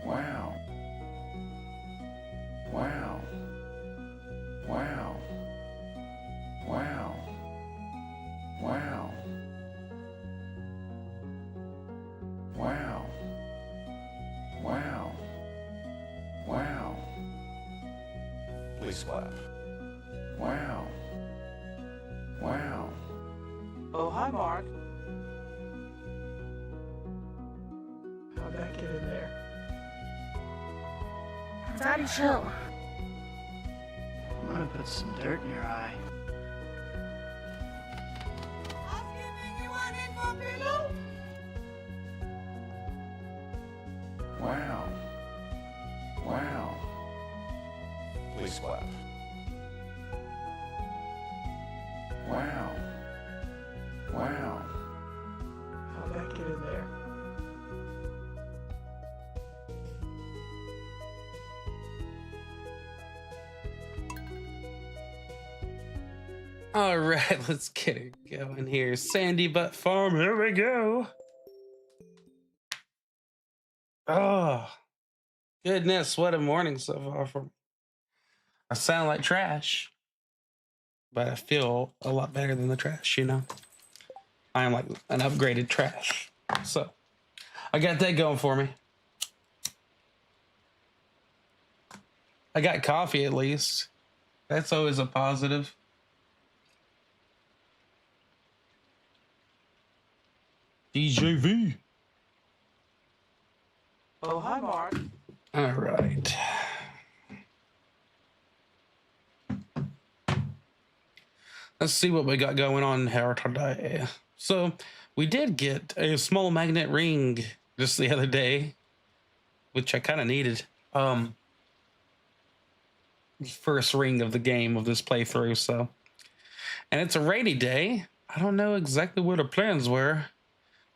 Wow. Wow. Wow. Wow. Wow. Wow. Wow. Wow. Please clap. Wow. Wow. Oh, hi, Mark. How'd that get in there? Daddy, chill. I'm gonna put some dirt in your eye. Wow. Wow. Please clap. Wow. Wow. How'd that get in there? All right, let's get it going here. Sandy Butt Farm, here we go. Oh, goodness, what a morning so far. I sound like trash, but I feel a lot better than the trash, you know? I am like an upgraded trash. So I got that going for me. I got coffee at least. That's always a positive. DJV. Oh, hi, Mark. All right. Let's see what we got going on here today. So we did get a small magnet ring just the other day, which I kind of needed. First ring of the game of this playthrough. So, and it's a rainy day. I don't know exactly what our plans were.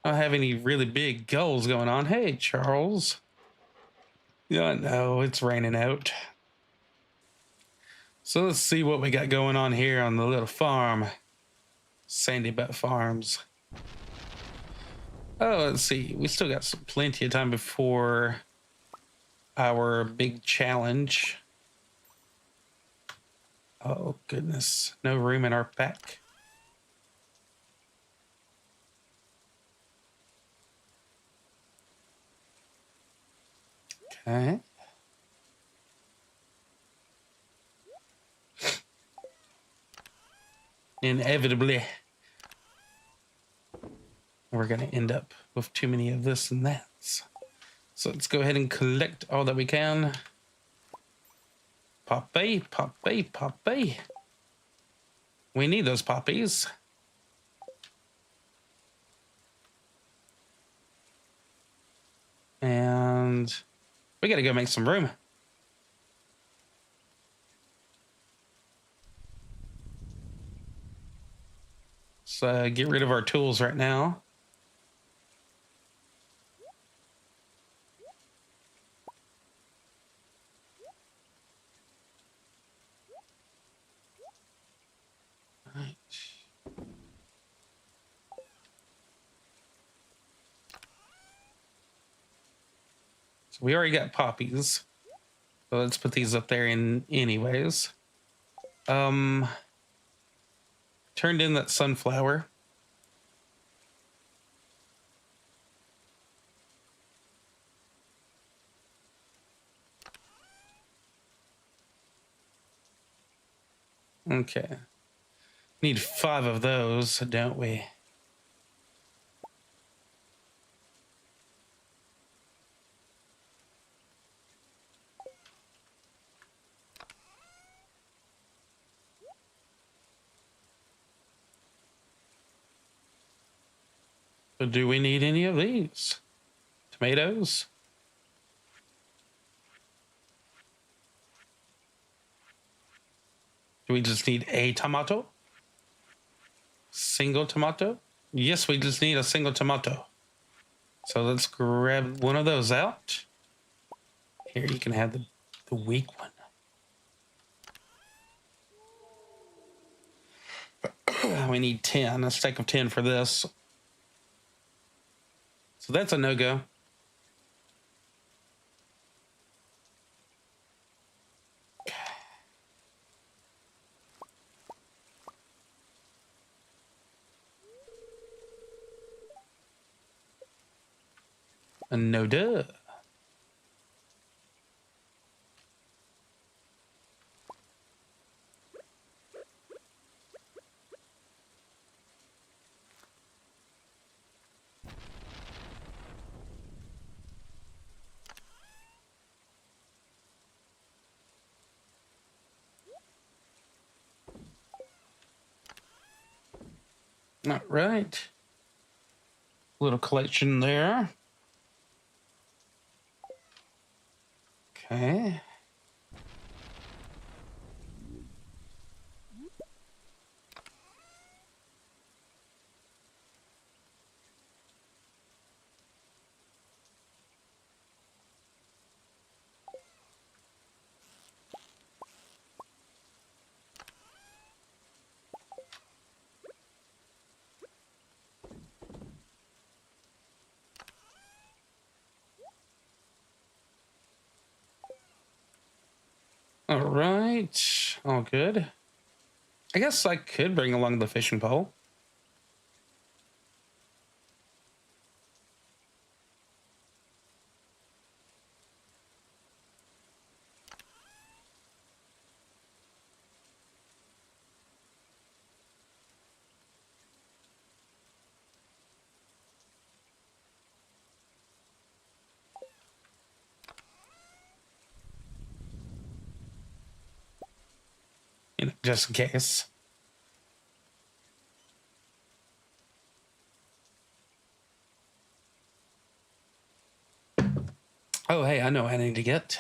I don't have any really big goals going on. Hey, Charles. Yeah, no, it's raining out. So let's see what we got going on here on the little farm. Sandy Butt Farms. Oh, let's see. We still got plenty of time before our big challenge. Oh, goodness. No room in our pack. Okay. Inevitably, we're going to end up with too many of this and that. So let's go ahead and collect all that we can. Poppy, poppy, poppy. We need those poppies. And we got to go make some room. So get rid of our tools right now. Right. So we already got poppies. So let's put these up there in anyways. Turned in that sunflower. Okay. Need 5 of those, don't we? But do we need any of these? Tomatoes? Do we just need a tomato? Single tomato? Yes, we just need a single tomato. So let's grab one of those out. Here, you can have the weak one. We need 10, a stack of 10 for this. So that's a no-go. No duh. All right. Little collection there. Okay. All right. All good. I guess I could bring along the fishing pole. You know, just in case. Oh, hey, I know what I need to get.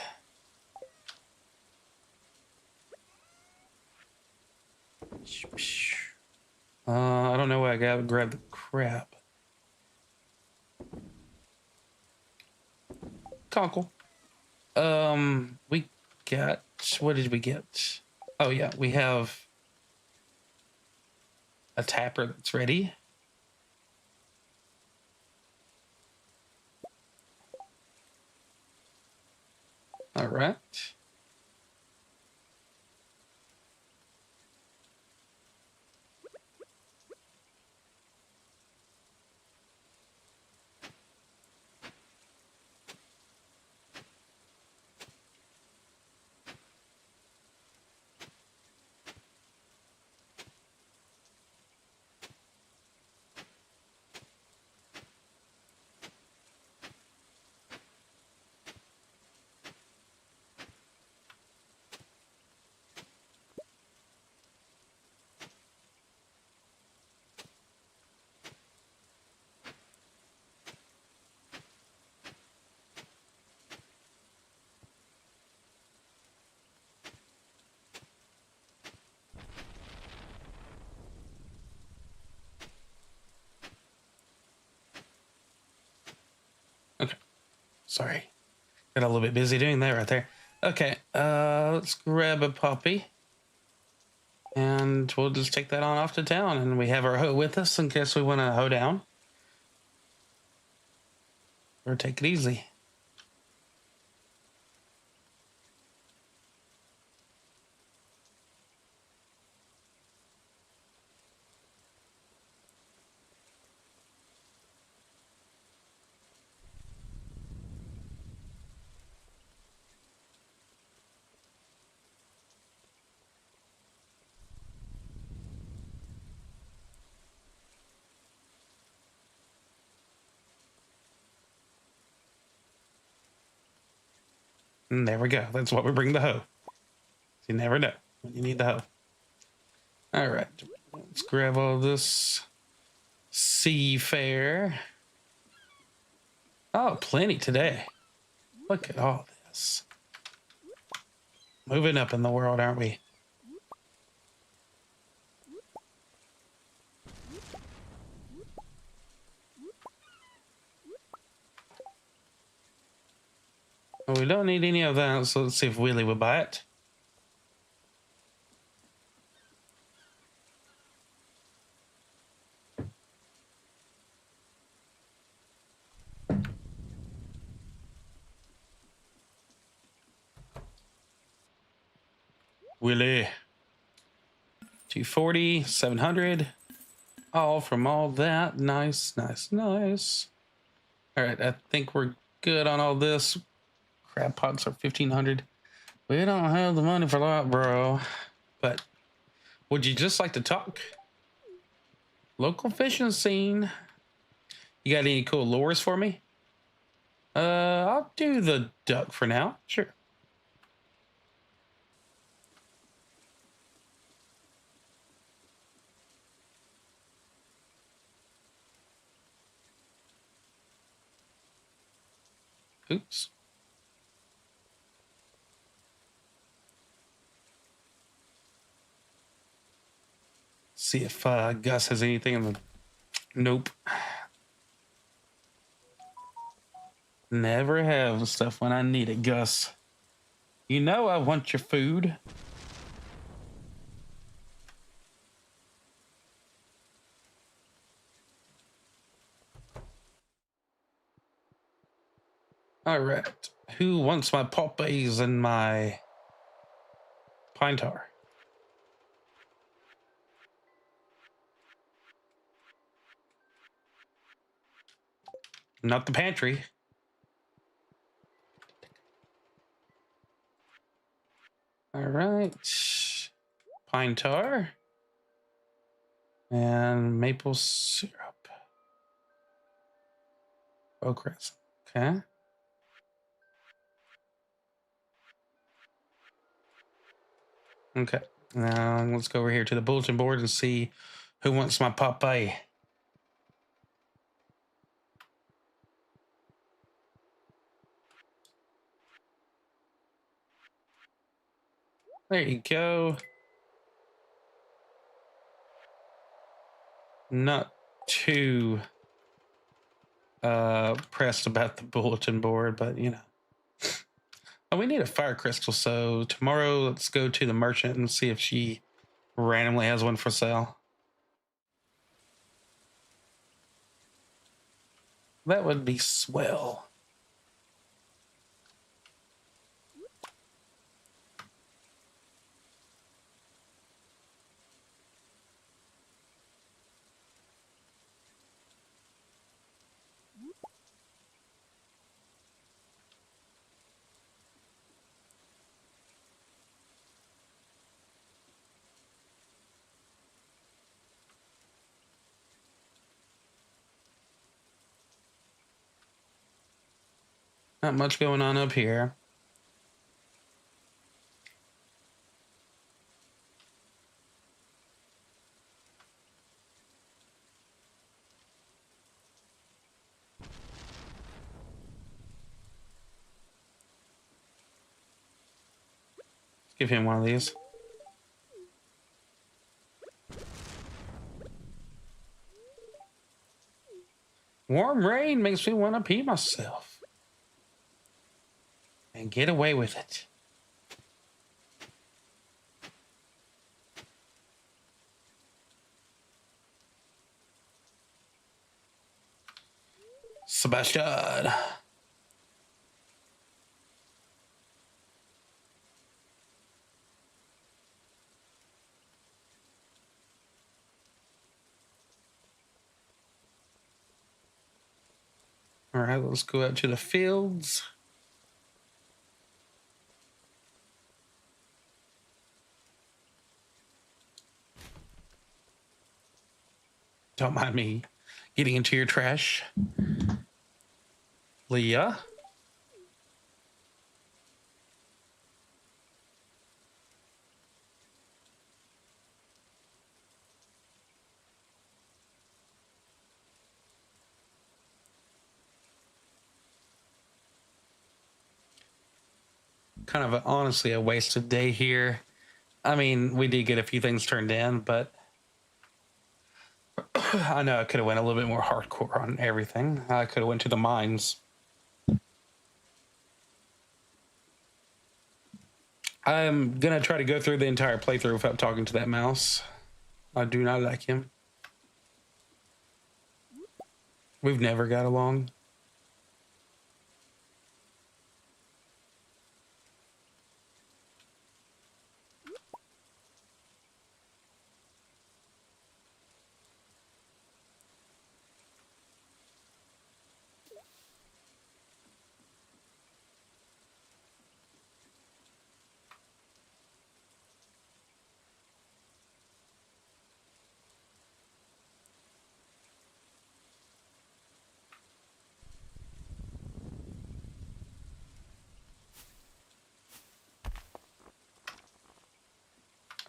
I don't know where I gotta grab the crap. Conkle. We got, what did we get? Oh yeah, we have a tapper that's ready. All right. Okay. Sorry. Got a little bit busy doing that right there. Okay. Let's grab a puppy. And we'll just take that on off to town. And we have our hoe with us in case we want to hoe down. Or take it easy. And there we go. That's what we bring the hoe. You never know when you need the hoe. All right. Let's grab all this seafare. Oh, plenty today. Look at all this. Moving up in the world, aren't we? Well, we don't need any of that, so let's see if Willie will buy it. Willie. 240, 700. All from all that. Nice, nice, nice. All right, I think we're good on all this. Crab pots are 1,500. We don't have the money for that, bro. But would you just like to talk? Local fishing scene. You got any cool lures for me? I'll do the duck for now. Sure. Oops. See if Gus has anything in the... Nope. Never have stuff when I need it, Gus. You know I want your food. All right. Who wants my poppies and my pine tar? Not the pantry. All right. Pine tar. And maple syrup. Okras. Okay. Okay. Now let's go over here to the bulletin board and see who wants my Popeye. There you go. Not too pressed about the bulletin board, but you know. Oh, we need a fire crystal, so tomorrow let's go to the merchant and see if she randomly has one for sale. That would be swell. Not much going on up here. Let's give him one of these. Warm rain makes me want to pee myself. And get away with it. Sebastian. All right, let's go out to the fields. Don't mind me getting into your trash. Leah. Kind of honestly a wasted day here. I mean, we did get a few things turned in, but I know I could have went a little bit more hardcore on everything. I could have went to the mines. I'm gonna try to go through the entire playthrough without talking to that mouse. I do not like him. We've never got along.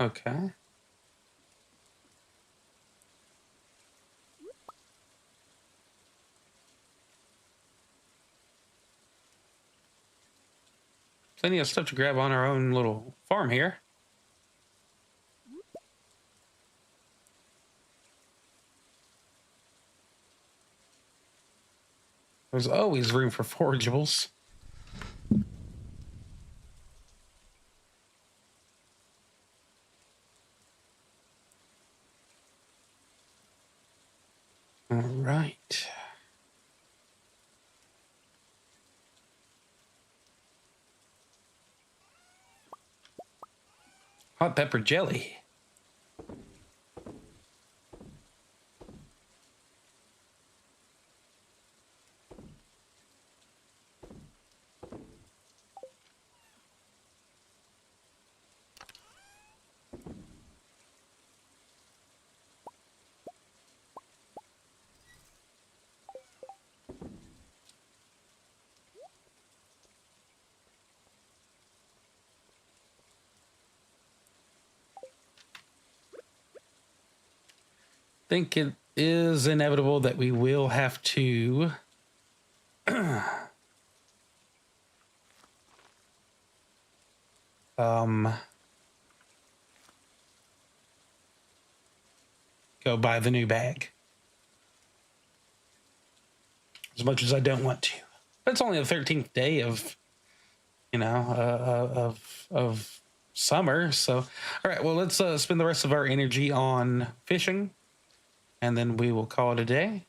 Okay. Plenty of stuff to grab on our own little farm here. There's always room for forageables. All right. Hot pepper jelly. Think it is inevitable that we will have to go buy the new bag. As much as I don't want to. But it's only the 13th day of, of summer. So, all right, well, let's spend the rest of our energy on fishing, and then we will call it a day.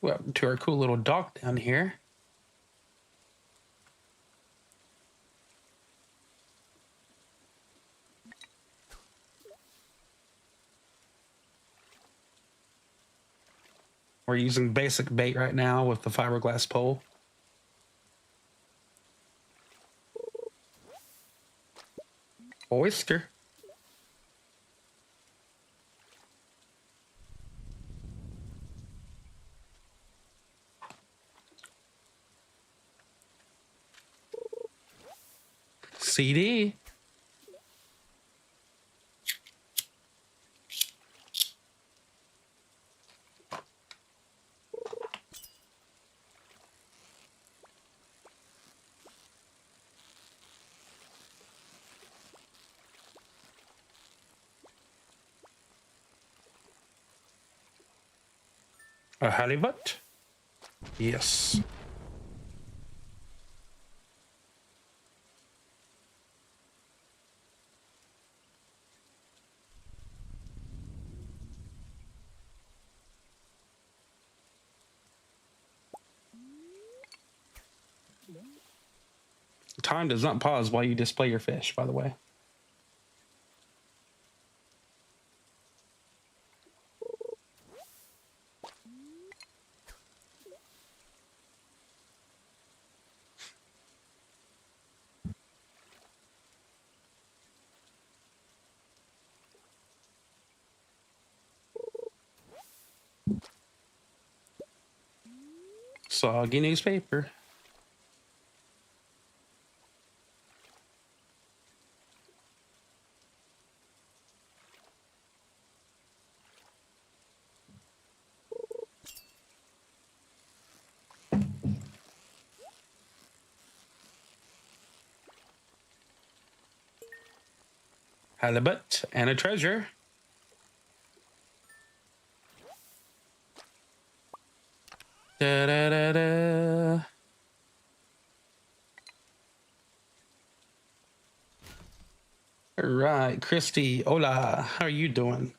Well, to our cool little dock down here. We're using basic bait right now with the fiberglass pole. Oyster. CD. A halibut? Yes. Time does not pause while you display your fish, by the way. Soggy newspaper. Halibut and a treasure. Da, da, da, da. All right, Christy, hola, how are you doing?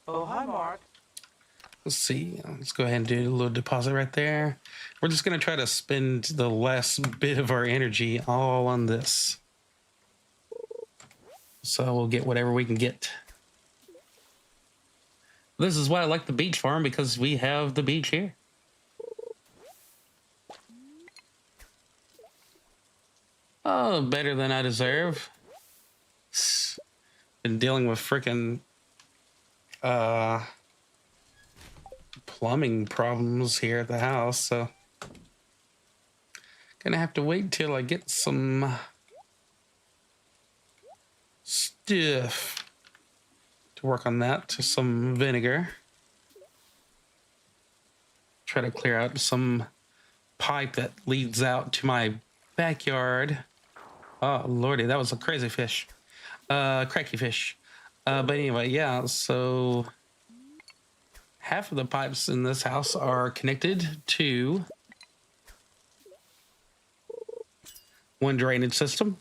Oh, hi, Mark. Let's see. Let's go ahead and do a little deposit right there. We're just going to try to spend the last bit of our energy all on this. So we'll get whatever we can get. This is why I like the beach farm, because we have the beach here. Oh, better than I deserve. Been dealing with freaking plumbing problems here at the house, so gonna have to wait till I get some stuff to work on that, to some vinegar. Try to clear out some pipe that leads out to my backyard. Oh lordy, that was a crazy fish. Cracky fish. But anyway, yeah, so half of the pipes in this house are connected to one drainage system,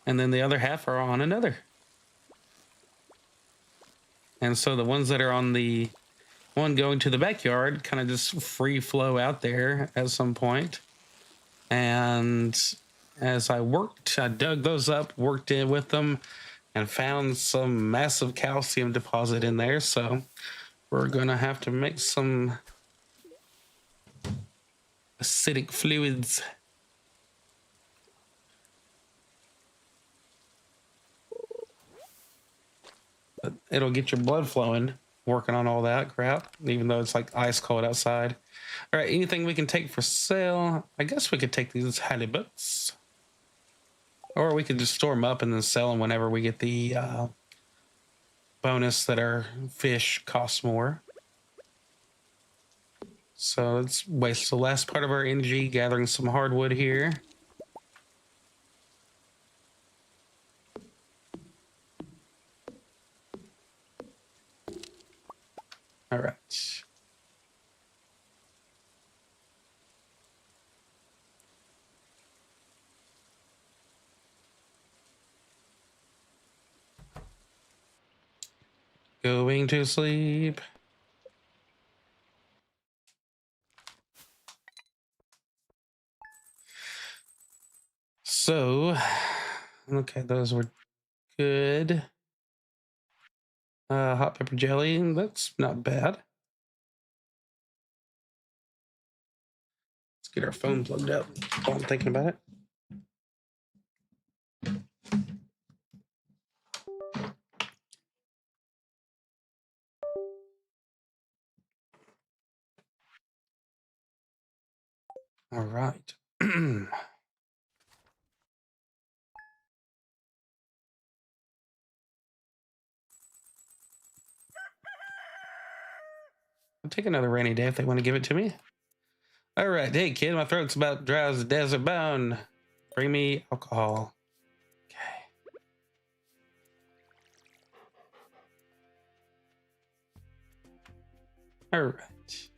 and then the other half are on another. And so the ones that are on the one going to the backyard kind of just free flow out there at some point. And as I worked, I dug those up, worked in with them, and found some massive calcium deposit in there. So we're going to have to make some acidic fluids. But it'll get your blood flowing, working on all that crap, even though it's like ice cold outside. All right, anything we can take for sale? I guess we could take these halibuts. Or we could just store them up and then sell them whenever we get the bonus that our fish cost more. So let's waste the last part of our energy gathering some hardwood here. All right. Going to sleep. So, okay, those were good. Hot pepper jelly, that's not bad. Let's get our phone plugged up while I'm thinking about it. All right. I'll take another rainy day if they want to give it to me. All right. Hey, kid, my throat's about dry as a desert bone. Bring me alcohol. Okay. All right.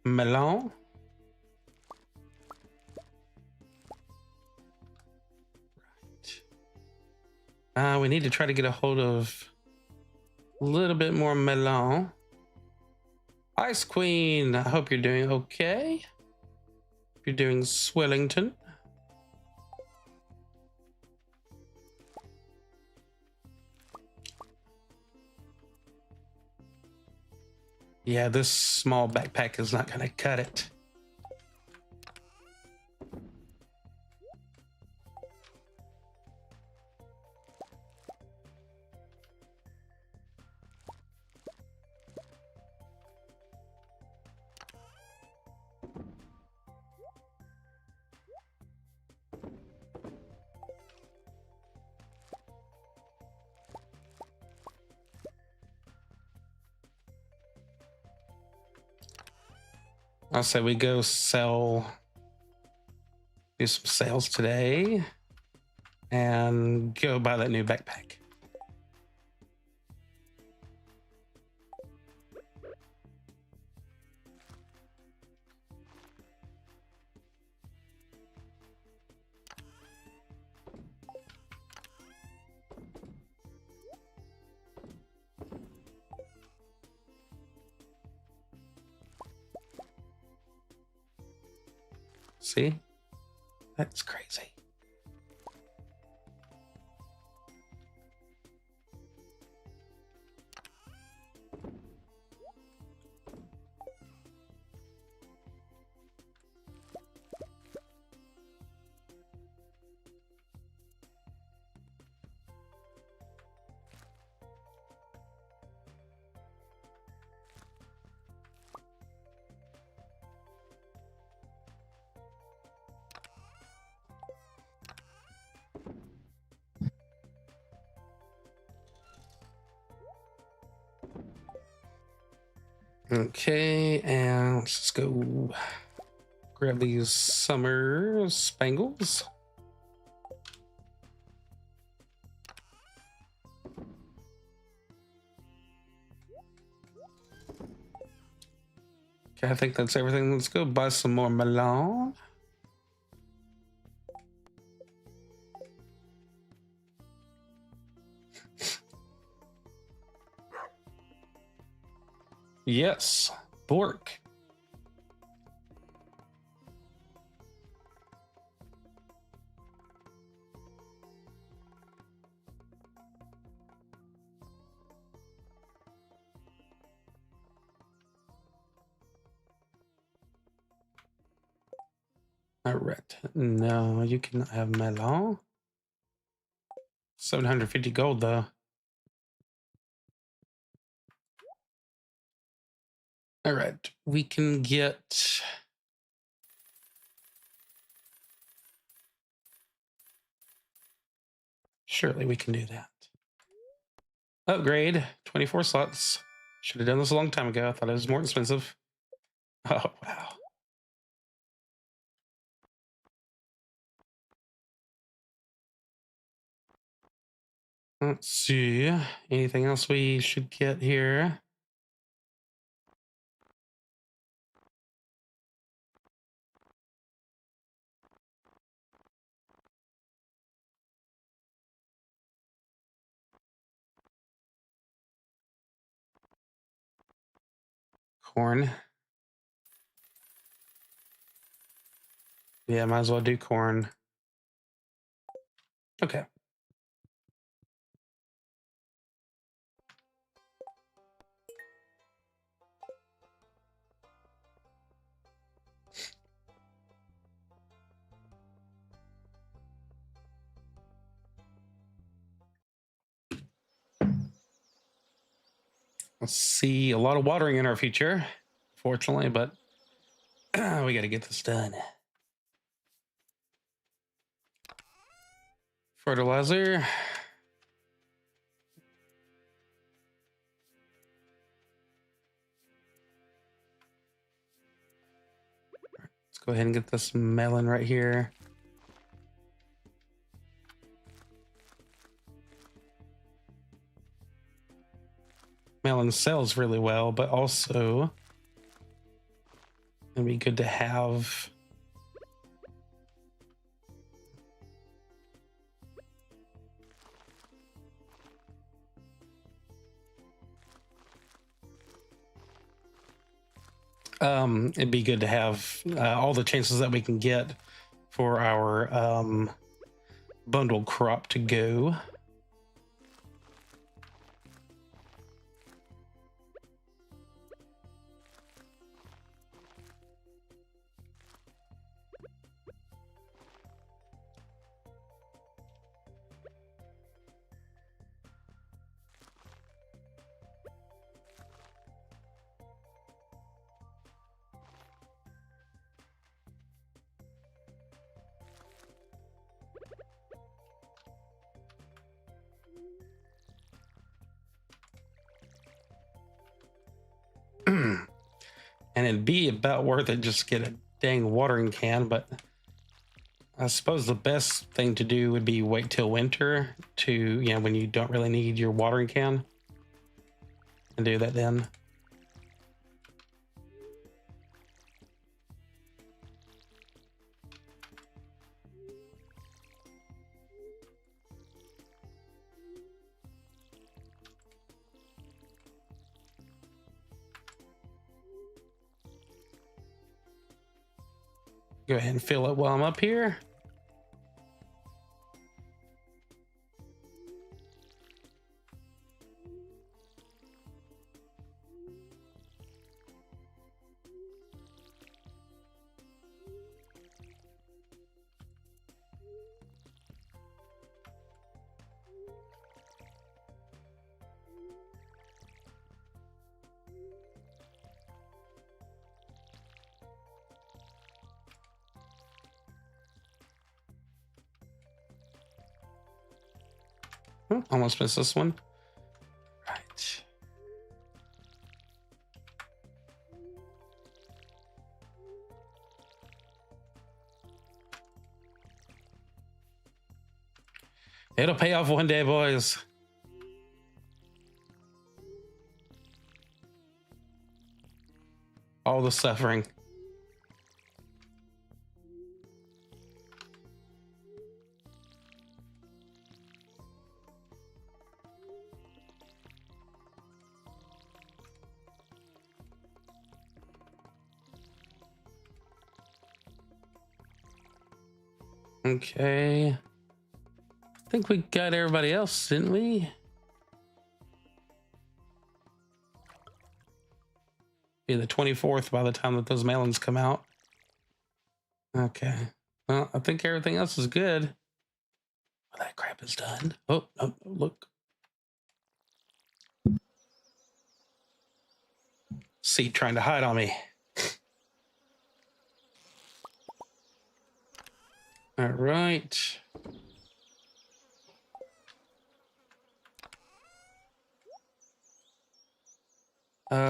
Melon. We need to try to get a hold of a little bit more melon. Ice Queen, I hope you're doing okay. You're doing Swellington. Yeah, this small backpack is not gonna cut it. I'll say we go sell, do some sales today, and go buy that new backpack. See? That's crazy. Okay, and let's just go grab these summer spangles. Okay, I think that's everything. Let's go buy some more melon. Yes, Bork. All right. No, you cannot have melon. 750 gold, though. All right. We can get... Surely we can do that. Upgrade. 24 slots. Should have done this a long time ago. I thought it was more expensive. Oh, wow. Let's see. Anything else we should get here? Corn. Yeah, might as well do corn. Okay. Let's see. A lot of watering in our future, fortunately, but we got to get this done. Fertilizer. Let's go ahead and get this melon right here. Melon sells really well, but also it'd be good to have. It'd be good to have all the chances that we can get for our bundle crop to go. And it'd be about worth it just to get a dang watering can, but I suppose the best thing to do would be wait till winter to, you know, when you don't really need your watering can, and do that then. Go ahead and fill it while I'm up here. Oh, almost missed this one. Right. It'll pay off one day, boys. All the suffering. Okay. I think we got everybody else, didn't we? Be the 24th by the time that those melons come out. Okay. Well, I think everything else is good. Well, that crap is done. Oh, no, look. Seed trying to hide on me. All right.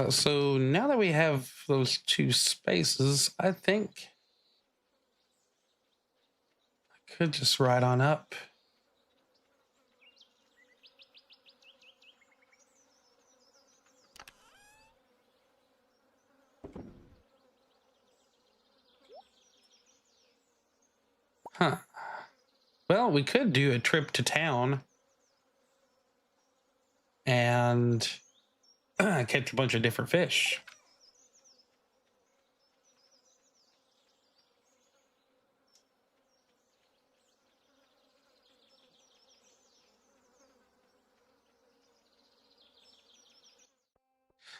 So now that we have those two spaces, I think I could just ride on up. Huh. Well, we could do a trip to town and catch a bunch of different fish.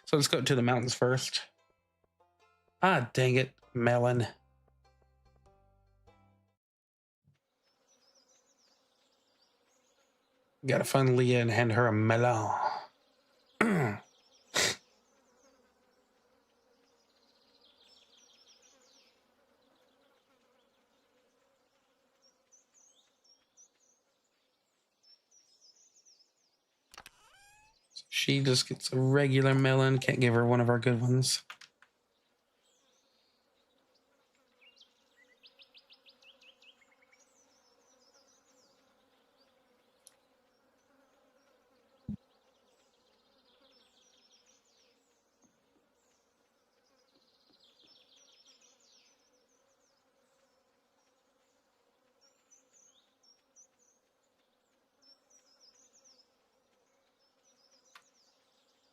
So let's go to the mountains first. Ah, dang it, melon. Gotta find Leah and hand her a melon. She just gets a regular melon. Can't give her one of our good ones.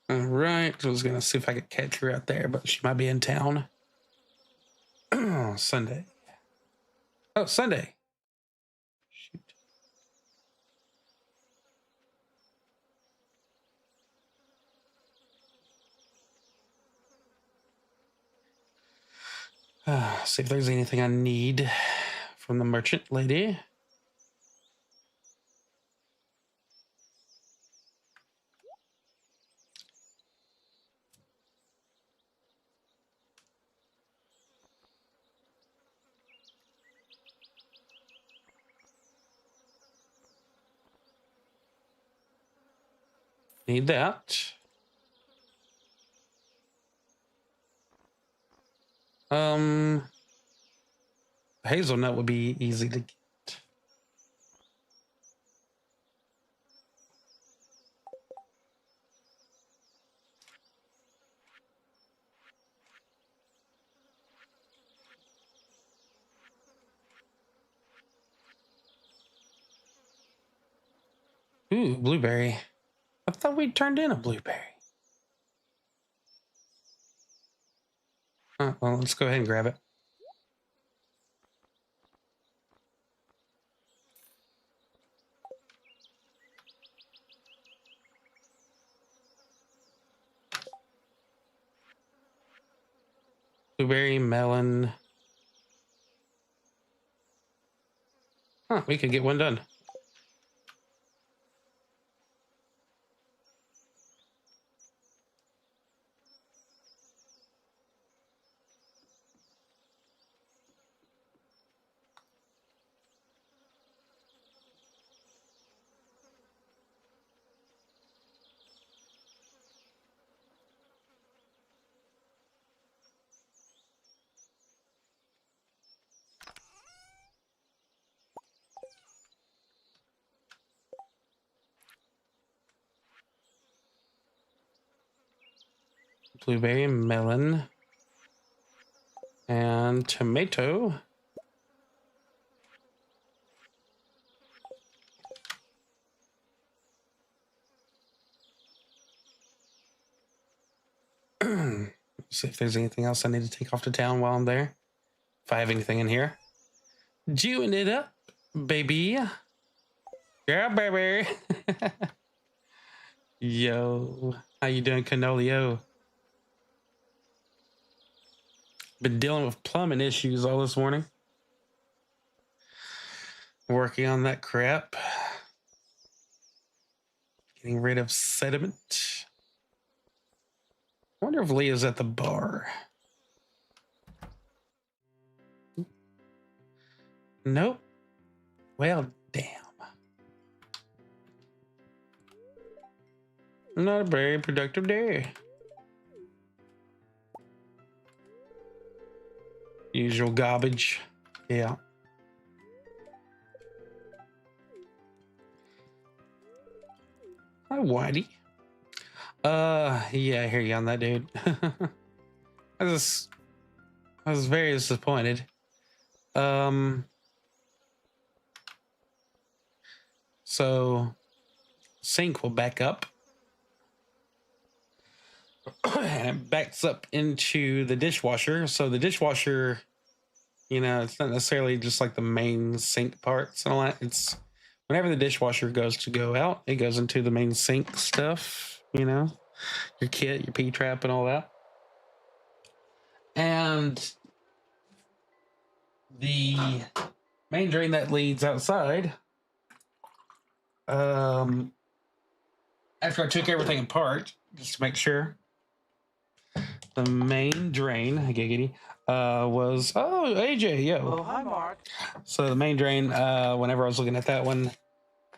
All right, I was gonna see if I could catch her out there, but she might be in town. Sunday. Oh, Sunday. Shoot. See if there's anything I need from the merchant lady. Need that. Hazelnut would be easy to get. Ooh, blueberry. I thought we turned in a blueberry. Well, let's go ahead and grab it. Blueberry, melon. Huh, we could get one done. blueberry, melon, and tomato. See if there's anything else I need to take off to town while I'm there. If I have anything in here. Jewing it up, baby. Yeah, baby. Yo, how you doing, Canolio? Been dealing with plumbing issues all this morning. Working on that crap. Getting rid of sediment. I wonder if Leah's at the bar. Nope. Well, damn. Not a very productive day. Usual garbage. Yeah. Hi, Whitey. Yeah, I hear you on that, dude. I was very disappointed. So sink will back up. And it backs up into the dishwasher. So the dishwasher, you know, it's not necessarily just like the main sink parts and all that. It's whenever the dishwasher goes to go out, it goes into the main sink stuff, you know, your kit, your P-trap and all that. And the main drain that leads outside, after I took everything apart, just to make sure, the main drain, giggity, was, oh, AJ, yo. Oh, hi, Mark. So the main drain, whenever I was looking at that one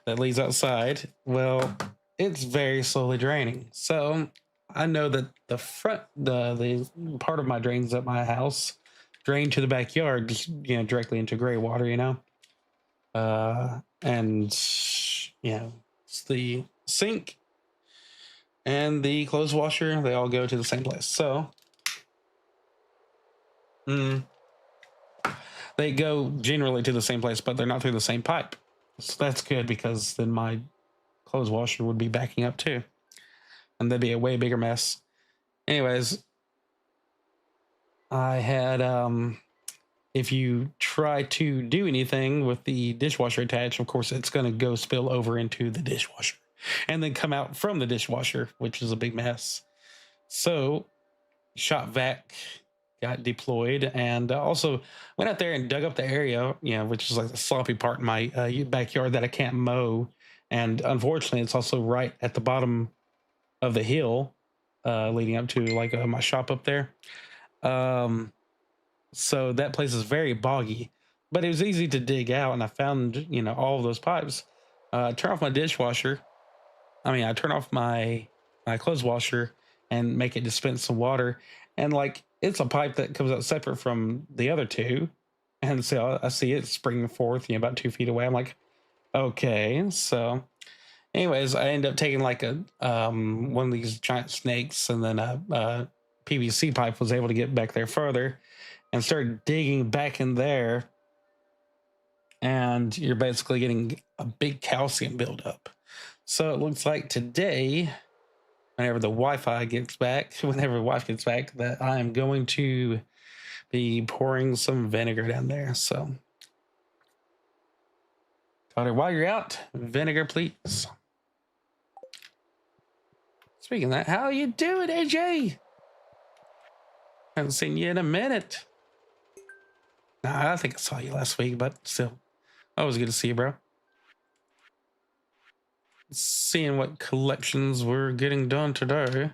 that leads outside, well, it's very slowly draining. So I know that the front, the part of my drains at my house drain to the backyard, just, you know, directly into gray water, you know. And, you know, it's the sink and the clothes washer, they all go to the same place. So they go generally to the same place, but they're not through the same pipe. So that's good, because then my clothes washer would be backing up too, and that'd be a way bigger mess. Anyways, I had if you try to do anything with the dishwasher attached, of course it's going to go spill over into the dishwasher and then come out from the dishwasher, which is a big mess. So shop vac got deployed, and also went out there and dug up the area, you know, which is like the sloppy part in my backyard that I can't mow. And unfortunately, it's also right at the bottom of the hill leading up to like my shop up there. So that place is very boggy, but it was easy to dig out, and I found, you know, all of those pipes. Turn off my dishwasher. I turn off my clothes washer and make it dispense some water. And like, it's a pipe that comes out separate from the other two. And so I see it springing forth, you know, about 2 feet away. I'm like, okay. So anyways, I end up taking like a one of these giant snakes, and then a PVC pipe was able to get back there further and started digging back in there. And you're basically getting a big calcium buildup. So it looks like today, whenever the Wi-Fi gets back, whenever the wife gets back, that I'm going to be pouring some vinegar down there. So told her, while you're out, vinegar, please. Speaking of that, how you doing, AJ? Haven't seen you in a minute. Nah, I think I saw you last week, but still, always good to see you, bro. Seeing what collections we're getting done today.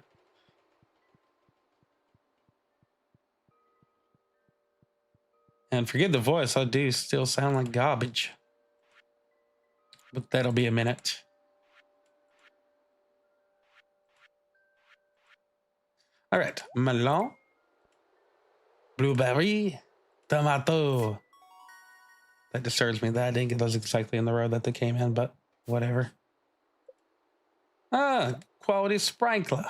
And forget the voice, I do still sound like garbage. But that'll be a minute. All right, melon, blueberry, tomato. That disturbs me that I didn't get those exactly in the row that they came in, but whatever. Quality sprinkler.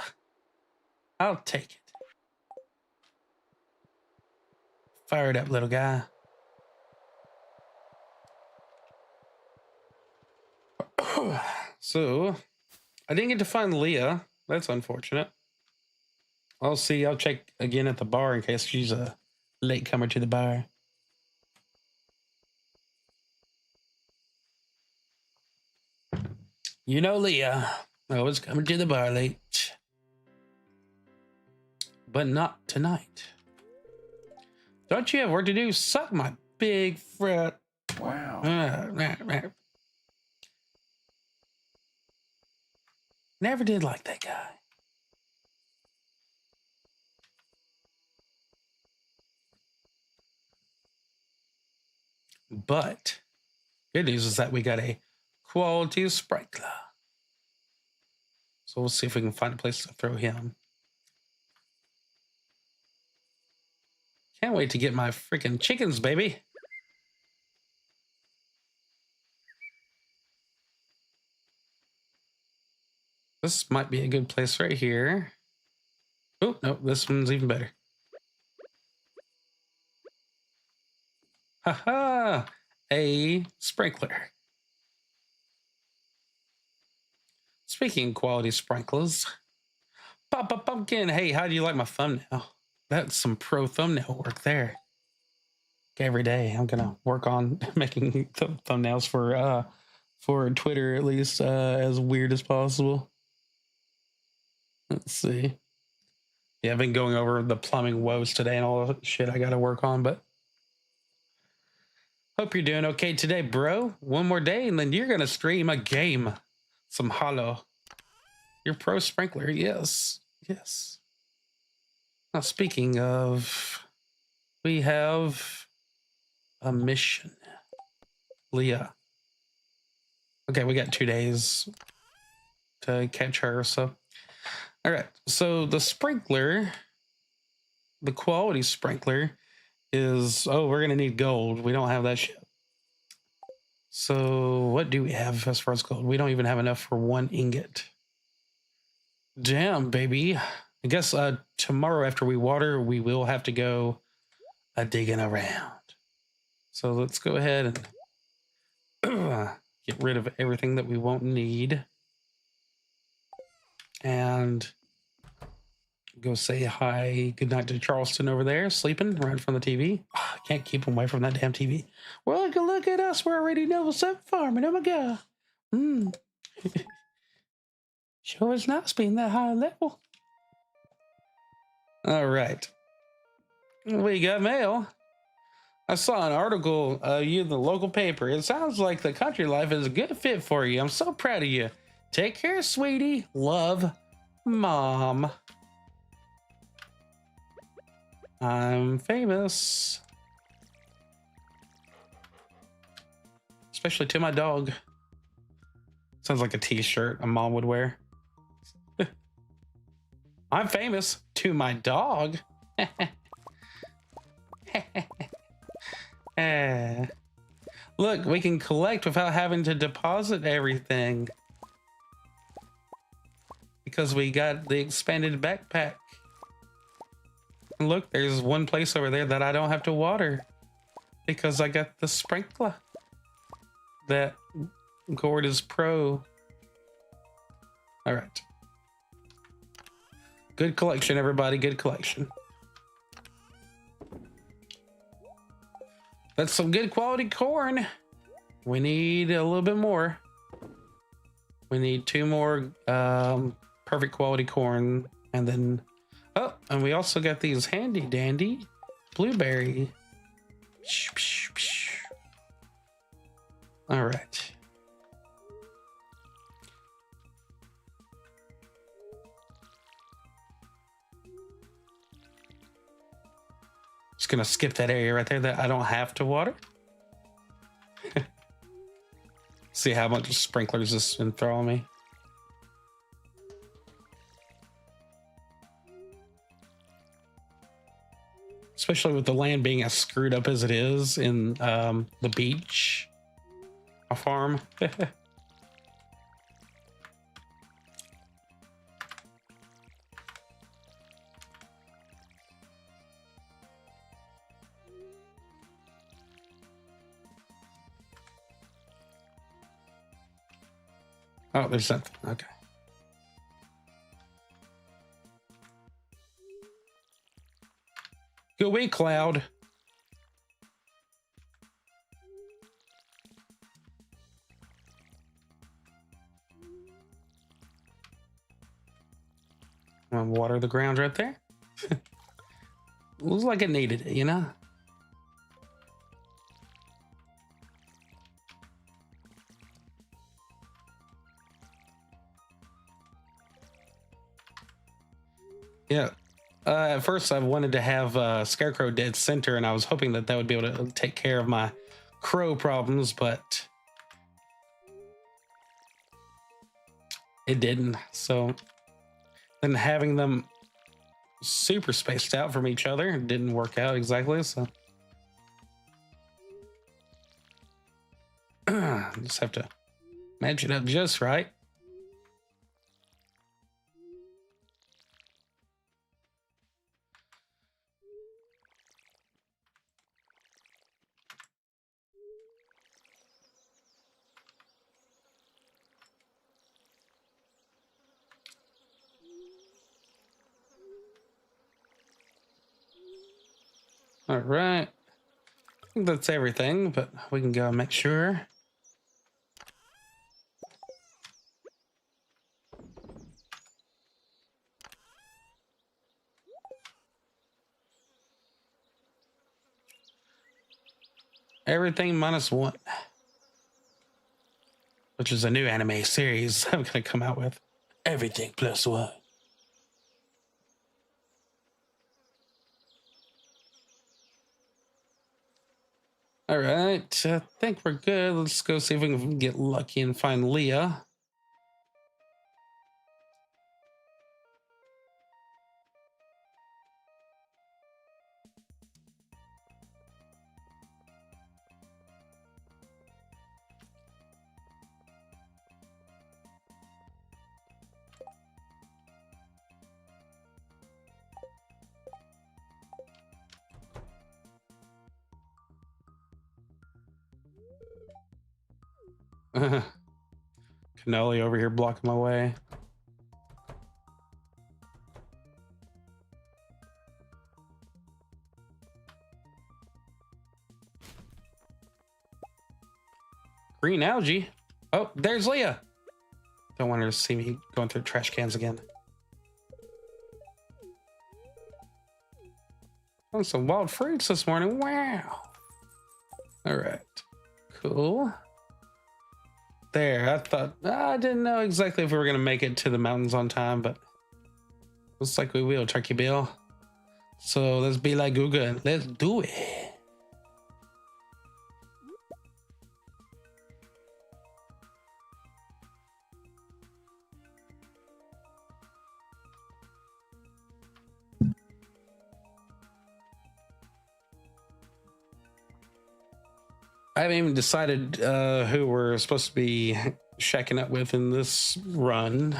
I'll take it. Fire it up, little guy. So, I didn't get to find Leah. That's unfortunate. I'll see. I'll check again at the bar in case she's a latecomer to the bar. You know Leah. Always coming to the bar late. But not tonight. Don't you have work to do? Suck my big fruit. Wow. Never did like that guy. But good news is that we got a quality sprinkler. So we'll see if we can find a place to throw him. Can't wait to get my freaking chickens, baby. This might be a good place right here. Oh, no, this one's even better. Haha, a sprinkler. Speaking of quality sprinklers, Papa Pumpkin, hey, how do you like my thumbnail? That's some pro thumbnail work there. Every day I'm gonna work on making thumbnails for Twitter, at least as weird as possible. Let's see. Yeah, I've been going over the plumbing woes today and all the shit I gotta work on, but hope you're doing okay today, bro. One more day and then you're gonna stream a game. Some Hollow. Your pro sprinkler, yes. Yes. Now speaking of, we have a mission. Leah. Okay, we got 2 days to catch her, so. All right, so the sprinkler, the quality sprinkler is, oh, we're gonna need gold. We don't have that shit. So what do we have as far as gold? We don't even have enough for 1 ingot. Damn, baby. I guess tomorrow after we water, we will have to go digging around. So let's go ahead and get rid of everything that we won't need. And go say hi, good night to Charleston over there, sleeping right from the TV. Oh, I can't keep him away from that damn TV. Well, look at us. We're already level 7 farming. Oh my God. Sure is nice being that high level. All right. We got mail. I saw an article you in the local paper. It sounds like the country life is a good fit for you. I'm so proud of you. Take care, sweetie. Love, Mom. I'm famous. Especially to my dog. Sounds like a t-shirt a mom would wear. I'm famous to my dog. Look, we can collect without having to deposit everything. Because we got the expanded backpack. And look, there's one place over there that I don't have to water. Because I got the sprinkler. That gourd is pro. Alright. Good collection, everybody. Good collection. That's some good quality corn. We need a little bit more. We need 2 more perfect quality corn. And then, oh, and we also got these handy dandy blueberry. All right. Just gonna skip that area right there that I don't have to water. See how much sprinklers this been throwing me. Especially with the land being as screwed up as it is in the beach, a farm. Oh, there's something. Okay. Good week, Cloud. I'm gonna water the ground right there. Looks like it needed it, you know? Yeah. At first, I wanted to have Scarecrow dead center, and I was hoping that would be able to take care of my crow problems, but it didn't. So then having them super spaced out from each other didn't work out exactly. So just have to match it up just right. All right. I think that's everything, but we can go make sure. Everything -1, which is a new anime series I'm going to come out with. Everything +1. All right, I think we're good. Let's go see if we can get lucky and find Leah. Canoli over here blocking my way. Green algae. Oh, there's Leah. Don't want her to see me going through trash cans again. Oh, some wild fruits this morning. Wow. All right. Cool. There. I thought I didn't know exactly if we were gonna make it to the mountains on time, but looks like we will, Turkey Bill. So let's be like Google and let's do it. I haven't even decided who we're supposed to be shacking up with in this run.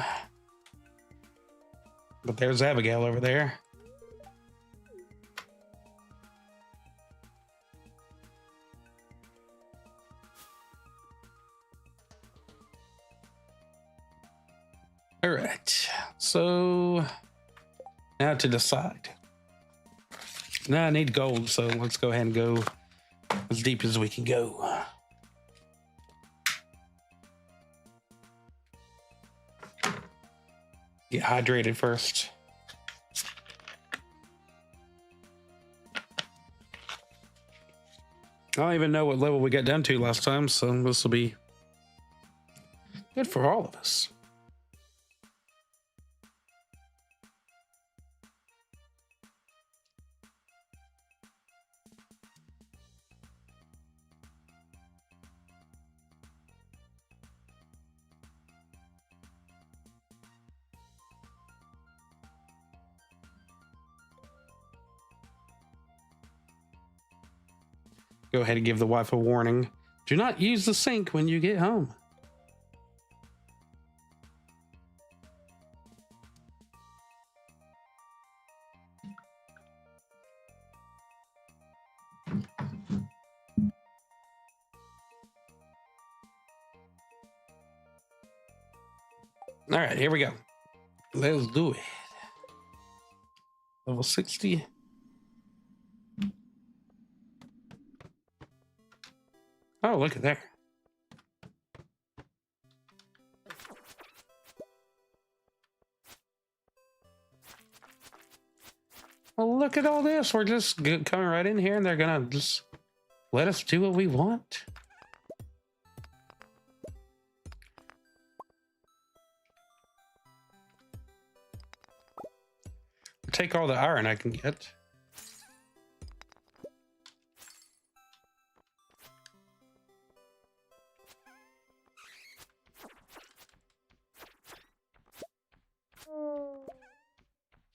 But there's Abigail over there. All right. So now to decide. Now I need gold, so let's go ahead and go as deep as we can go. Get hydrated first. I don't even know what level we got down to last time, so this will be good for all of us. Go ahead and give the wife a warning. Do not use the sink when you get home. All right, here we go. Let's do it. Level 60. Oh, look at there. Well, look at all this. We're just coming right in here and they're going to just let us do what we want. Take all the iron I can get.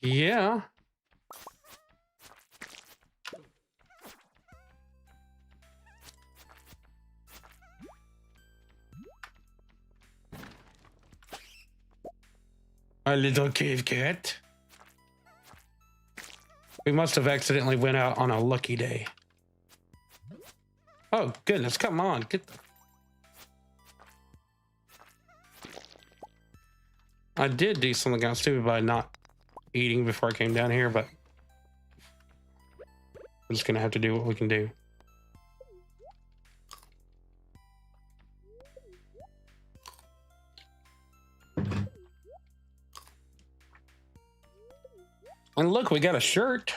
Yeah. A little cave cat. We must have accidentally went out on a lucky day. Oh, goodness, come on. Get the... I did do something kind of stupid by not eating before I came down here, but we're just going to have to do what we can do. And look, we got a shirt.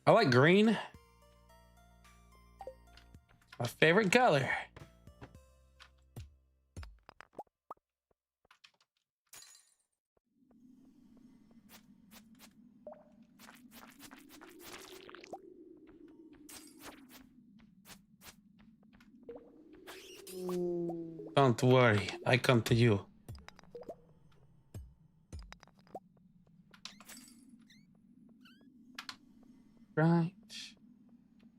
I like green. My favorite color. Don't worry, I come to you. Right.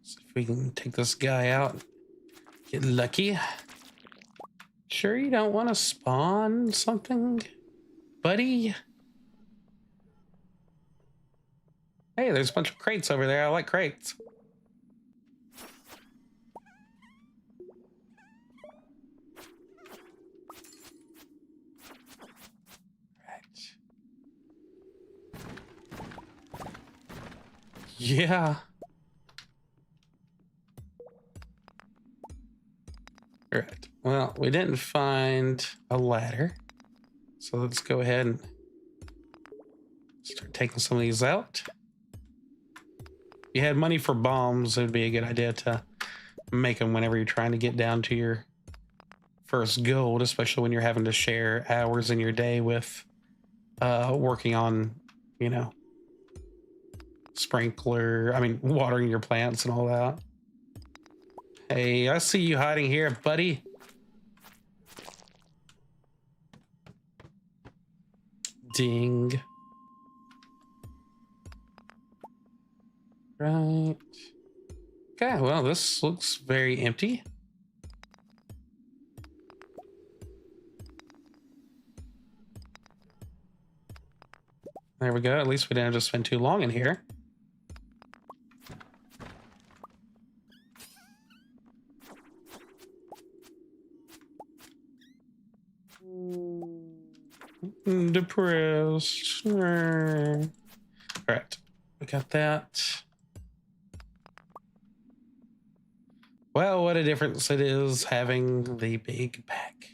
See if we can take this guy out. Get lucky. Sure you don't want to spawn something, buddy? Hey, there's a bunch of crates over there. I like crates. Right. Yeah. All right. Well, we didn't find a ladder. So let's go ahead and start taking some of these out. If you had money for bombs, it would be a good idea to make them whenever you're trying to get down to your first gold, especially when you're having to share hours in your day with working on, you know, watering your plants and all that. Hey, I see you hiding here, buddy. Ding. Right. Okay, well, this looks very empty. There we go. At least we didn't have to spend too long in here. Depressed. All right, we got that. Well, what a difference it is having the big pack.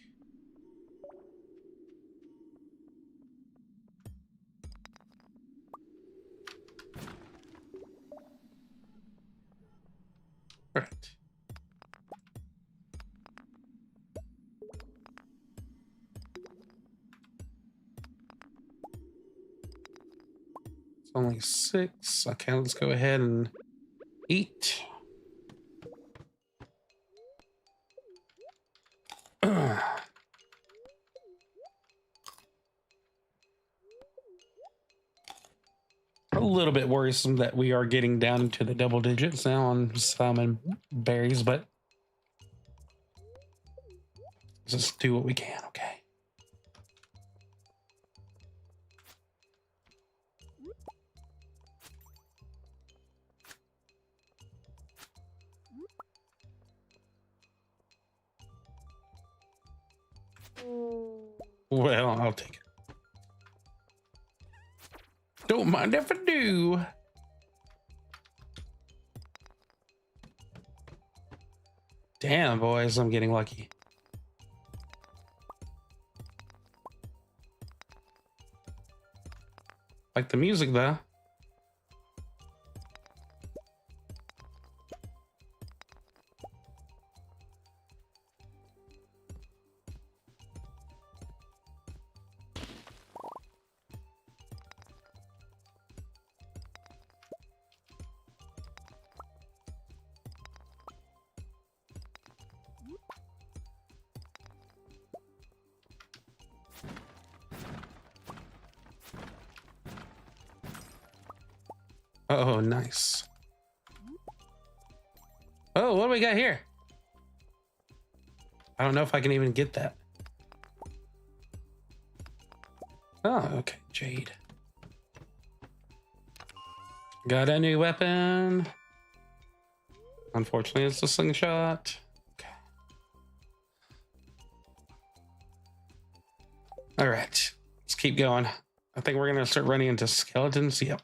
All right. It's only 6. Okay, let's go ahead and eat. A little bit worrisome that we are getting down into the double digits now on salmon berries, but just do what we can, okay? Well, I'll take it. Don't mind if I do. Damn, boys, I'm getting lucky. Like the music, though. Oh, nice. Oh, what do we got here? I don't know if I can even get that. Oh, okay. Jade. Got a new weapon. Unfortunately, it's a slingshot. Okay. All right. Let's keep going. I think we're going to start running into skeletons. Yep.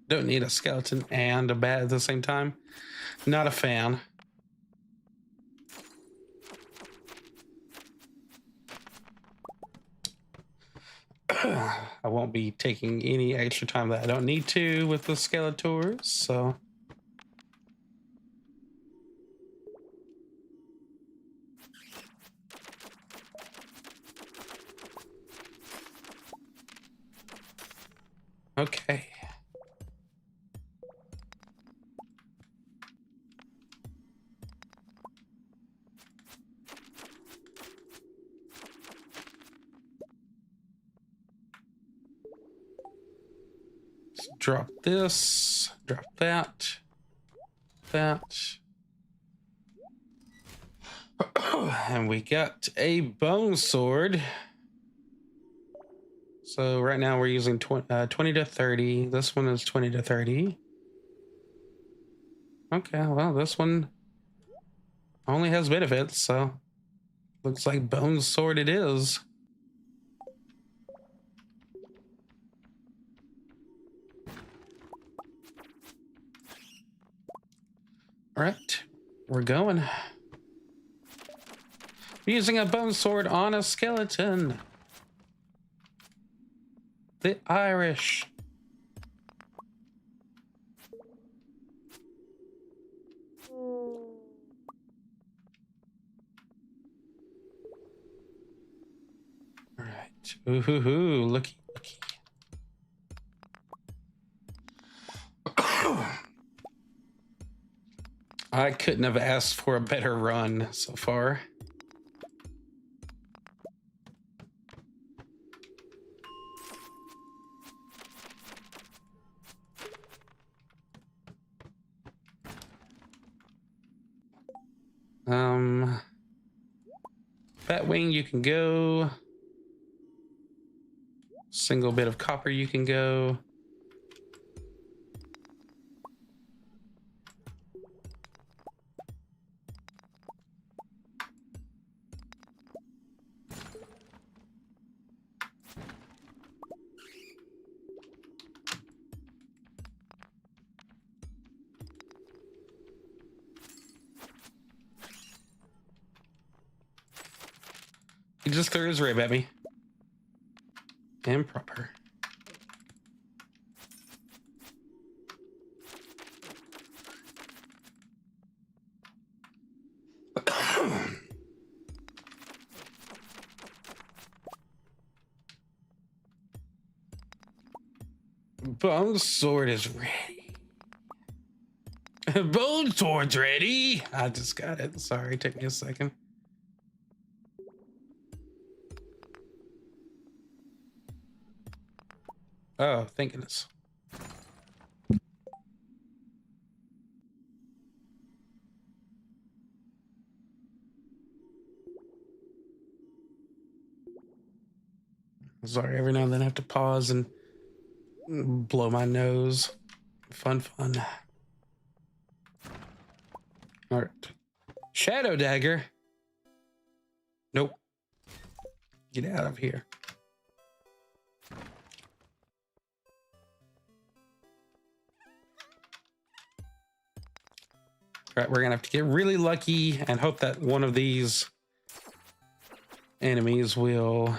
Don't need a skeleton and a bat at the same time. Not a fan. I won't be taking any extra time that I don't need to with the Skeletors, so. Okay. Drop this, drop that, and we got a bone sword. So right now we're using 20 to 30. This one is 20 to 30. Okay, well, this one only has benefits, so looks like bone sword it is. All right, we're going. Using a bone sword on a skeleton. The Irish. All right. Ooh, looky. I couldn't have asked for a better run so far. Batwing, you can go. Single bit of copper, you can go. He just threw his rib at me. Improper. Bone sword is ready. Bone sword's ready. I just got it. Sorry, took me a second. Oh, thank goodness. Sorry, every now and then I have to pause and blow my nose. Fun. All right. Shadow dagger. Nope. Get out of here. All right, we're gonna have to get really lucky and hope that one of these enemies will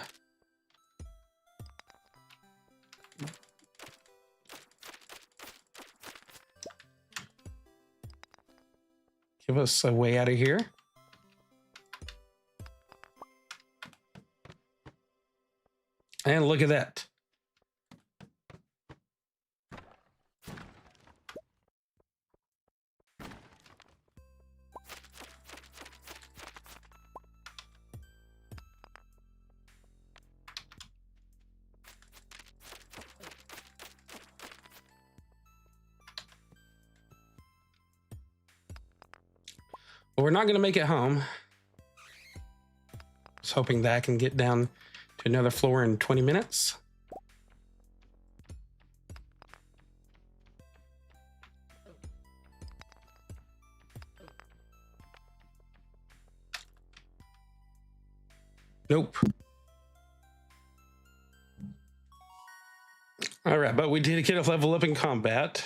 give us a way out of here. And look at that. Well, we're not going to make it home. I was hoping that I can get down to another floor in 20 minutes. Nope. All right, but we did get a level up in combat.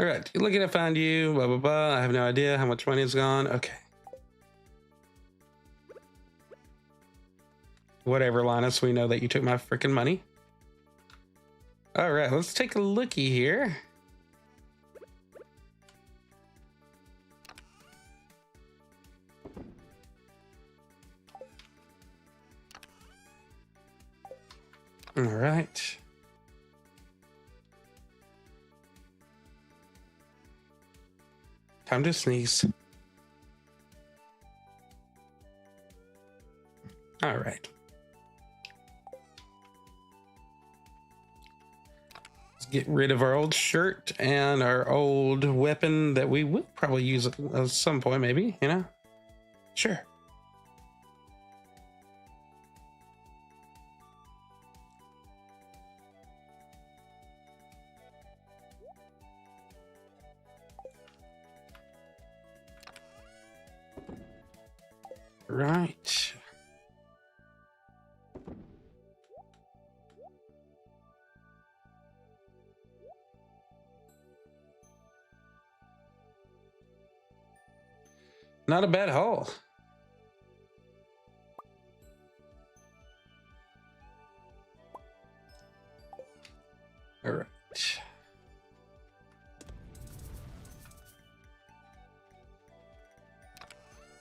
All right, looking to find you, blah, blah, blah. I have no idea how much money is gone. Okay. Whatever, Linus, we know that you took my freaking money. All right, let's take a looky here. All right. Time to sneeze. All right. Let's get rid of our old shirt and our old weapon that we will probably use at some point, maybe, you know? Sure. Right. Not a bad haul. All right.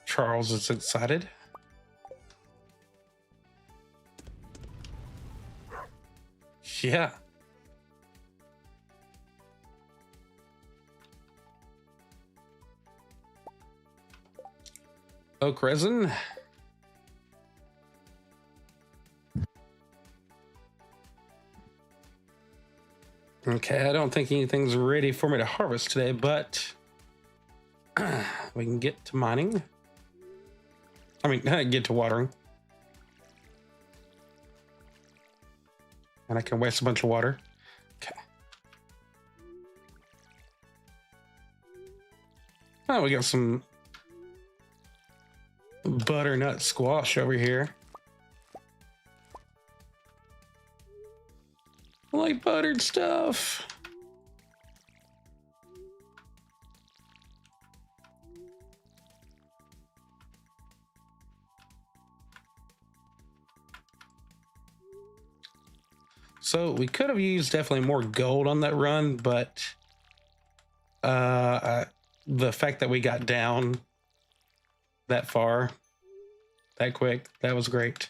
Charles is excited. Yeah. Oak resin. Okay, I don't think anything's ready for me to harvest today, but we can get to mining. I mean, get to watering. And I can waste a bunch of water. Okay. Oh, we got some butternut squash over here. I like buttered stuff. So we could have used definitely more gold on that run, but the fact that we got down that far, that quick, that was great.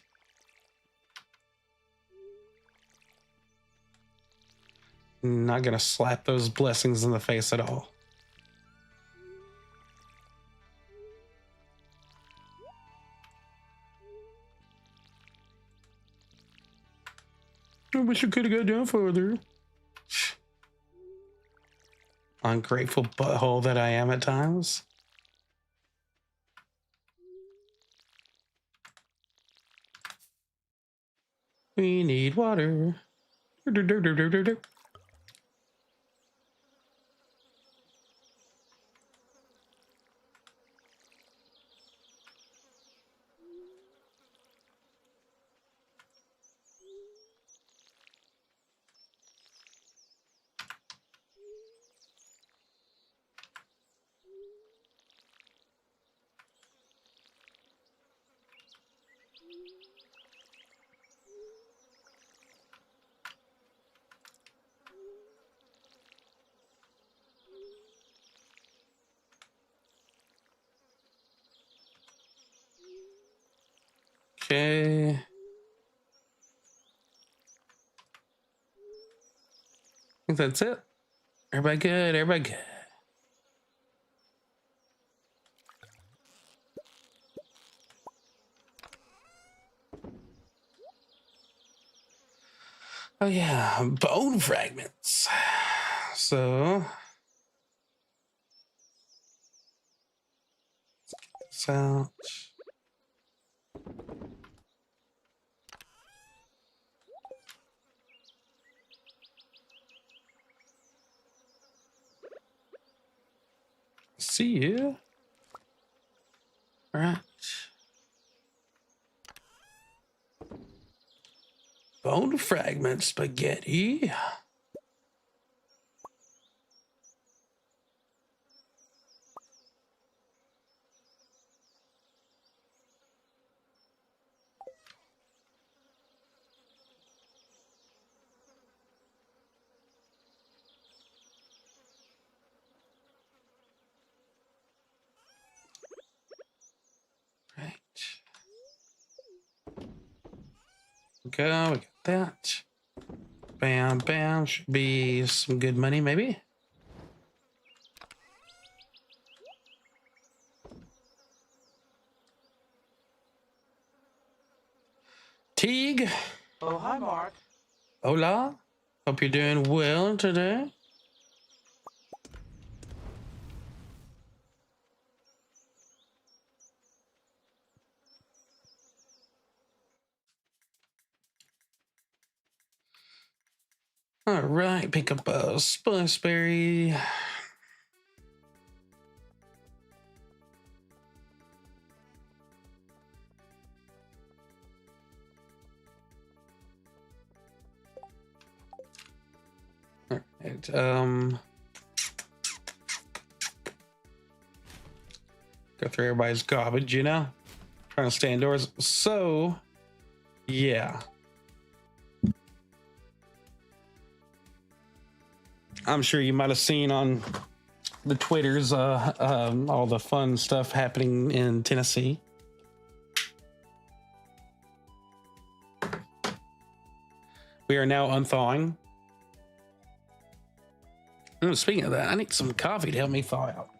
Not gonna slap those blessings in the face at all. I wish I could have got down further. ungrateful butthole that I am at times. We need water. Okay. I think that's it. Everybody good. Everybody good. Oh yeah, bone fragments. So let's get this out. See you. All right. Bone fragment spaghetti. Right. Go. We got that. Bam, bam. Should be some good money, maybe. Teague. Oh, hi, Mark. Hola. Hope you're doing well today. All right, pick up a spiceberry. All right, go through everybody's garbage, you know? Trying to stay indoors. So, yeah. I'm sure you might have seen on the Twitters all the fun stuff happening in Tennessee. We are now unthawing. Speaking of that, I need some coffee to help me thaw out.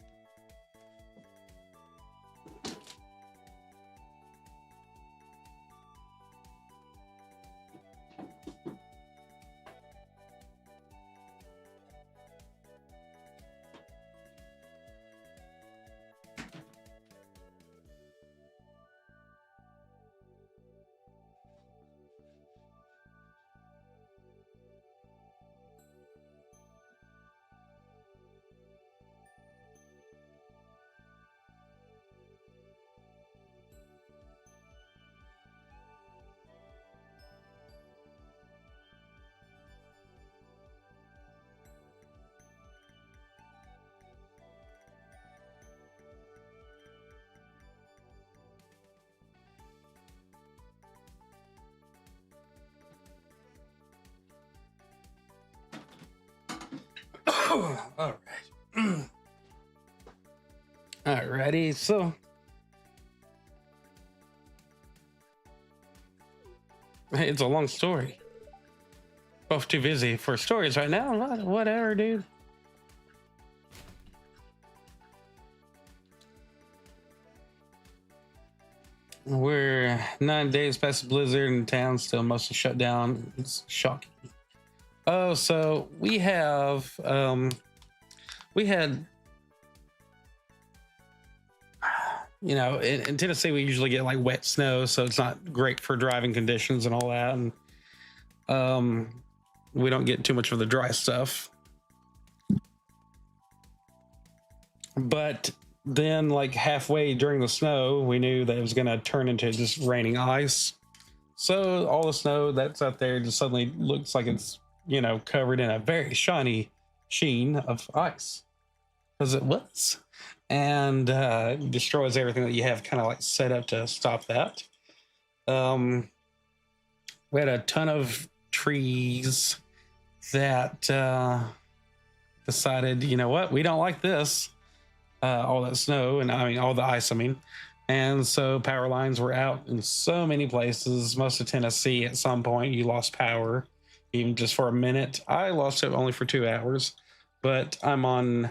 All right. Alrighty, so it's a long story. Both too busy for stories right now. Whatever, dude. We're 9 days past the blizzard and town still mostly shut down. It's shocking. Oh, so we have we had, you know, in Tennessee, we usually get like wet snow, so it's not great for driving conditions and all that. And we don't get too much of the dry stuff. But then, like halfway during the snow, we knew that it was going to turn into just raining ice. So all the snow that's out there just suddenly looks like it's, you know, covered in a very shiny sheen of ice, because it was, and destroys everything that you have kind of like set up to stop that. We had a ton of trees that decided, you know what, we don't like this, all that snow, and I mean all the ice, I mean. And so power lines were out in so many places. Most of Tennessee, at some point, you lost power, even just for a minute. I lost it only for 2 hours, but I'm on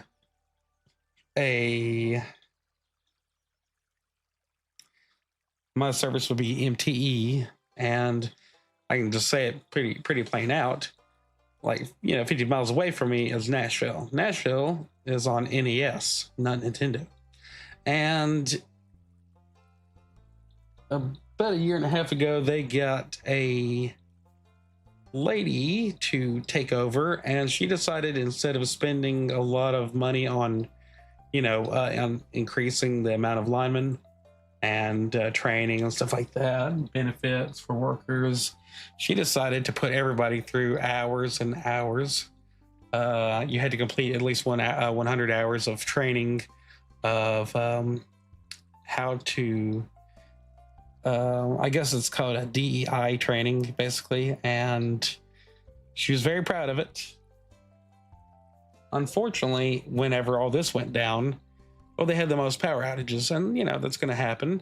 my service would be MTE, and I can just say it pretty plain out. Like, you know, 50 miles away from me is Nashville. Nashville is on NES, not Nintendo. And about a year and a half ago, they got a lady to take over, and she decided, instead of spending a lot of money on, you know, on increasing the amount of linemen and training and stuff like that, benefits for workers, she decided to put everybody through hours and hours. You had to complete at least 100 hours of training of how to, I guess it's called a DEI training, basically, and she was very proud of it. Unfortunately, whenever all this went down, well, they had the most power outages, and, you know, that's going to happen.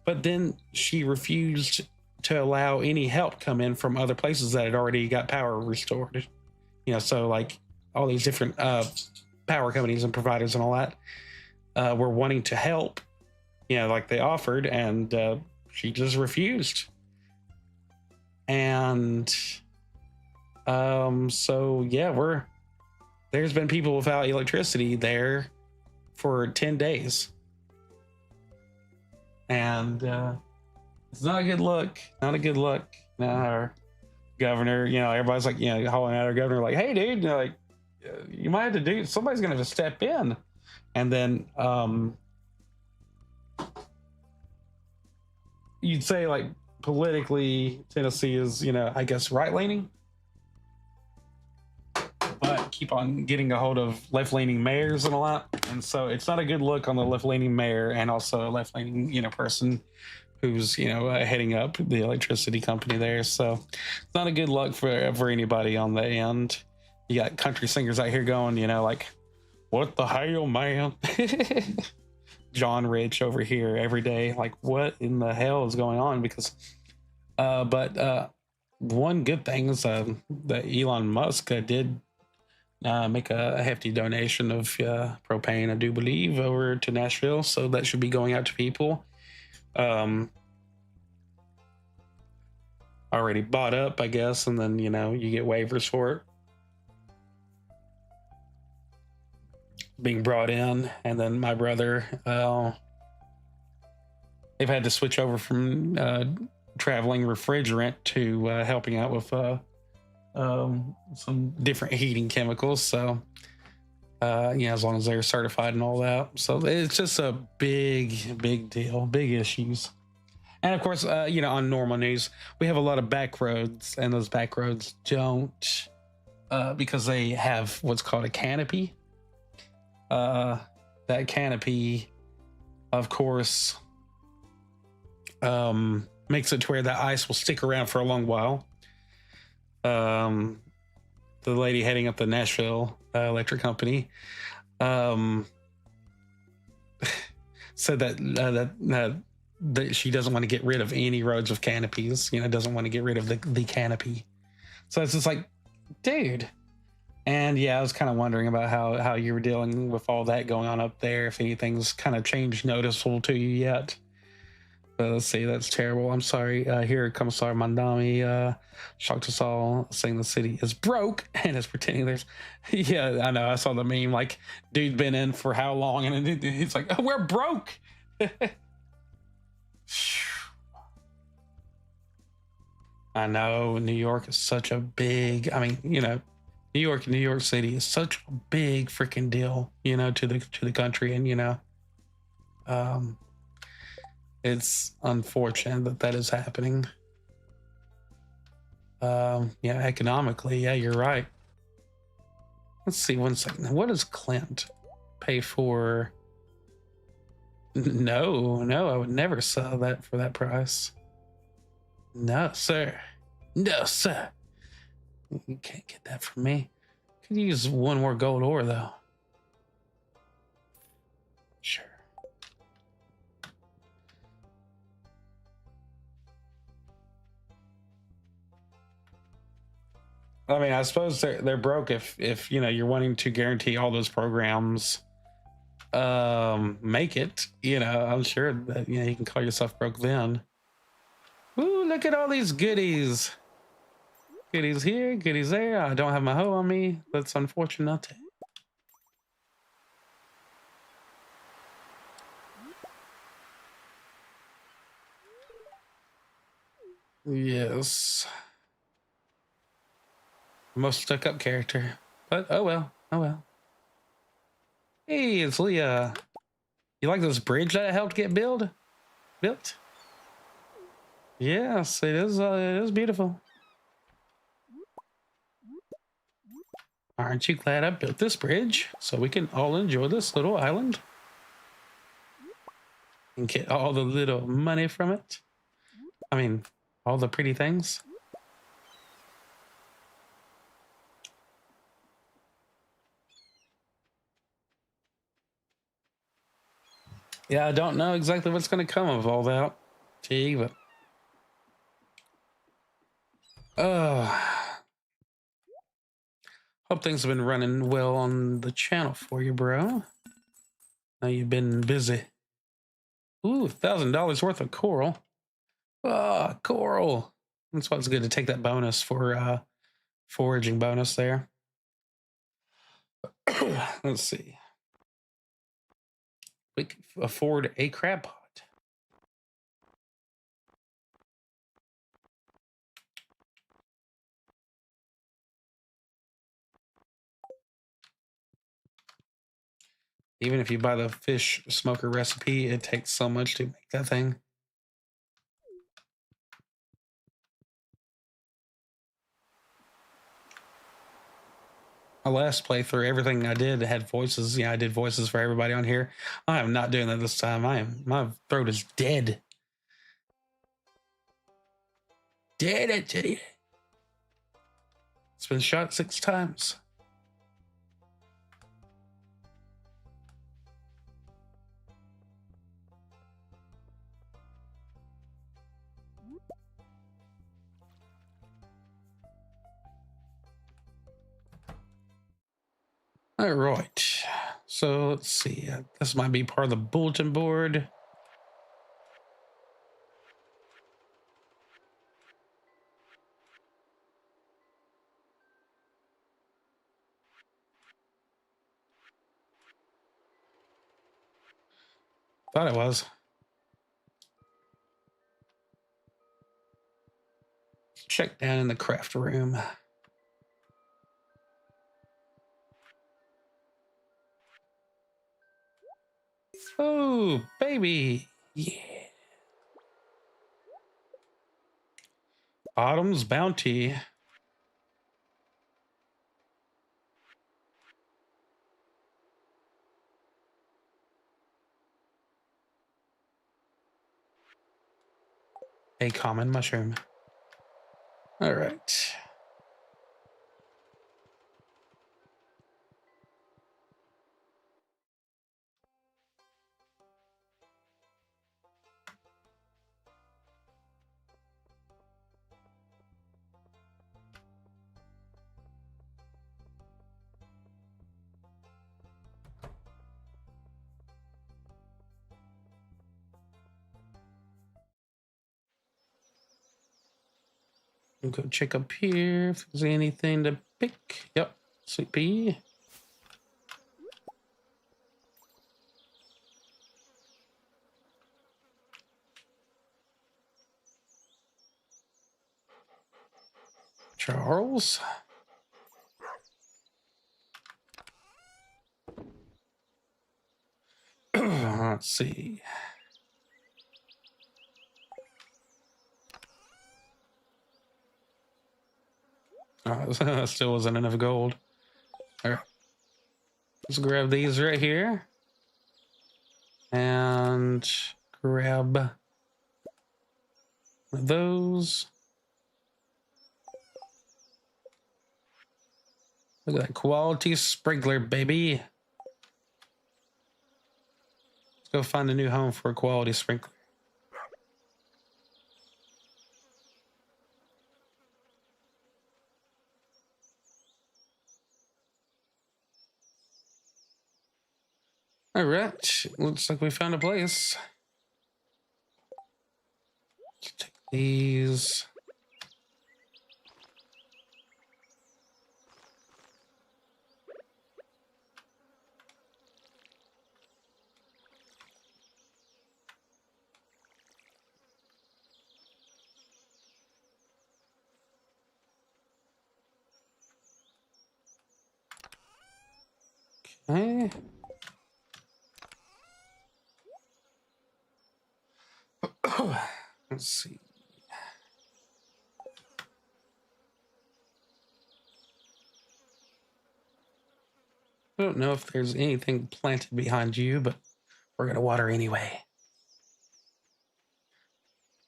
But then she refused to allow any help come in from other places that had already got power restored. You know, so like all these different power companies and providers and all that were wanting to help, you know, like they offered, and she just refused. And so yeah, there's been people without electricity there for 10 days, and it's not a good look. Now our governor, you know, everybody's like, you know, hollering at our governor like, hey dude, you know, like, you might have to somebody's gonna have to step in. And then you'd say, like, politically Tennessee is, you know, I guess right-leaning, but keep on getting a hold of left-leaning mayors and all that, and so it's not a good look on the left-leaning mayor, and also a left-leaning, you know, person who's, you know, heading up the electricity company there. So it's not a good look for anybody on the end. You got country singers out here going, you know, like, what the hell, man? John Rich over here every day, like, what in the hell is going on? Because but one good thing is that Elon Musk did make a hefty donation of propane, I do believe, over to Nashville, so that should be going out to people. Already bought up, I guess, and then, you know, you get waivers for it being brought in. And then my brother, they've had to switch over from traveling refrigerant to helping out with some different heating chemicals. So yeah, as long as they're certified and all that. So it's just a big deal, big issues. And of course, you know, on normal news, we have a lot of back roads, and those back roads don't, because they have what's called a canopy. That canopy, of course, makes it to where that ice will stick around for a long while. The lady heading up the Nashville electric company said that she doesn't want to get rid of any roads with canopies, you know, doesn't want to get rid of the canopy. So it's just like, dude. And yeah, I was kind of wondering about how you were dealing with all that going on up there, if anything's kind of changed noticeable to you yet. Let's see, that's terrible. I'm sorry. Here comes our Mandami. Shocked us all, saying the city is broke and is pretending there's. Yeah, I know. I saw the meme. Like, dude, been in for how long? And then he's like, oh, we're broke. I know New York is such a big. I mean, New York City is such a big freaking deal. To the country, and um, it's unfortunate that is happening. Yeah, economically, yeah, you're right. Let's see, 1 second. What does Clint pay for? No, I would never sell that for that price. No, sir. No, sir. You can't get that from me. Could use one more gold ore, though. Sure. I mean, I suppose they're broke if you're wanting to guarantee all those programs make it. I'm sure that you can call yourself broke then. Ooh, look at all these goodies. Goodies here, goodies there. I don't have my hoe on me. That's unfortunate. Yes. Most stuck up character. But oh well. Oh well. Hey, it's Leah. You like this bridge that I helped get built? Yes, it is. It is beautiful. Aren't you glad I built this bridge so we can all enjoy this little island and get all the little money from it? I mean, all the pretty things. Yeah, I don't know exactly what's going to come of all that, T, but hope things have been running well on the channel for you, bro. Now you've been busy. Ooh, $1,000 worth of coral. Ah, coral. That's why it's good to take that bonus for foraging bonus there. Let's see. We can afford a crab pot. Even if you buy the fish smoker recipe, it takes so much to make that thing. My last playthrough, everything I did had voices. I did voices for everybody on here. I am not doing that this time. My throat is dead. Dead, I tell you. It's been shot 6 times. All right. So let's see. This might be part of the bulletin board. Thought it was. Check down in the craft room. Oh, baby. Yeah. Autumn's bounty. A common mushroom. All right. I'll go check up here if there's anything to pick. Yep, sweet pea. Charles. Let's see. Oh, still wasn't enough gold. All right. Let's grab these right here. And grab one of those. Look at that quality sprinkler, baby. Let's go find a new home for a quality sprinkler. All right, looks like we found a place. Let's take these. Okay. Let's see. I don't know if there's anything planted behind you, but we're gonna water anyway.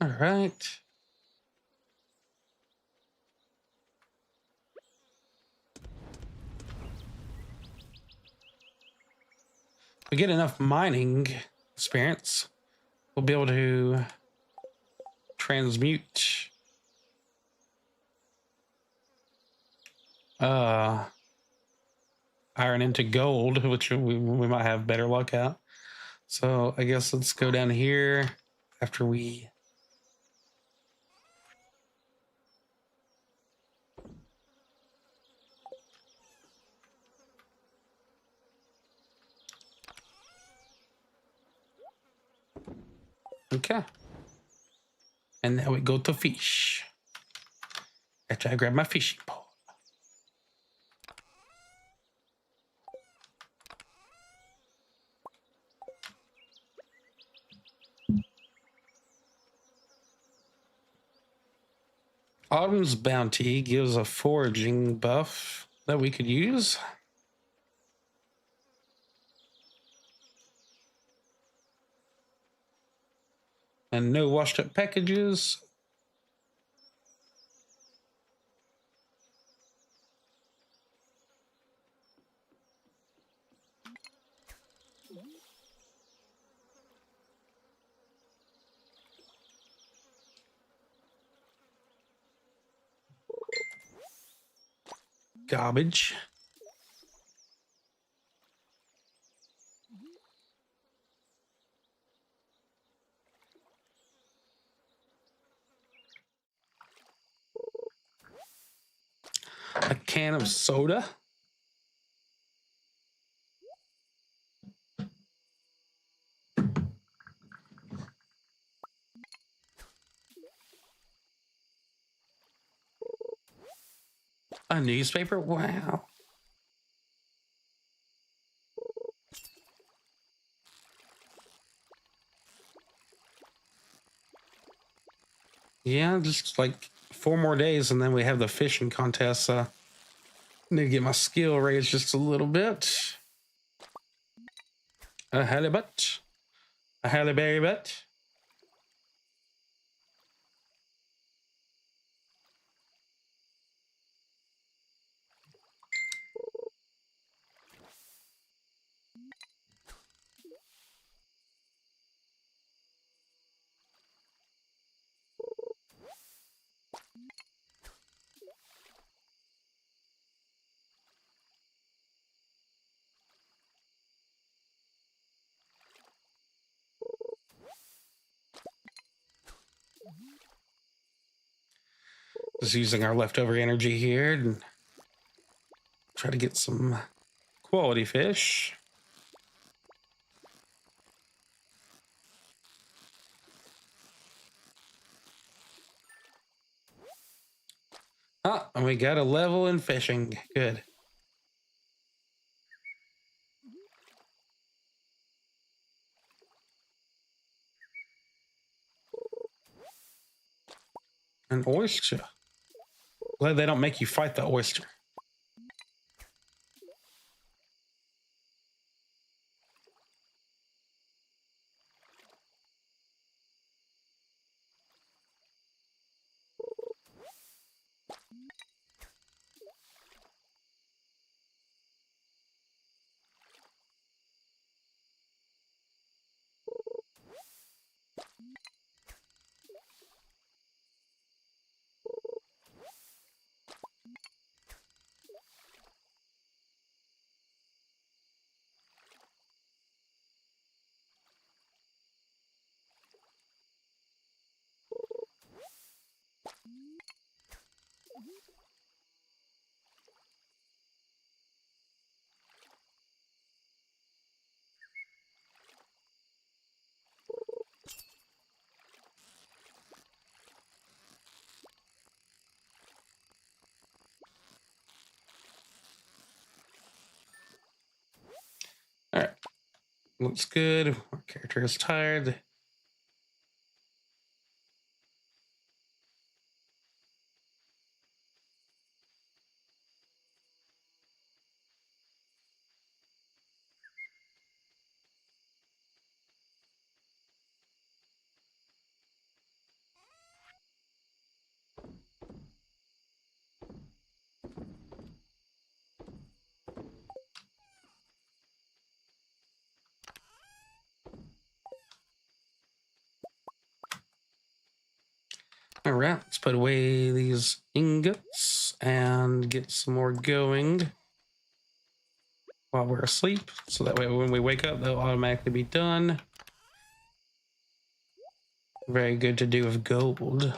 All right. If we get enough mining experience, we'll be able to transmute iron into gold, which we might have better luck at. So I guess let's go down here after we okay. And now we go to fish. After I grab my fishing pole. Autumn's Bounty gives a foraging buff that we could use. And no washed up packages. Garbage. A can of soda. A newspaper? Wow. Yeah, just like 4 more days and then we have the fishing contest. Need to get my skill raised just a little bit. A halibut. A halibut. Just using our leftover energy here and try to get some quality fish. Ah, and we got a level in fishing. Good. An oyster. Glad they don't make you fight the oyster. All right. Looks good. Our character is tired. All right, let's put away these ingots and get some more going while we're asleep. So that way when we wake up, they'll automatically be done. Very good to do with gold.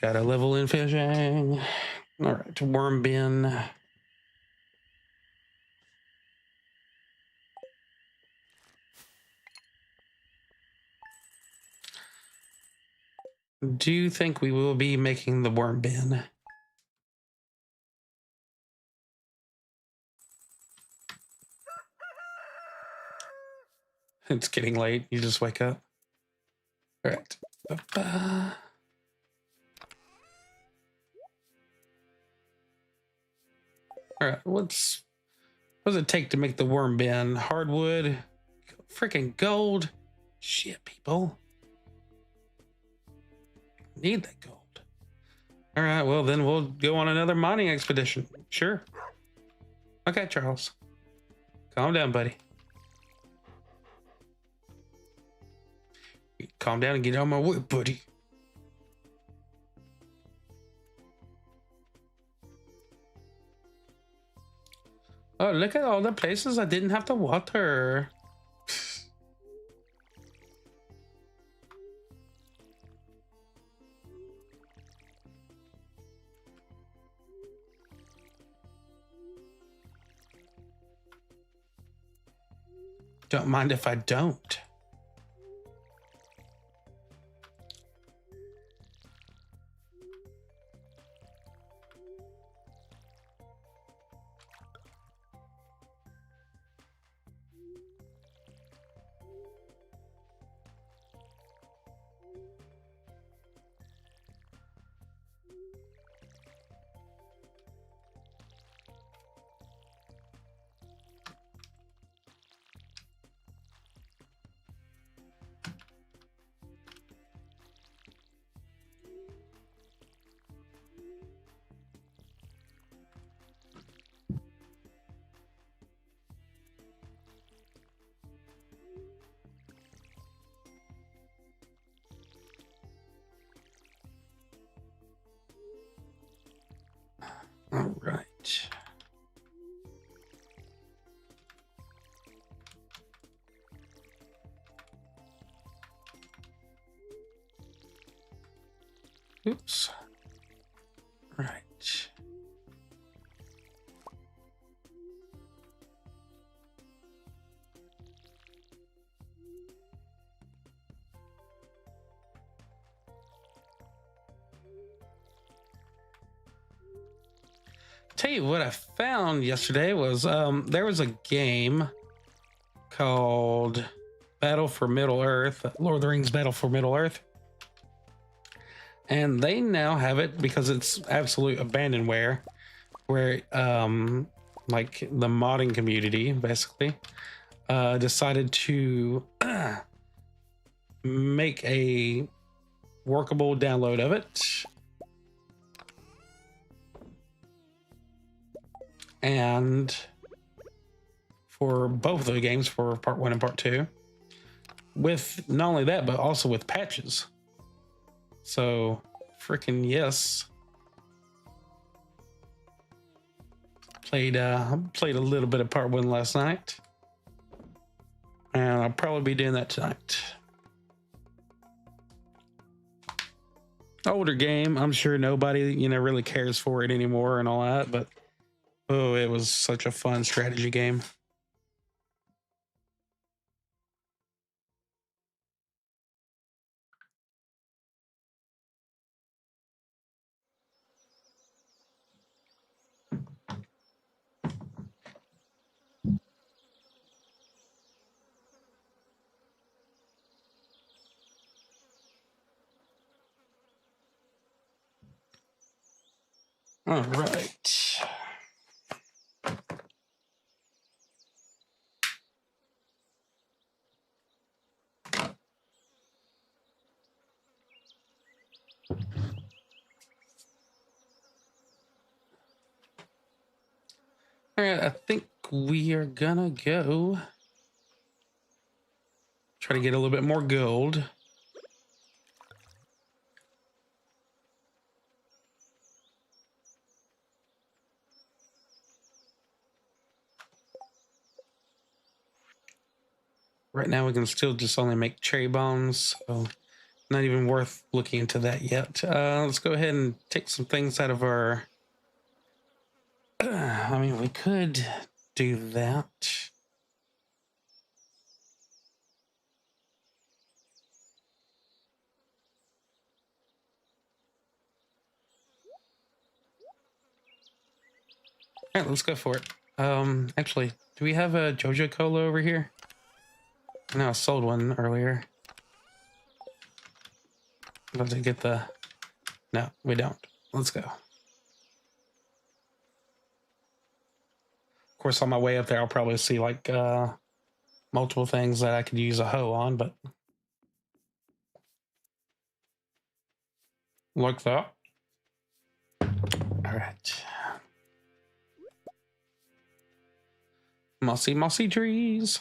Got a level in fishing. All right, worm bin. Do you think we will be making the worm bin? It's getting late. You just wake up. All right. All right. What does it take to make the worm bin? Hardwood, freaking gold. Shit, people. Need that gold. All right. Well, then we'll go on another mining expedition. Sure. Okay, Charles. Calm down, buddy. Calm down and get out of my way, buddy. Oh, look at all the places I didn't have to water. Don't mind if I don't. Oops. Right. Tell you what I found yesterday was there was a game called Battle for Middle Earth, Lord of the Rings Battle for Middle Earth. And they now have it because it's absolute abandonware, where like the modding community basically decided to make a workable download of it. And for both of the games, for part 1 and part 2, with not only that, but also with patches. So freaking yes. Played a little bit of part 1 last night, and I'll probably be doing that tonight. Older game, I'm sure nobody really cares for it anymore and all that, but oh, it was such a fun strategy game. All right. All right, I think we are gonna go try to get a little bit more gold. Right now we can still just only make cherry bombs, so not even worth looking into that yet. Let's go ahead and take some things out of our... I mean, we could do that. All right, let's go for it. Actually, do we have a Jojo Cola over here? No, I sold one earlier. About to get the... No, we don't. Let's go. Of course, on my way up there, I'll probably see like multiple things that I could use a hoe on, but like that. All right. Mossy, mossy trees.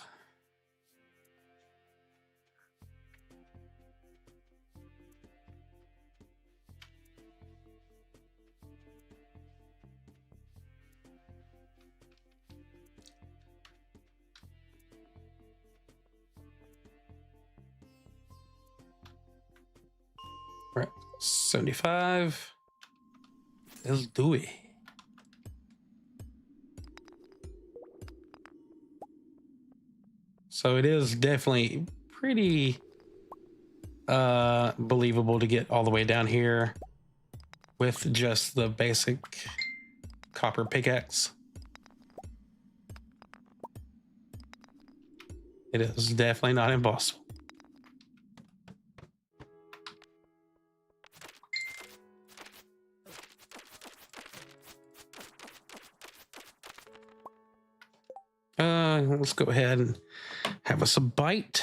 Right, 75. Let's do it. So it is definitely pretty believable to get all the way down here with just the basic copper pickaxe. It is definitely not impossible. Let's go ahead and have us a bite.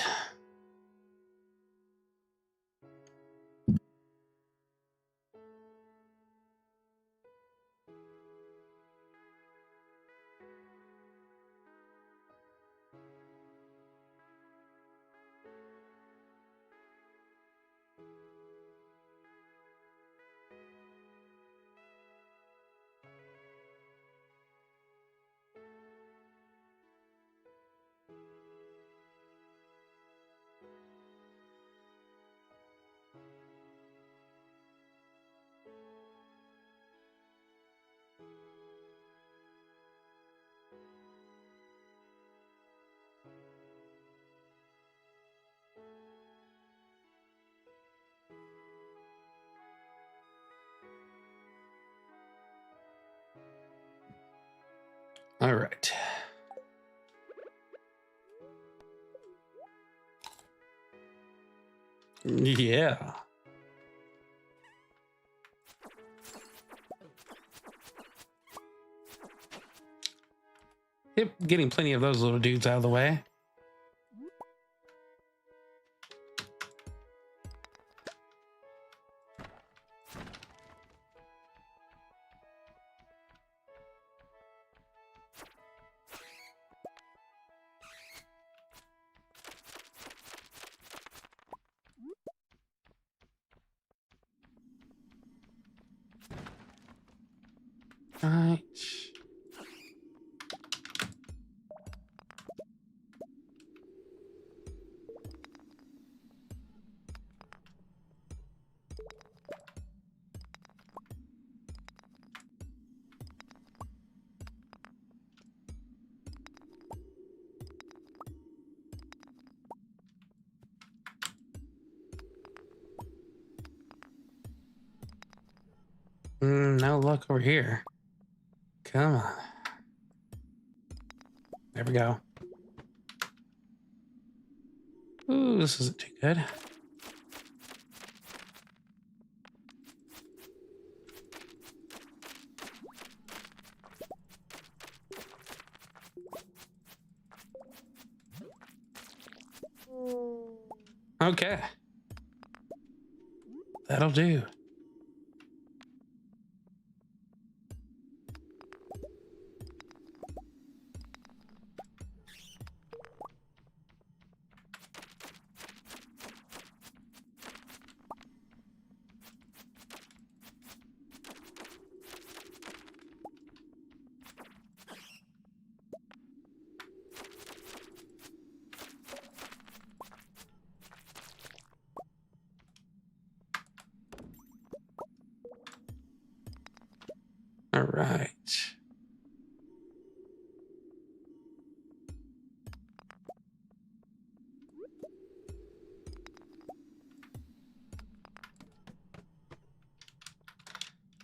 All right. Yeah. Yep, getting plenty of those little dudes out of the way. Right. No luck over here. Come on. There we go. Ooh, this isn't too good. Okay. That'll do. All right.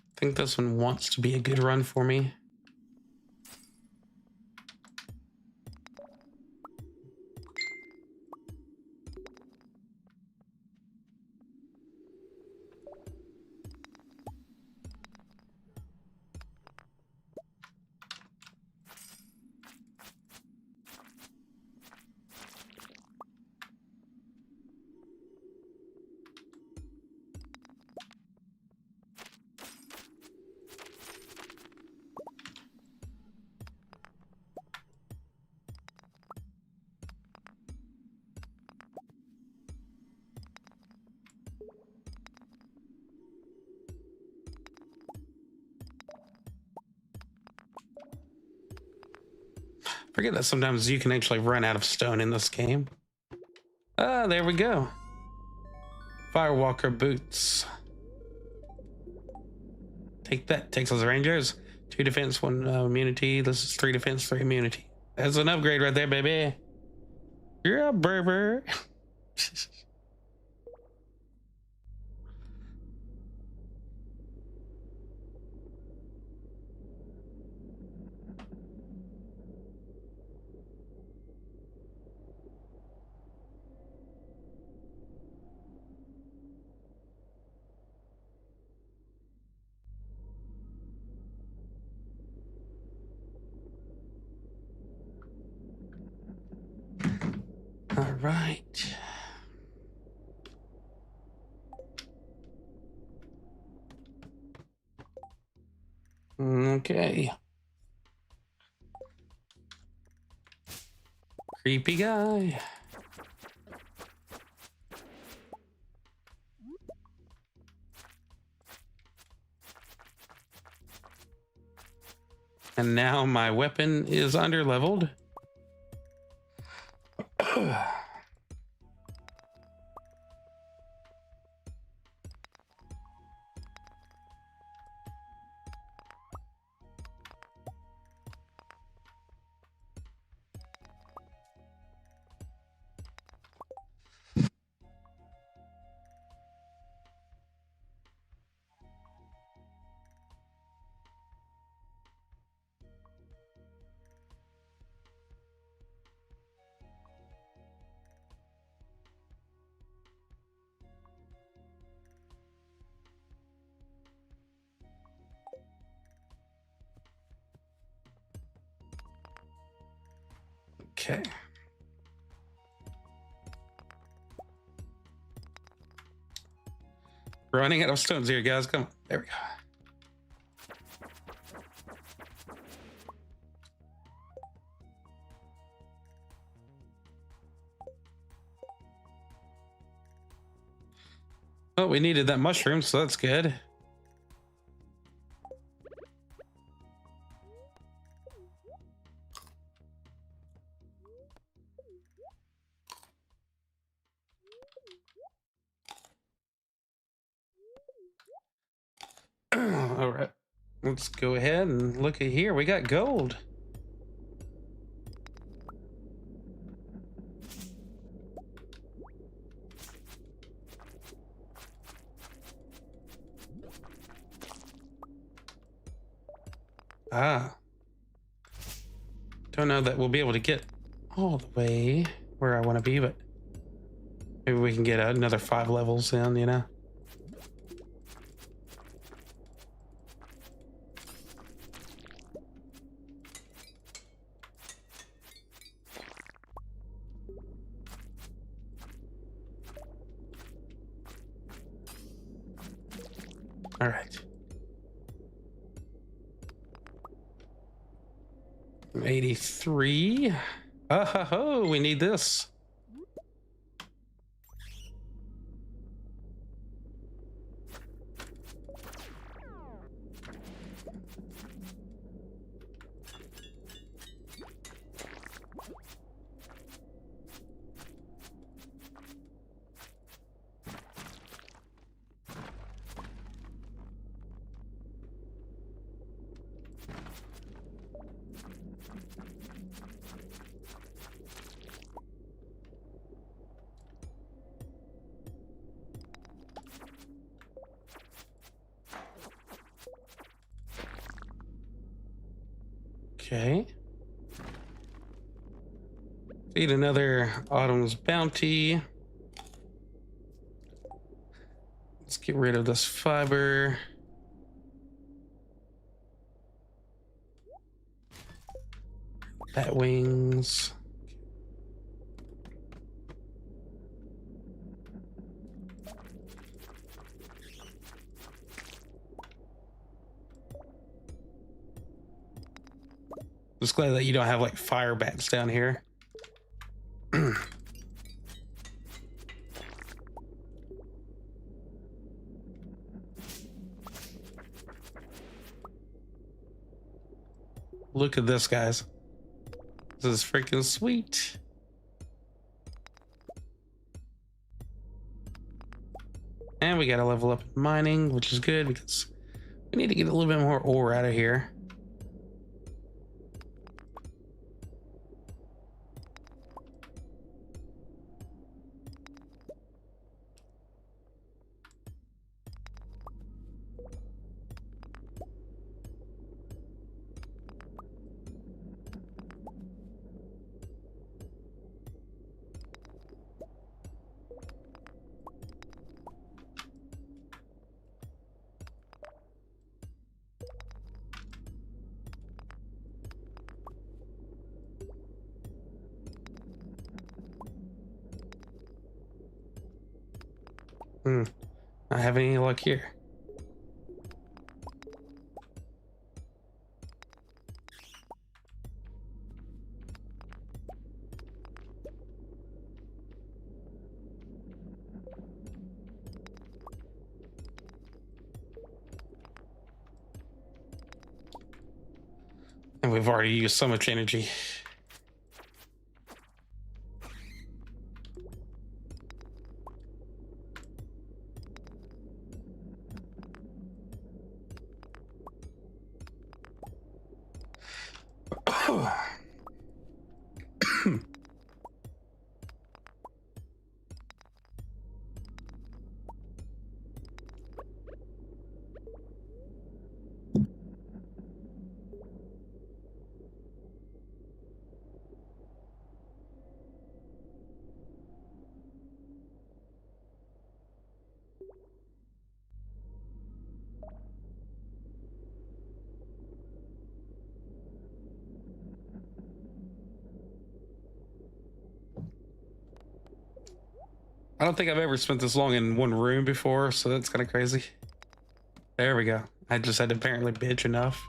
I think this one wants to be a good run for me. Forget that sometimes you can actually run out of stone in this game. Ah, there we go. Firewalker boots. Take that, Texas Rangers. 2 defense, 1 immunity. This is 3 defense, 3 immunity. That's an upgrade right there, baby. Yeah, baby. All right. Okay. Creepy guy. And now my weapon is underleveled. Okay. Running out of stones here, guys. Come on. There we go. Oh, we needed that mushroom, so that's good. All right. Let's go ahead and look at here. We got gold. Ah. Don't know that we'll be able to get all the way where I want to be, but maybe we can get another 5 levels in, you know? All right. 83. Oh, we need this. Okay. Feed another Autumn's Bounty. Let's get rid of this fiber. Bat wings. Just glad that you don't have like fire bats down here. Look at this, guys. This is freaking sweet. And we got to level up in mining, which is good because we need to get a little bit more ore out of here. Not having any luck here. And we've already used so much energy. I don't think I've ever spent this long in one room before, so that's kind of crazy. There we go. I just had to apparently bitch enough.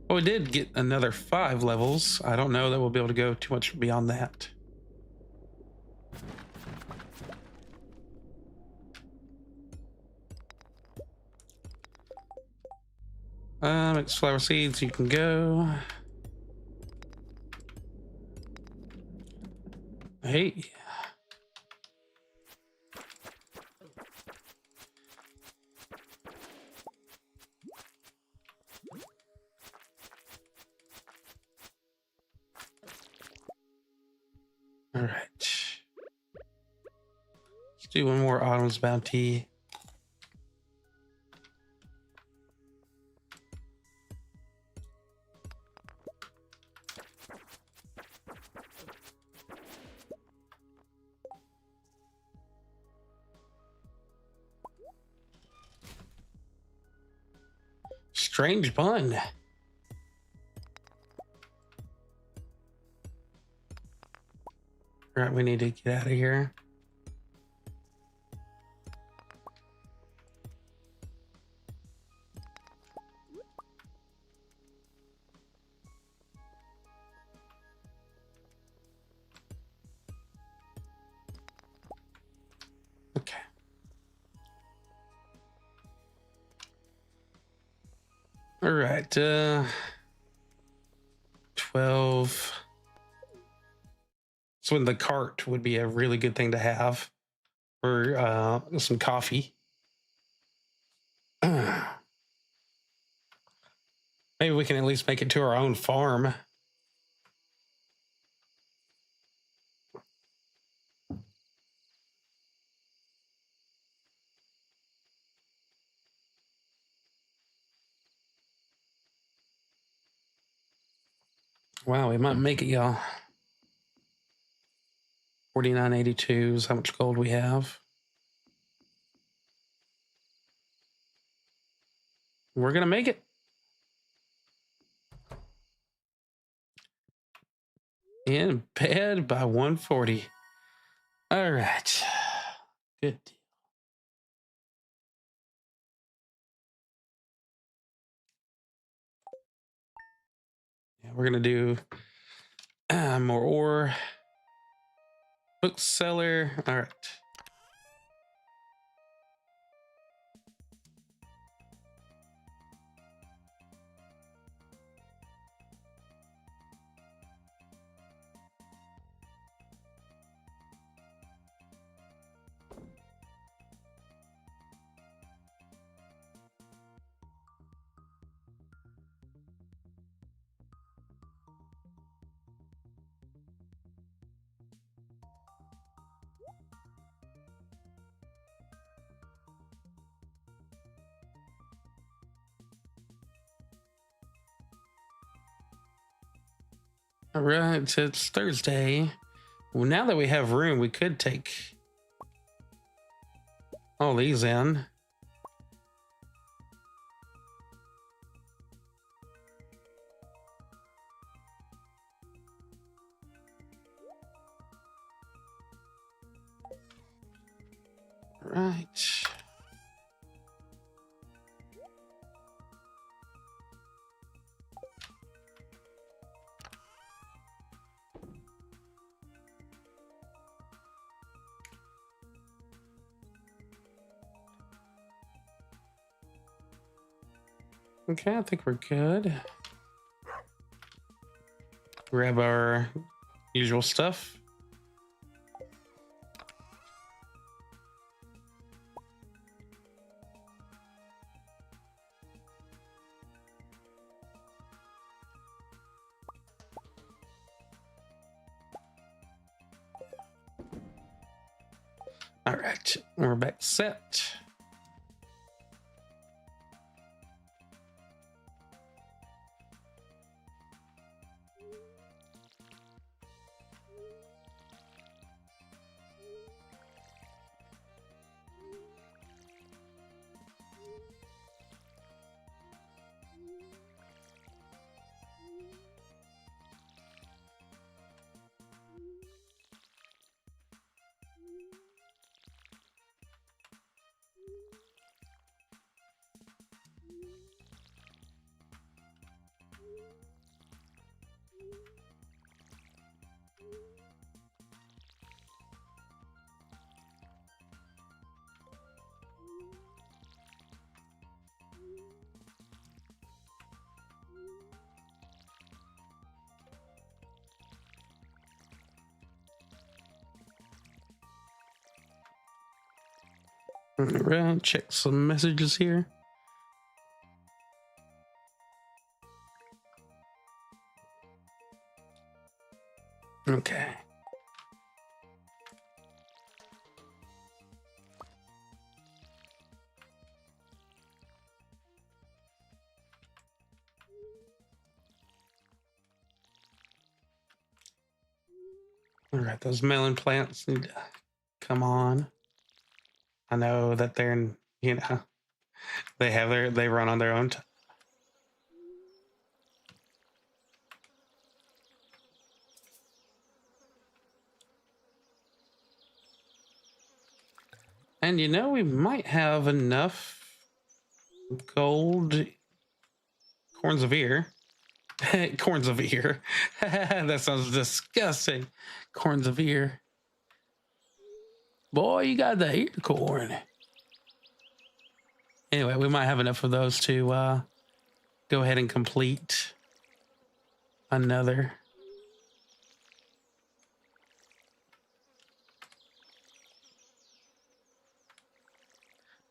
Well, we did get another 5 levels. I don't know that we'll be able to go too much beyond that. Mixed flower seeds, you can go. Hey. All right. Let's do one more Autumn's Bounty. Strange pun. All right, we need to get out of here. Okay. All right, 12. So when the cart would be a really good thing to have for some coffee. Maybe we can at least make it to our own farm. Wow, we might make it, y'all. 49.82 is how much gold we have. We're gonna make it. In bed by 140. All right. Good deal. Yeah, we're gonna do more ore. Bookseller. All right. All right, so it's Thursday. Well, now that we have room, we could take all these in. Right. Okay, I think we're good. Grab our usual stuff. All right, we're back set. Around, check some messages here. Okay. All right, those melon plants need to come on. I know that they're, you know, they run on their own. And you know, we might have enough gold corns of ear. Corns of ear. That sounds disgusting. Corns of ear. Boy, you got the ear corn. Anyway, we might have enough of those to go ahead and complete another.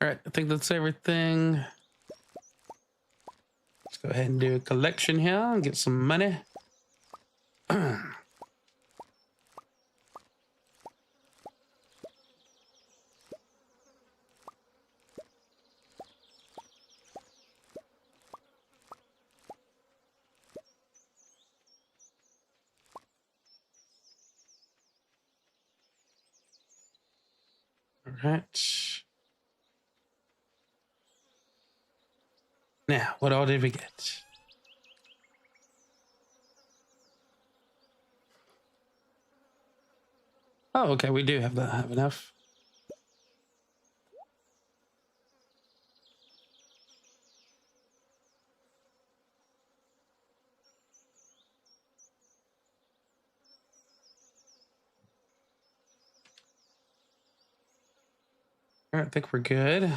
All right, I think that's everything. Let's go ahead and do a collection here and get some money. All right. Now, what all did we get? Oh, okay, we do have enough. All right, I think we're good.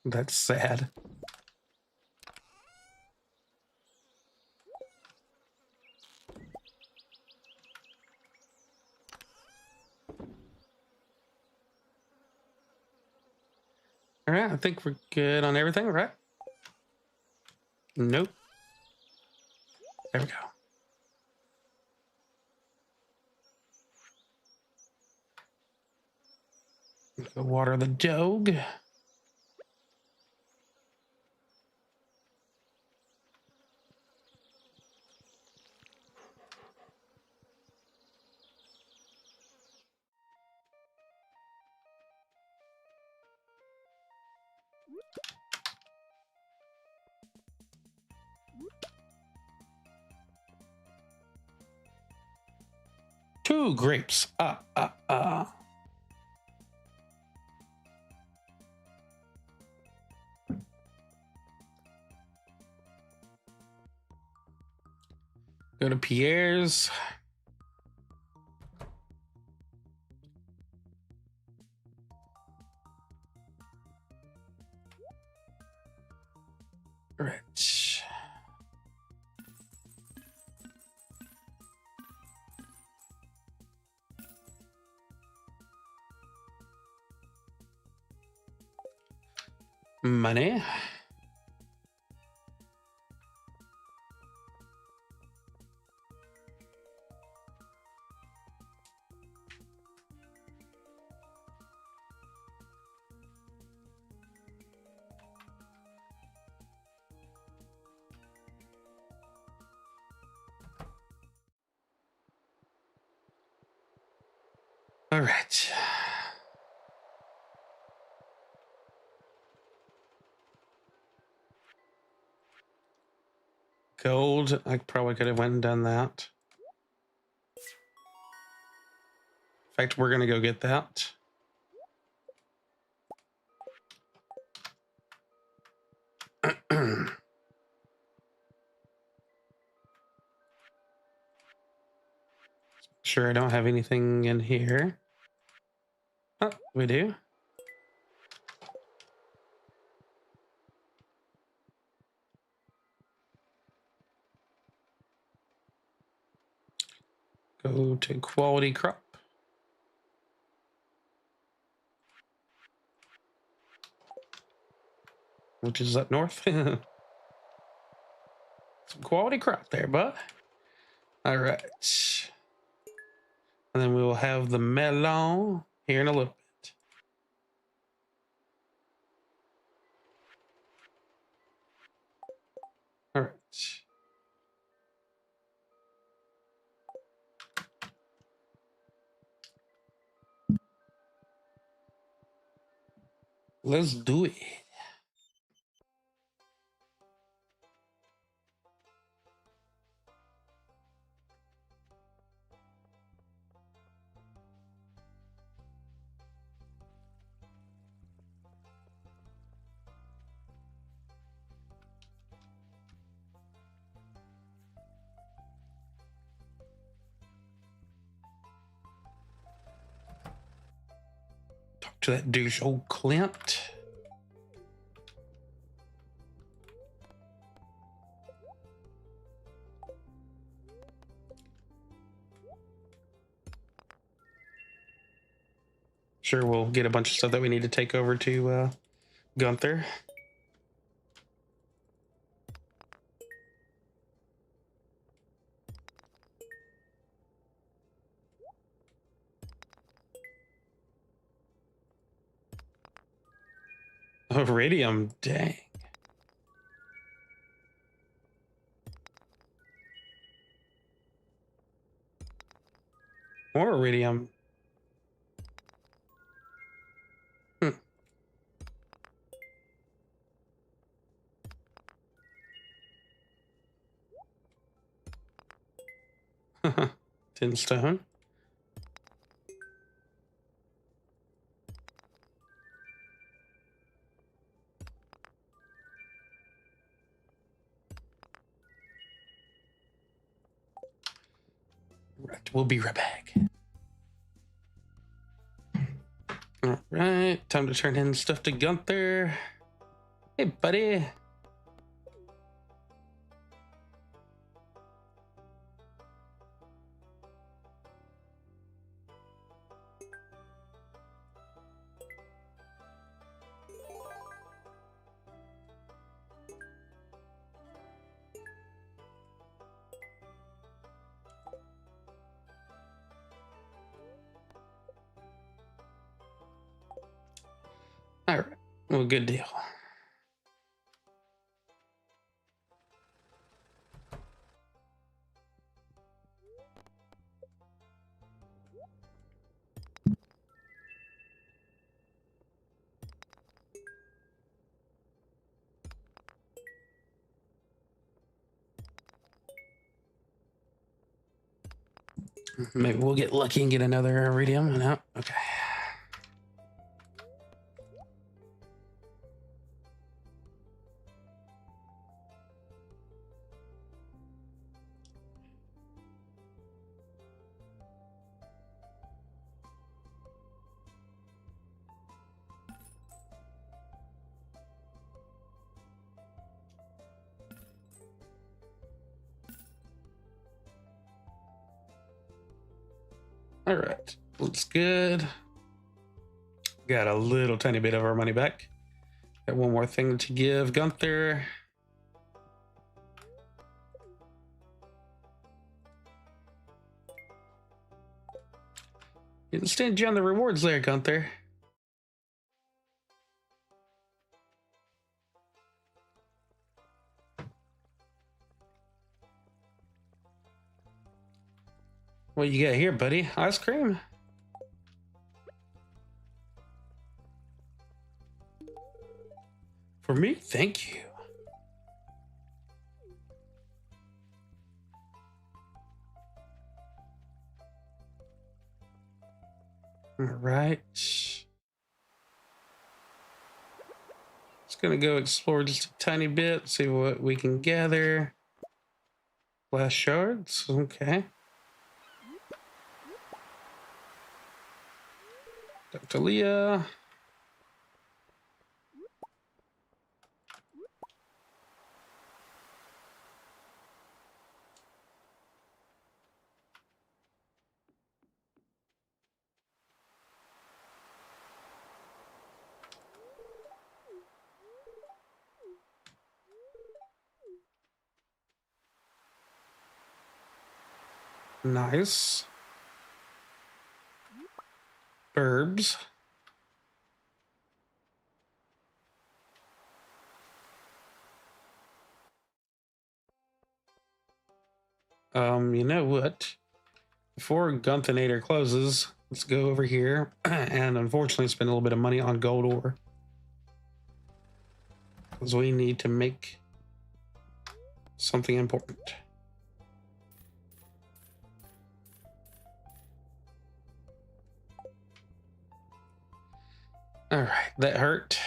That's sad. All right, I think we're good on everything, right? Nope. There we go. Go water the dog. Two grapes. Go to Pierre's. All right. Money. All right. Gold. I probably could have went and done that. In fact, we're gonna go get that. Sure, I don't have anything in here. Oh, we do. Go to quality crop. Which is up north. Some quality crop there, bud. All right. And then we will have the melon here in a little bit. All right. Let's do it. Talk to that douche, old Clint. Sure, we'll get a bunch of stuff that we need to take over to Gunther. Iridium, dang. More iridium. Tin stone. Right, we'll be right back. All right, time to turn in stuff to Gunther. Hey, buddy. All right, well, good deal. Maybe we'll get lucky and get another iridium. No, okay. All right, looks good. Got a little tiny bit of our money back. Got one more thing to give Gunther. Getting stingy on the rewards there, Gunther. What you got here, buddy? Ice cream? For me? Thank you. All right. Just gonna go explore just a tiny bit, see what we can gather. Glass shards, okay. Dr. Leah. Nice. Herbs. You know what? Before Gunthanator closes, let's go over here and unfortunately spend a little bit of money on gold ore. Because we need to make something important. All right, that hurt.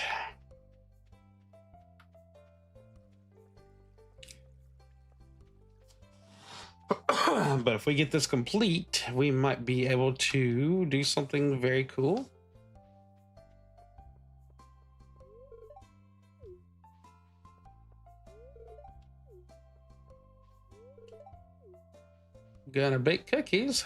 But if we get this complete, we might be able to do something very cool. Gonna bake cookies.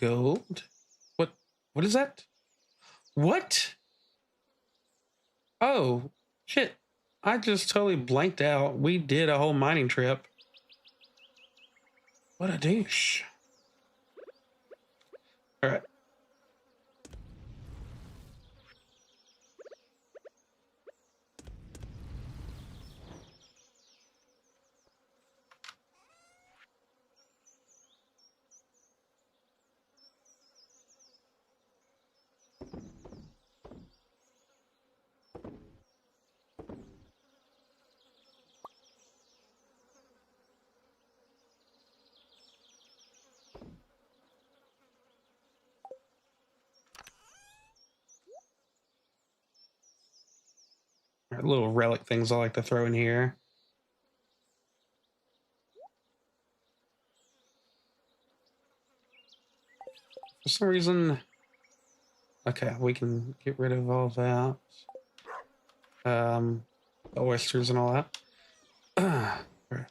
Gold. What is that? What? Oh, shit. I just totally blanked out. We did a whole mining trip. What a douche. All right. All right, little relic things I like to throw in here. For some reason, okay, we can get rid of all that. The oysters and all that. Right.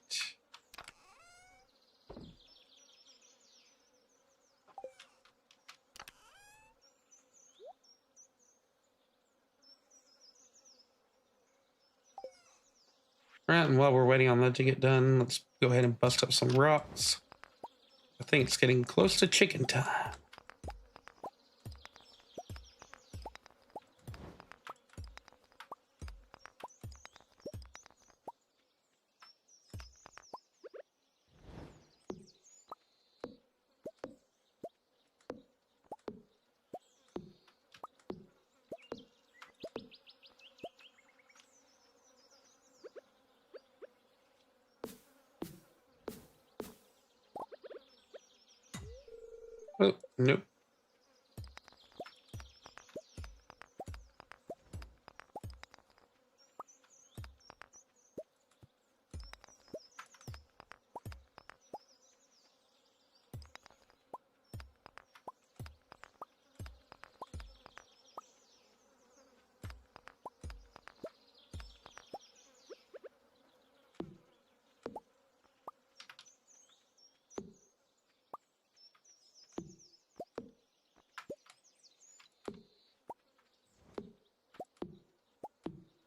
Right, and while we're waiting on that to get done, let's go ahead and bust up some rocks. I think it's getting close to chicken time. Oh, nope.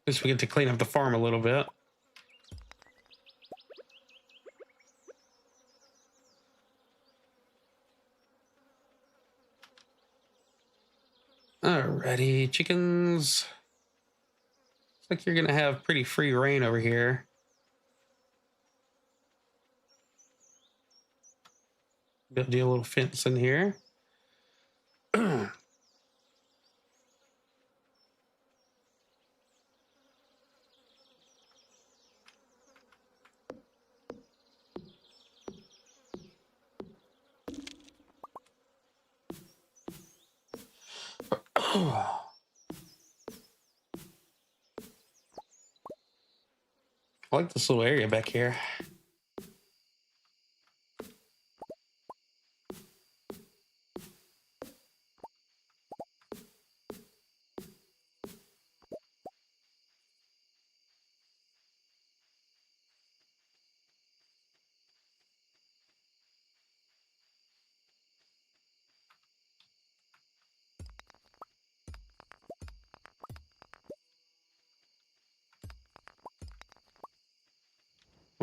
At least we get to clean up the farm a little bit. Alrighty, chickens. Looks like you're gonna have pretty free reign over here. Build you a little fence in here. I like this little area back here.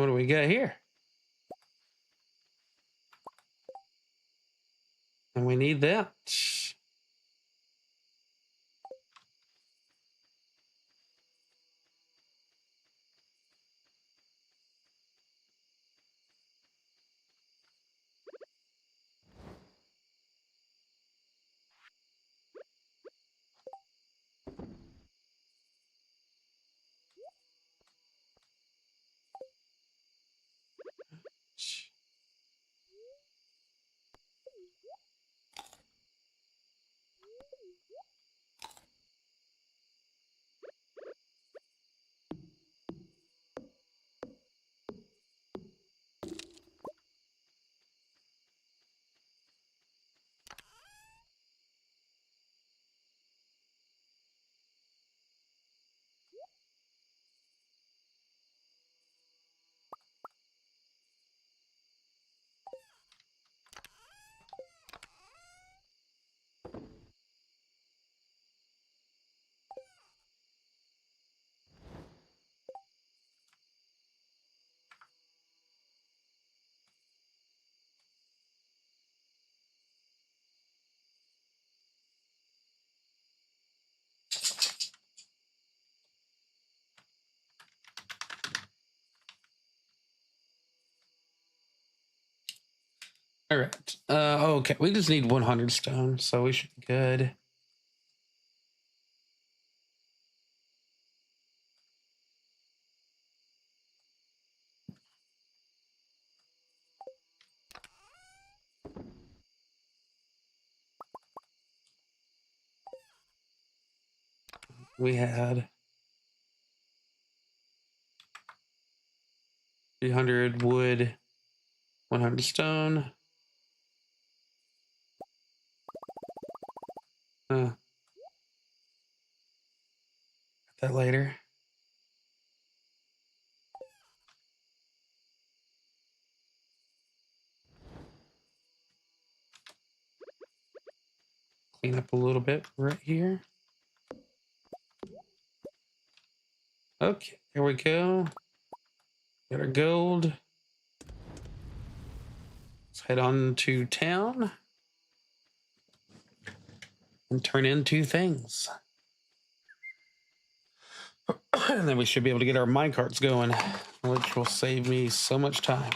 What do we got here? And we need that. All right. Okay. We just need 100 stone, so we should be good. We had 300 wood, 100 stone. Got that later. Clean up a little bit right here. Okay, here we go. Got our gold. Let's head on to town and turn into things. And then we should be able to get our minecarts going, which will save me so much time.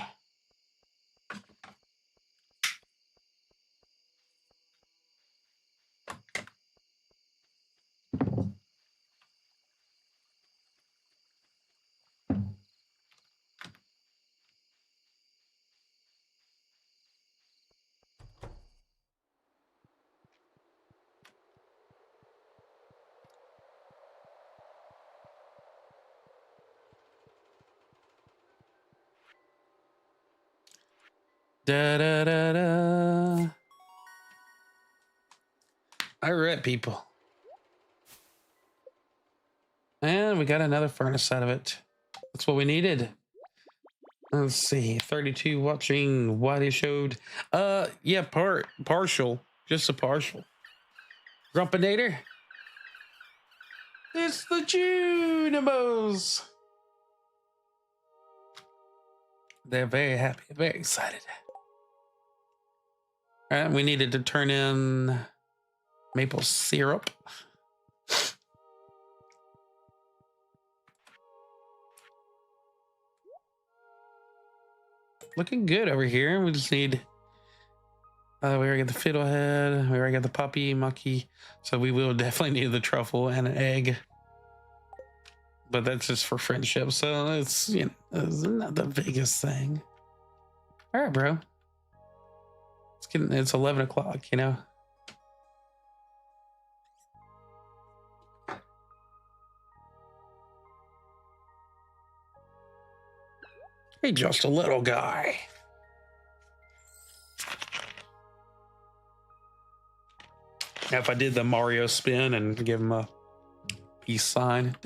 Da da da da. All right, people. And we got another furnace out of it. That's what we needed. Let's see. 32 watching what he showed. Yeah, partial. Just a partial. Grumpinator. It's the Junimos. They're very happy, very excited. All right, we needed to turn in maple syrup. Looking good over here. We just need. We already got the fiddlehead. We already got the puppy monkey. So we will definitely need the truffle and an egg. But that's just for friendship. So it's, you know, it's not the biggest thing. All right, bro. It's 11 o'clock, you know. Hey, just a little guy. Now, if I did the Mario spin and give him a peace sign.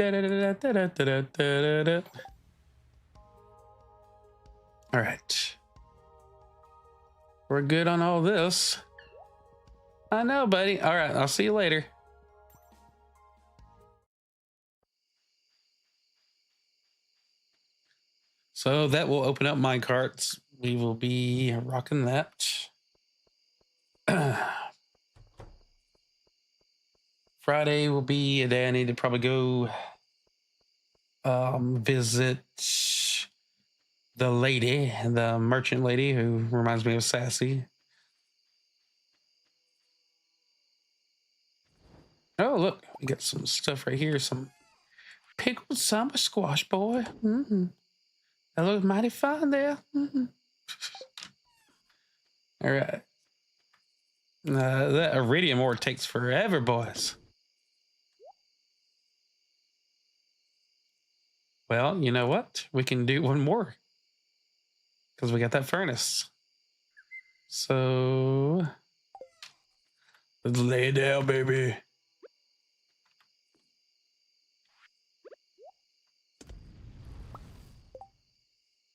All right. We're good on all this. I know, buddy. All right, I'll see you later. So that will open up my carts. We will be rocking that. Friday will be a day I need to probably go visit the lady, the merchant lady who reminds me of Sassy. Oh, look, we got some stuff right here. Some pickled summer squash, boy. Mm-hmm. That looks mighty fine there. Mm-hmm. All right. That iridium ore takes forever, boys. Well, you know what? We can do one more because we got that furnace. So let's lay it down, baby.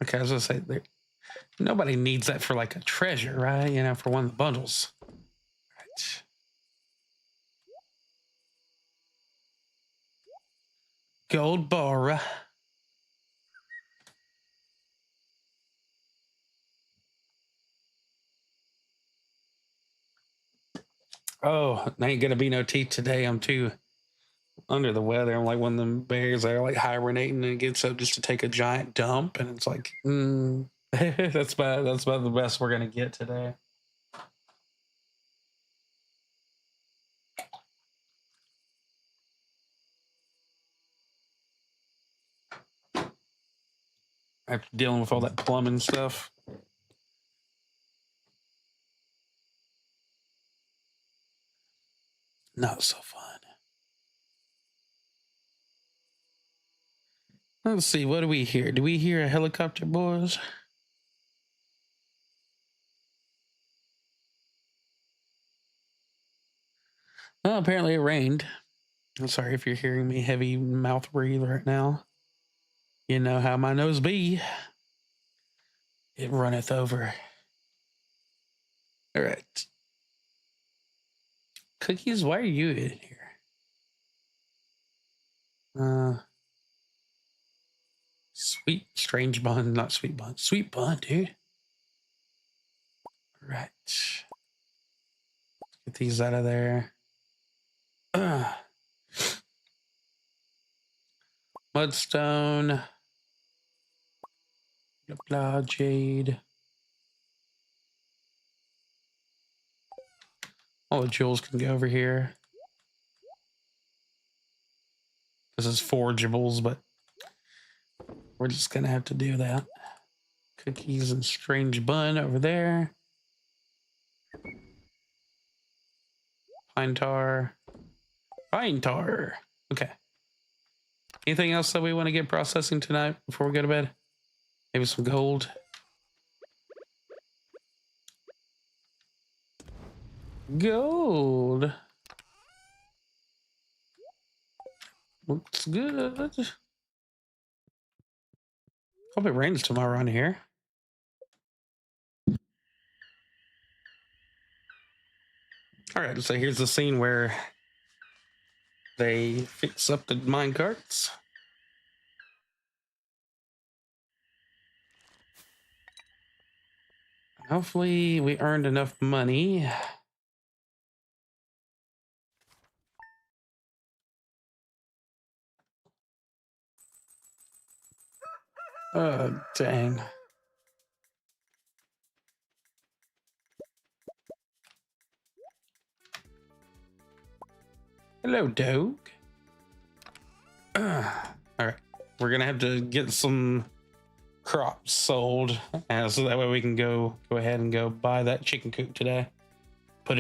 Okay, I was gonna say nobody needs that for like a treasure, right? You know, for one of the bundles. Right. Gold bar. Oh, there ain't gonna be no teeth today. I'm too under the weather. I'm like one of them bears that are like hibernating and gets up just to take a giant dump, and it's like, that's about the best we're gonna get today. After dealing with all that plumbing stuff. Not so fun. Let's see, what do we hear? Do we hear a helicopter, boys? Well, apparently it rained. I'm sorry if you're hearing me heavy mouth breathe right now. You know how my nose be. It runneth over. All right. Cookies, why are you in here? Sweet, strange bun, not sweet bun. Sweet bun, dude. All right. Get these out of there. Mudstone. Blah, jade. All the jewels can go over here. This is forgeables, but we're just gonna have to do that. Cookies and strange bun over there. Pine tar. Pine tar. Okay. Anything else that we want to get processing tonight before we go to bed? Maybe some gold. Gold. Looks good. Hope it rains tomorrow around here. All right, so here's the scene where they fix up the mine carts. Hopefully we earned enough money. Oh, dang. Hello, dog. All right, we're gonna have to get some crops sold, so that way we can go ahead and go buy that chicken coop today. Put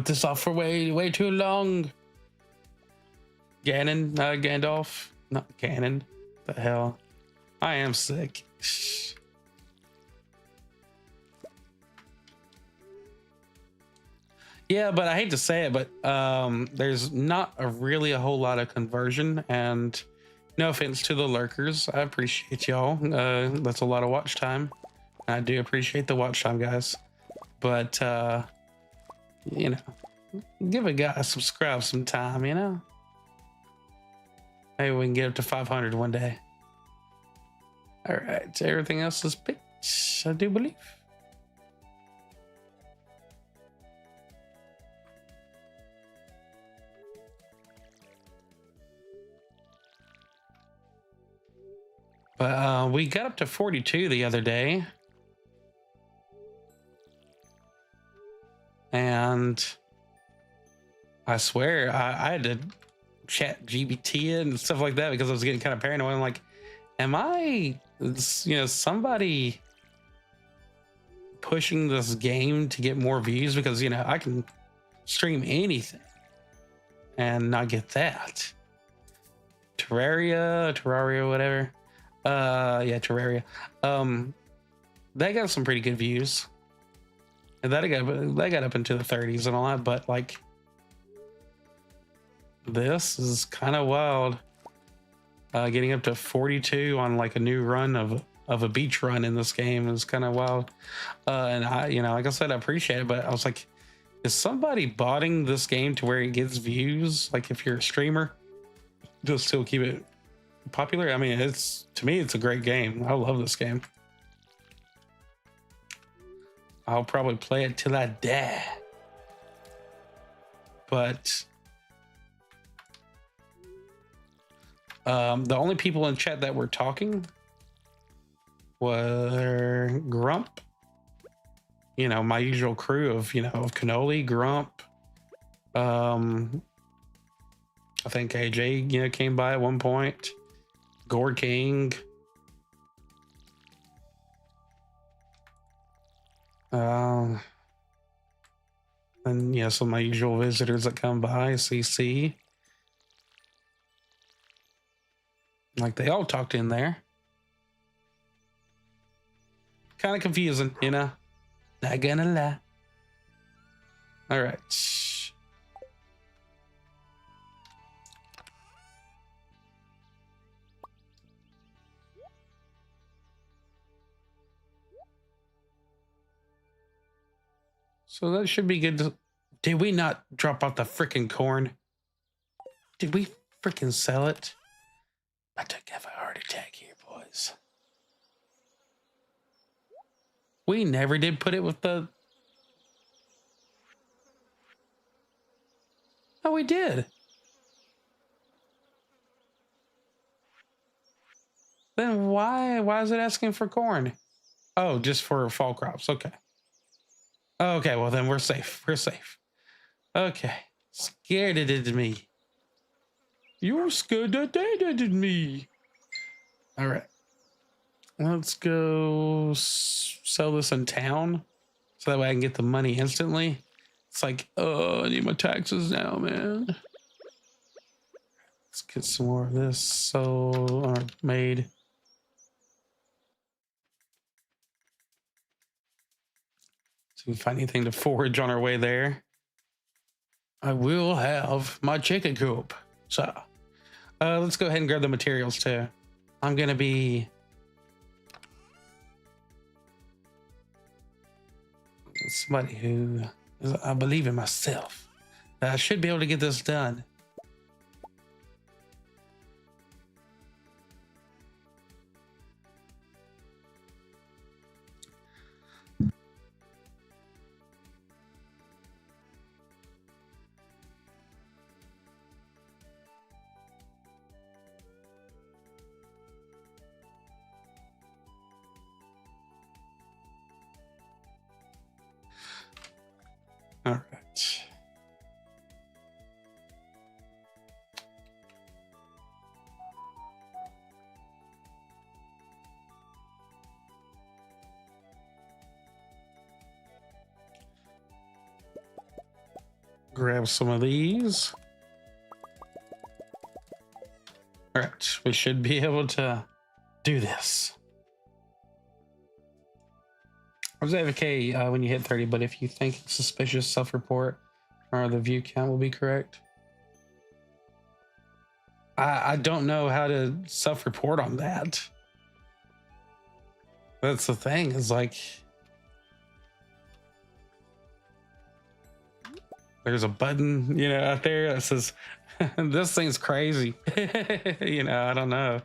this off for way too long. Gandalf, not Ganon. The hell, I am sick. Yeah, but I hate to say it, but there's not really a whole lot of conversion, and no offense to the lurkers, I appreciate y'all. That's a lot of watch time. I do appreciate the watch time, guys. But you know, give a guy a subscribe sometime, you know. Maybe we can get up to 500 one day. All right, everything else is picked, I do believe. But we got up to 42 the other day. And I swear I had to chat GBT and stuff like that because I was getting kind of paranoid. I'm like, am I, somebody pushing this game to get more views? Because, I can stream anything and not get that. Terraria, whatever. Yeah, Terraria. They got some pretty good views. And they got up into the 30s and all that, but like this is kind of wild. Getting up to 42 on like a new run of a beach run in this game is kind of wild. And I, like I said, I appreciate it, but I was like, is somebody botting this game to where it gets views? Like if you're a streamer, just still keep it popular. I mean, to me, it's a great game. I love this game. I'll probably play it till I die. But the only people in chat that were talking were Grump, my usual crew of Cannoli, Grump. I think AJ came by at one point. Gore King. And some of my usual visitors that come by, CC. Like they all talked in there. Kind of confusing, Not gonna lie. All right. So that should be good. Did we not drop off the freaking corn? Did we freaking sell it? I took have a heart attack here, boys. We never did put it with the... Oh, we did. Then why is it asking for corn? Oh, just for fall crops. Okay. Okay, well then we're safe. We're safe. Okay. Scared it at me. You're scared at me. All right. Let's go sell this in town so that way I can get the money instantly. It's like, oh, I need my taxes now, man. Let's get some more of this sold or made. So we can find anything to forage on our way there. I will have my chicken coop. So let's go ahead and grab the materials too. I'm gonna be somebody who I believe in myself. I should be able to get this done. All right. Grab some of these. All right, we should be able to do this. I was AFK when you hit 30, but if you think it's suspicious, self-report or the view count will be correct. I don't know how to self-report on that. That's the thing, is like there's a button, out there that says this thing's crazy. I don't know.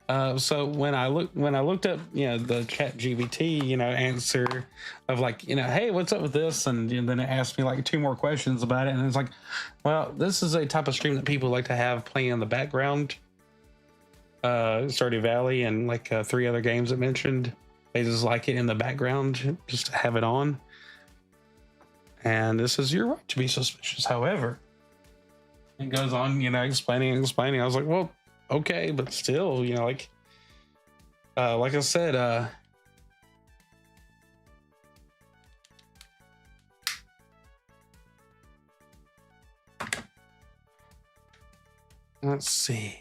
So when I looked up, the Chat GBT, answer of like, hey, what's up with this, and then it asked me like 2 more questions about it, and it's like, well, this is a type of stream that people like to have playing in the background. Stardew Valley and like 3 other games it mentioned, they just like it in the background, just to have it on. And this is your right to be suspicious. However, it goes on, explaining. I was like, well, okay, but still, like I said, let's see.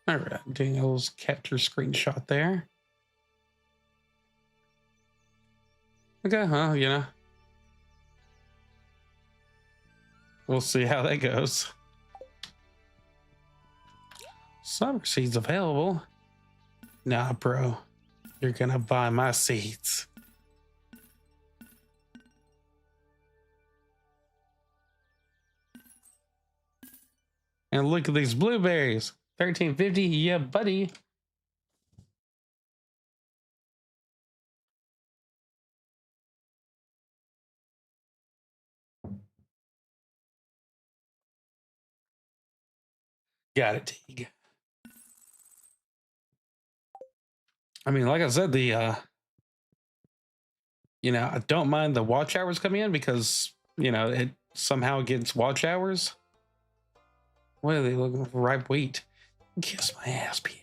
All right, doing a little capture screenshot there. Okay, we'll see how that goes. Summer seeds available. Nah, bro, you're gonna buy my seeds. And look at these blueberries. 13.50, yeah, buddy. Got it, Teague. I mean, like I said, I don't mind the watch hours coming in because, it somehow gets watch hours. What are they looking for? Ripe wheat. Kiss my ass, Pierre.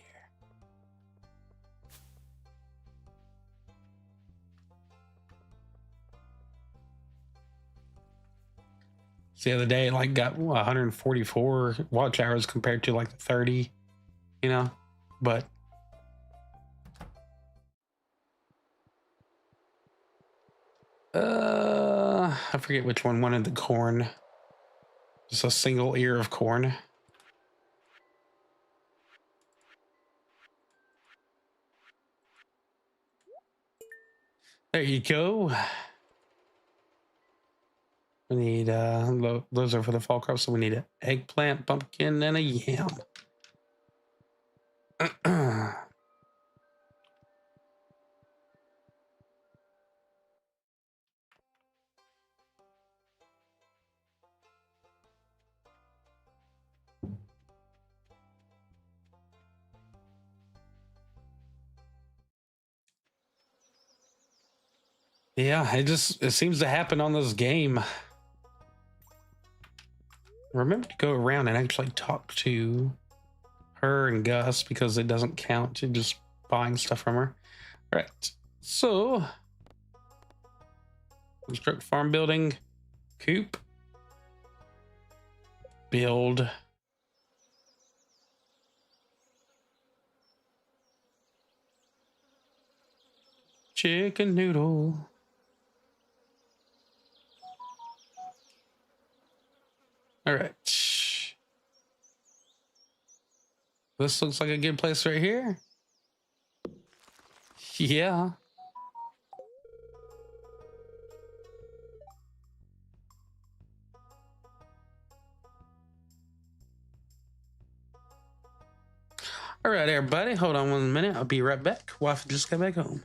The other day, it got 144 watch hours compared to 30, but I forget which one wanted the corn. Just a single ear of corn. There you go. We need those are for the fall crop, so we need an eggplant, pumpkin, and a yam. Yeah, it seems to happen on this game. Remember to go around and actually talk to her and Gus because it doesn't count to just buying stuff from her. All right, so construct farm building, coop, build. Chicken noodle. All right. This looks like a good place right here. Yeah. All right, everybody. Hold on 1 minute. I'll be right back. Wife just got back home.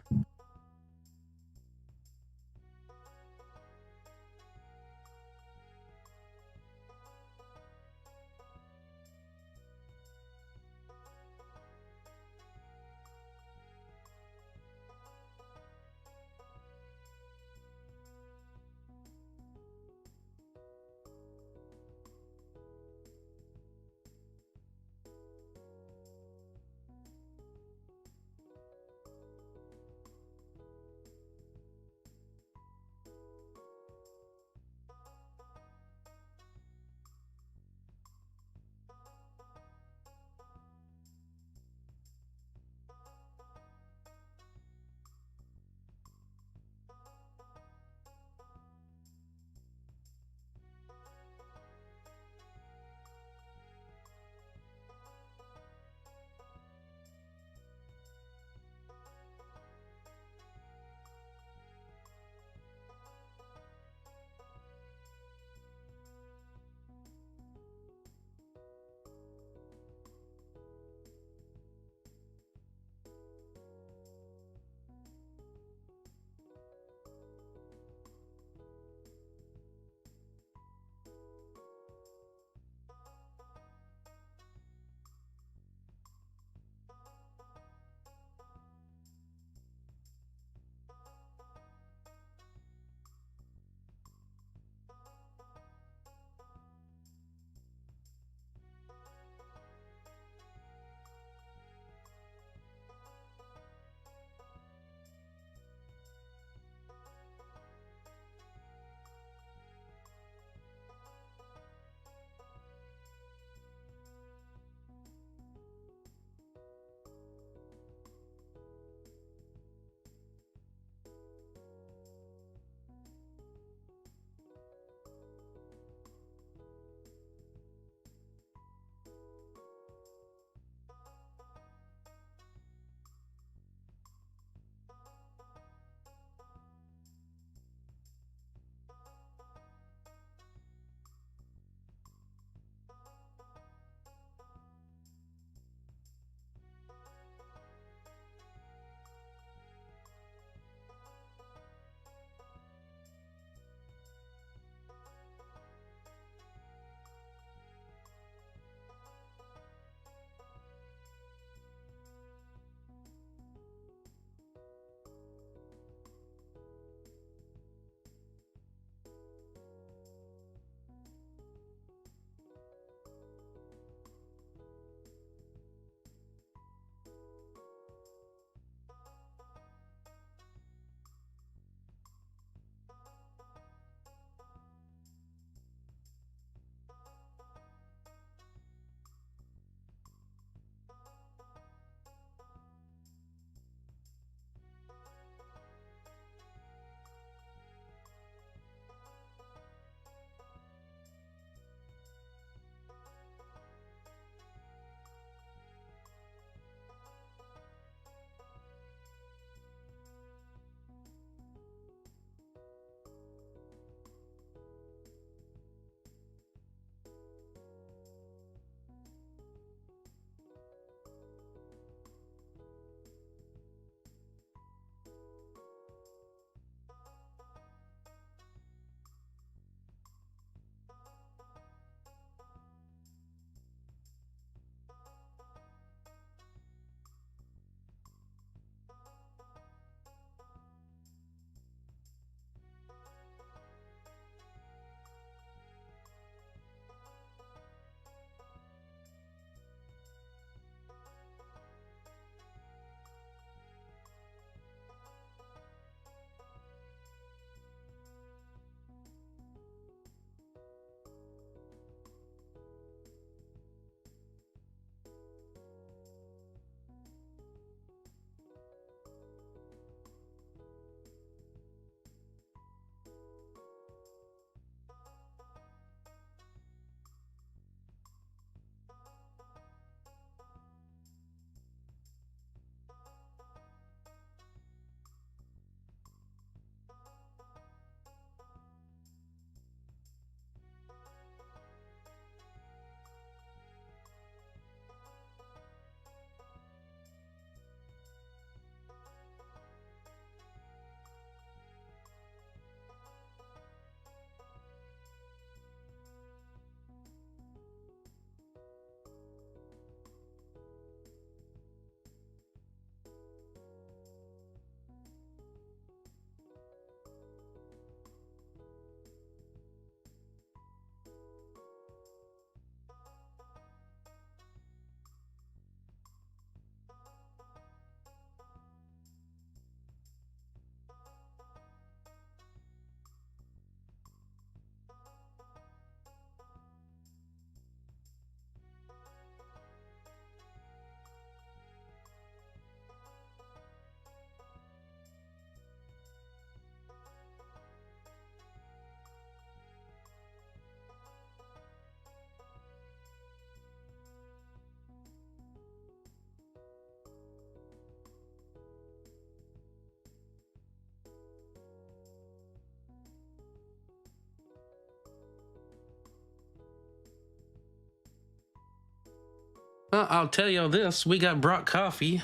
Well, I'll tell you this. We got brought coffee.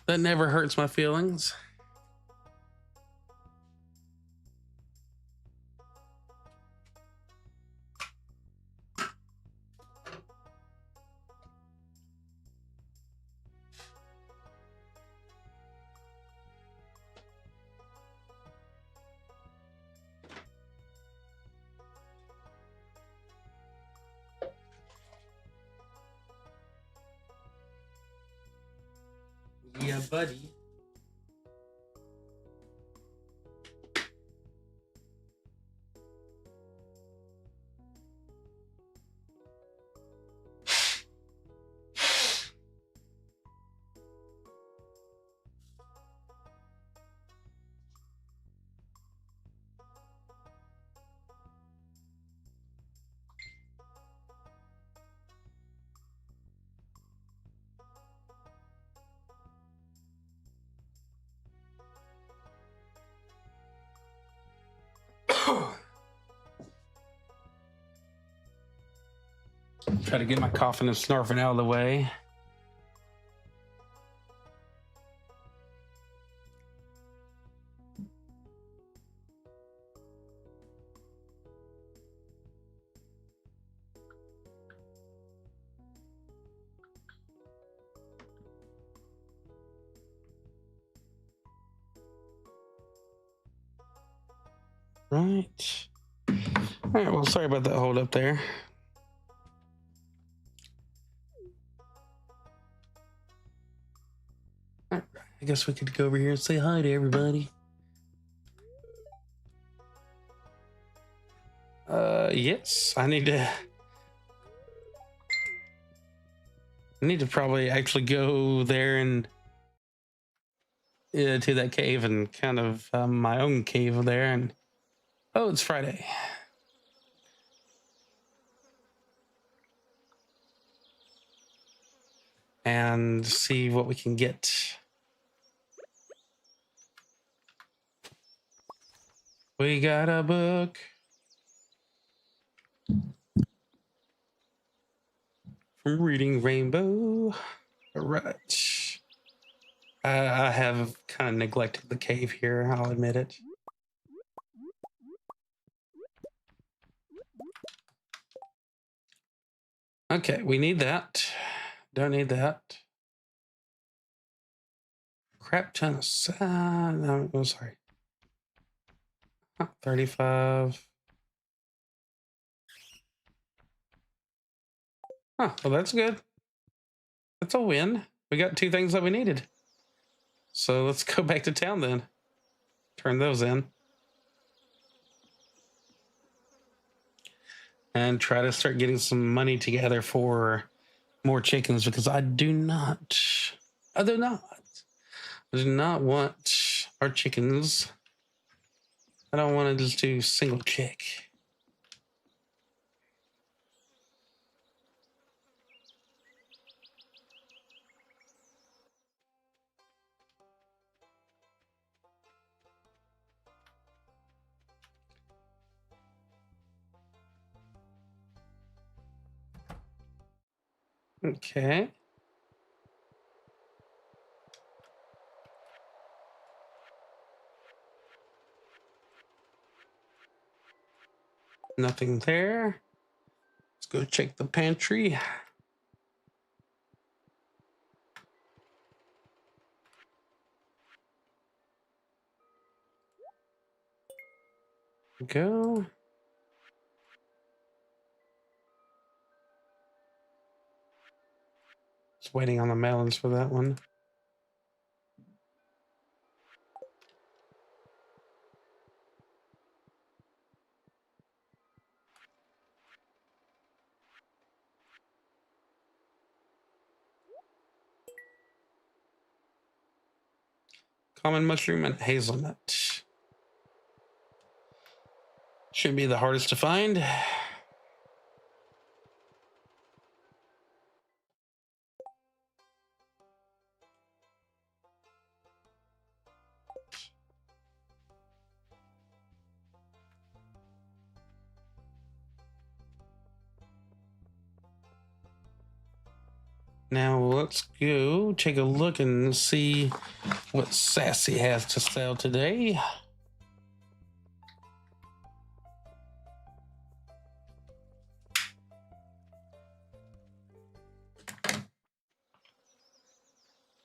That never hurts my feelings. Yeah, buddy. Try to get my coughing and snarfing out of the way. Right. All right. Well, sorry about that hold up there. All right, I guess we could go over here and say hi to everybody. Yes, I need to probably actually go there and to that cave and kind of my own cave there. And oh, it's Friday. And see what we can get. We got a book. From Reading Rainbow. All right. I have kind of neglected the cave here, I'll admit it. Okay, we need that. Don't need that. Crap ton of sand. No, oh, sorry. 35. Oh, well, that's good. That's a win. We got 2 things that we needed. So let's go back to town then. Turn those in. And try to start getting some money together for more chickens because I do not want our chickens. I don't want to just do single chick. Okay. Nothing there. Let's go check the pantry. Go. Just waiting on the melons for that one. Common mushroom and hazelnut. Shouldn't be the hardest to find. Now let's go take a look and see what Sassy has to sell today.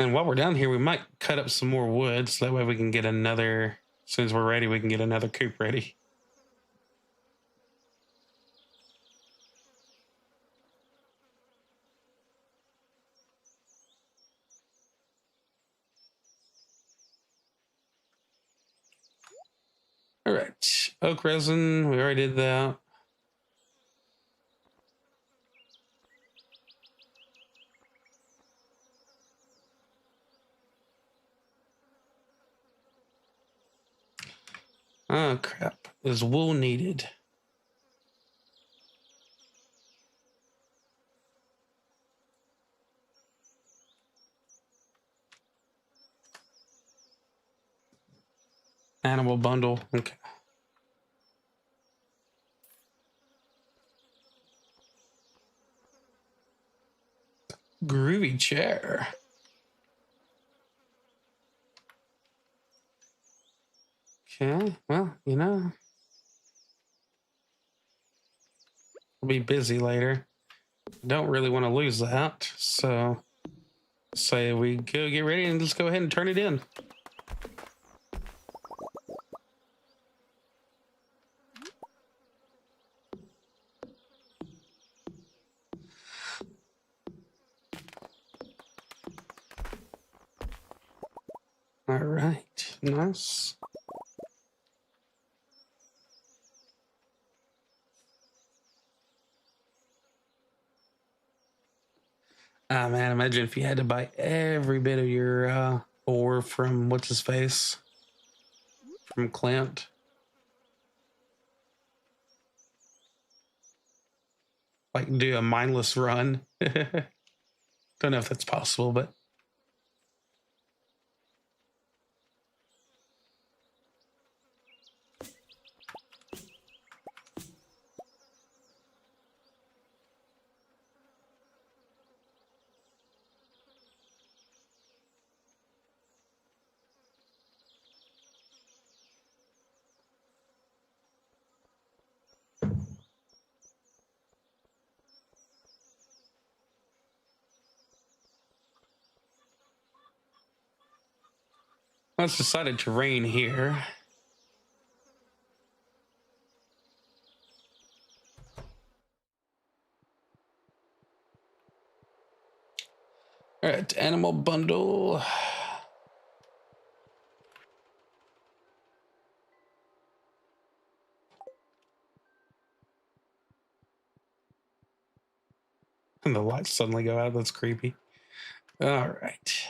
And while we're down here, we might cut up some more wood so that way we can get another, as soon as we're ready, we can get another coop ready. All right, oak resin, we already did that. Oh crap, is wool needed? Animal bundle, okay. Groovy chair. Okay, well, you know, I'll be busy later. Don't really want to lose that, so say we go get ready and just go ahead and turn it in. All right, nice. Ah, man, imagine if you had to buy every bit of your ore from what's his face? From Clint. Like do a mindless run. Don't know if that's possible, but well, it's decided to rain here. All right, animal bundle. And the lights suddenly go out. That's creepy. All right.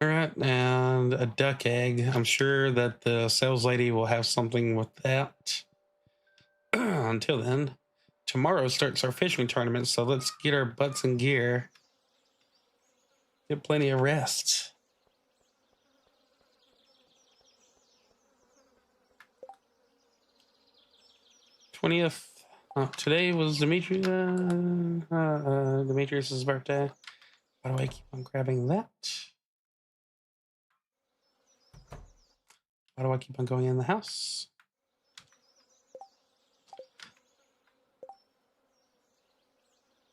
All right, and a duck egg. I'm sure that the sales lady will have something with that. Until then, tomorrow starts our fishing tournament, so let's get our butts in gear. Get plenty of rest. 20th. Today was Demetrius's birthday. Why do I keep on grabbing that? Why do I keep on going in the house?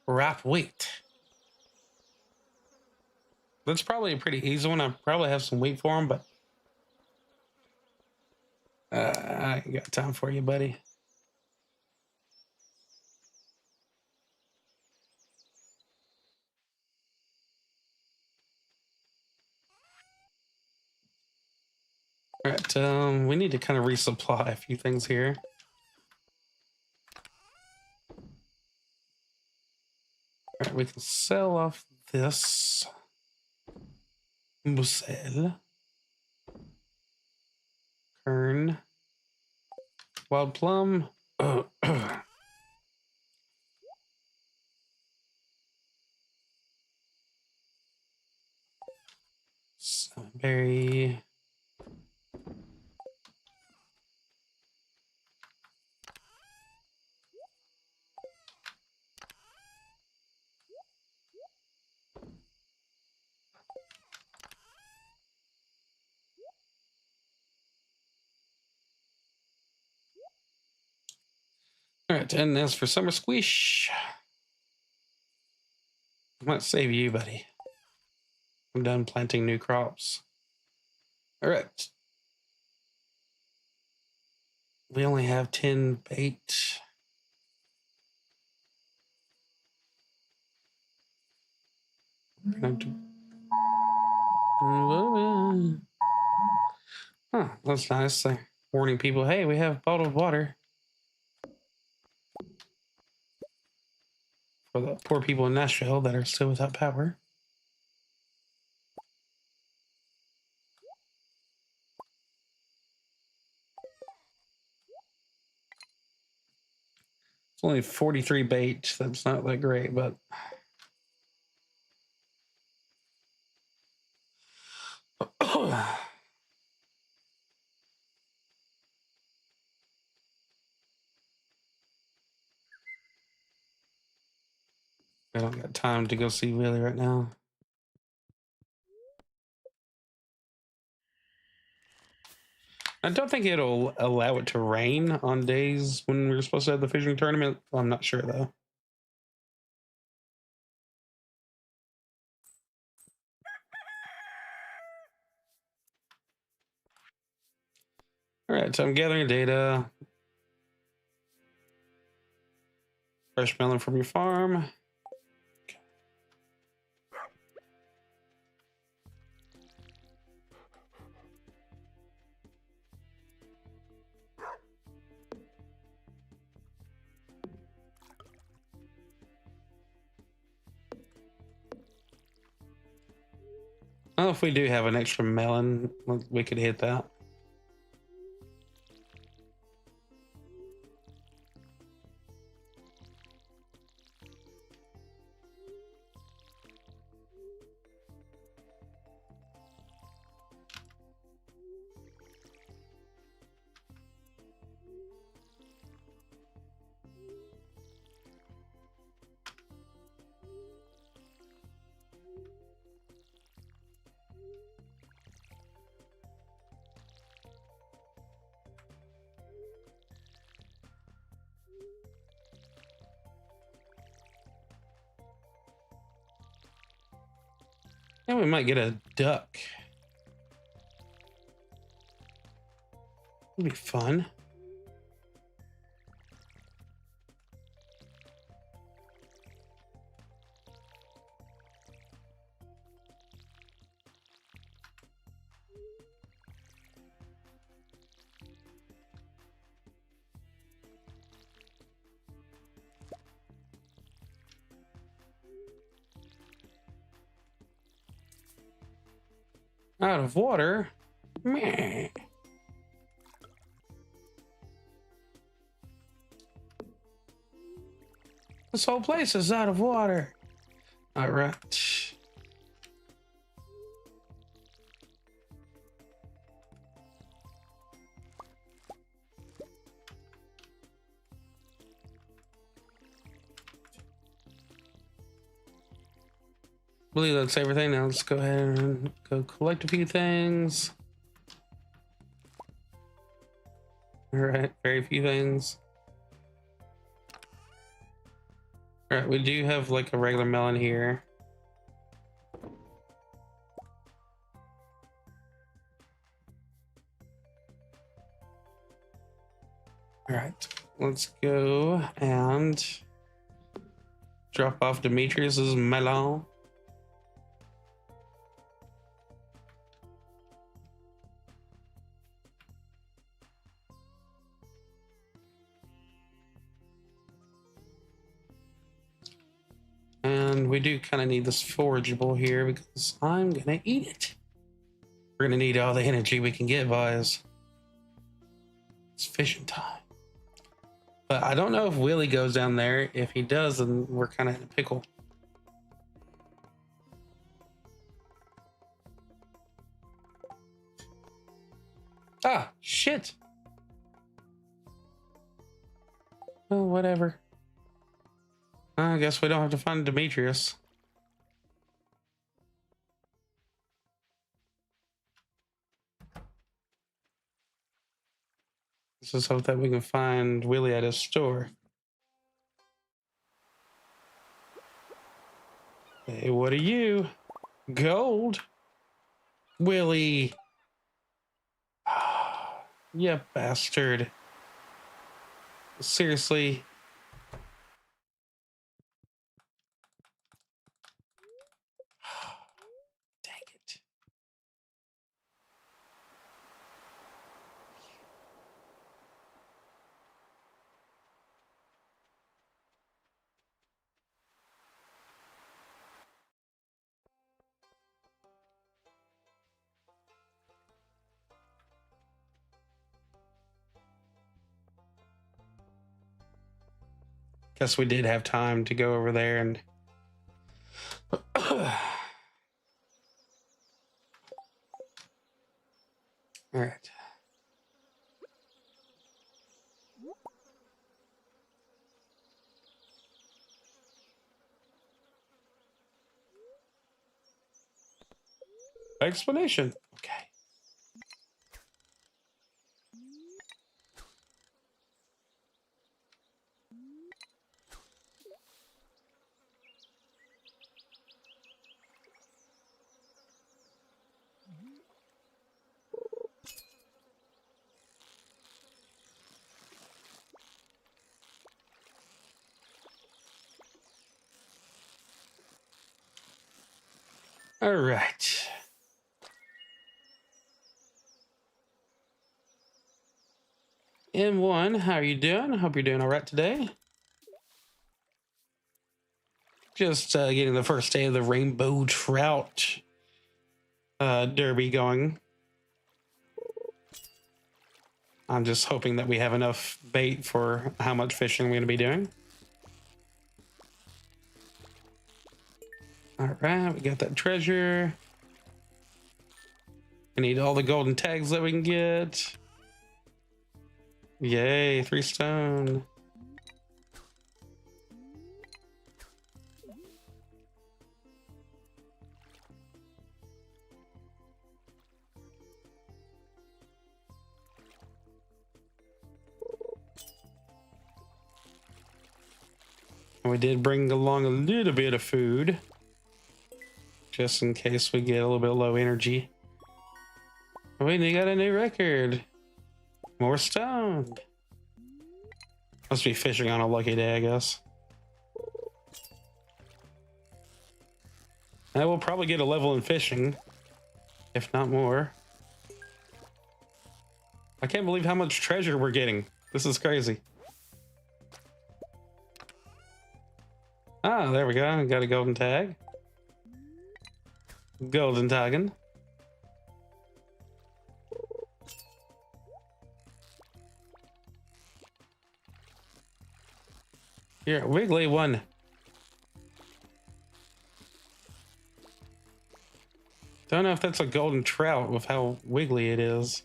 Wrap wheat. That's probably a pretty easy one. I probably have some wheat for him, but I ain't got time for you, buddy. All right, we need to kind of resupply a few things here. All right, we can sell off this. Musel. Kern. Wild plum. Berry. right, and as for Summer Squish, I might save you, buddy. I'm done planting new crops. All right. We only have 10 bait. Huh, that's nice. Like warning people, hey, we have bottled water. For the poor people in Nashville that are still without power. It's only 43 bait. That's not that great, but I don't got time to go see Willie right now. I don't think it'll allow it to rain on days when we're supposed to have the fishing tournament. I'm not sure though. All right, so I'm gathering data. Fresh melon from your farm. Oh, if we do have an extra melon, we could hit that. And we might get a duck. It'll be fun. Out of water? Meh. This whole place is out of water. All right. I believe that's everything. Now let's go ahead and go collect a few things. All right, very few things. All right, we do have like a regular melon here. All right, let's go and drop off Demetrius's melon. And we do kind of need this forageable here because I'm gonna eat it. We're gonna need all the energy we can get, guys. It's fishing time. But I don't know if Willie goes down there. If he does, then we're kind of in a pickle. Ah, shit. Well, whatever. I guess we don't have to find Demetrius. Let's just hope that we can find Willie at his store. Hey, what are you? Gold? Willie. You bastard. Seriously. Dang it. Guess we did have time to go over there and all right. Explanation. Okay. All right. M1, how are you doing? Hope you're doing all right today. Just getting the first day of the rainbow trout derby going. I'm just hoping that we have enough bait for how much fishing we're going to be doing. All right, we got that treasure. I need all the golden tags that we can get. Yay, 3 stone. We did bring along a little bit of food, just in case we get a little bit low energy. Wait, they got a new record. More stone. Must be fishing on a lucky day, I guess. I will probably get a level in fishing, if not more. I can't believe how much treasure we're getting. This is crazy. Ah, there we go. Got a golden tag. Golden tagging. Here, Wiggly one. Don't know if that's a golden trout with how wiggly it is.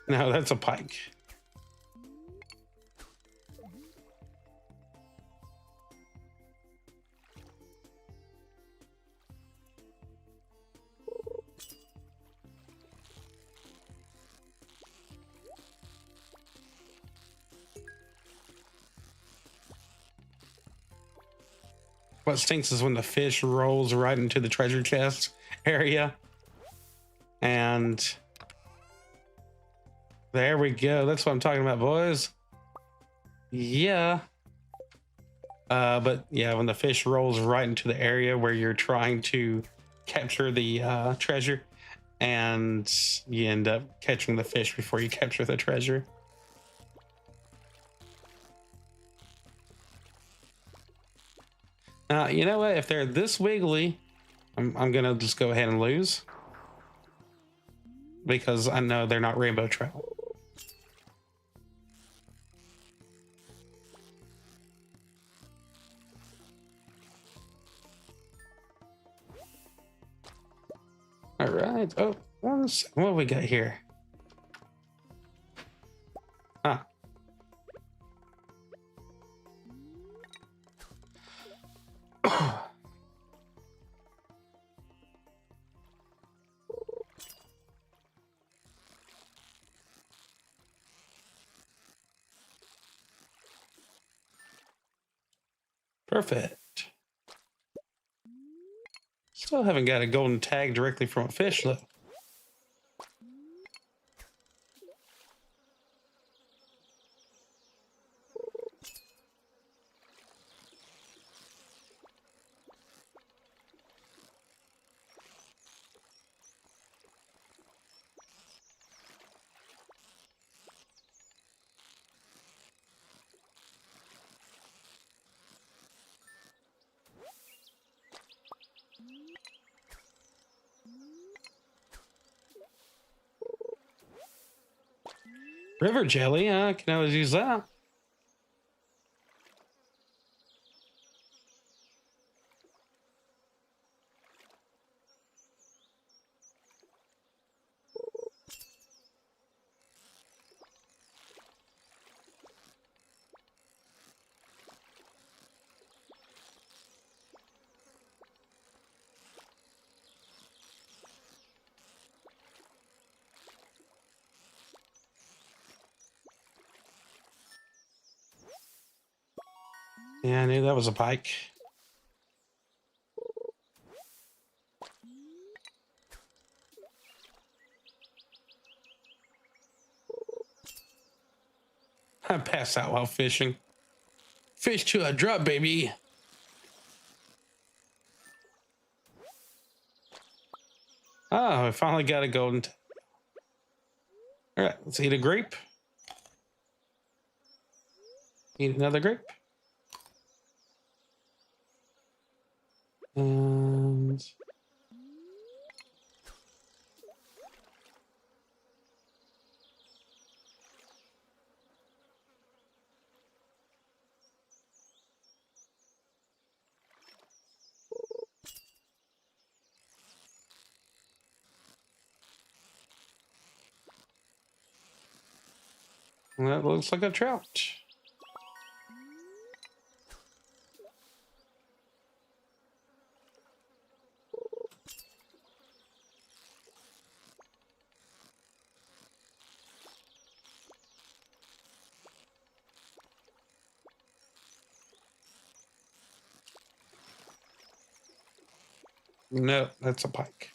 No, that's a pike. What stinks is when the fish rolls right into the treasure chest area. And there we go. That's what I'm talking about, boys. Yeah. But yeah, when the fish rolls right into the area where you're trying to capture the treasure, and you end up catching the fish before you capture the treasure. Now, you know what? If they're this wiggly, I'm gonna just go ahead and lose, because I know they're not rainbow trout. All right. Oh, what do we got here? Ah. Perfect. Still haven't got a golden tag directly from a fish, though. River jelly, I can always use that. Yeah, I knew that was a pike. I passed out while fishing. Fish to a drop, baby. Oh, I finally got a golden tag. All right, let's eat a grape. Eat another grape. And that looks like a trout. No, that's a pike.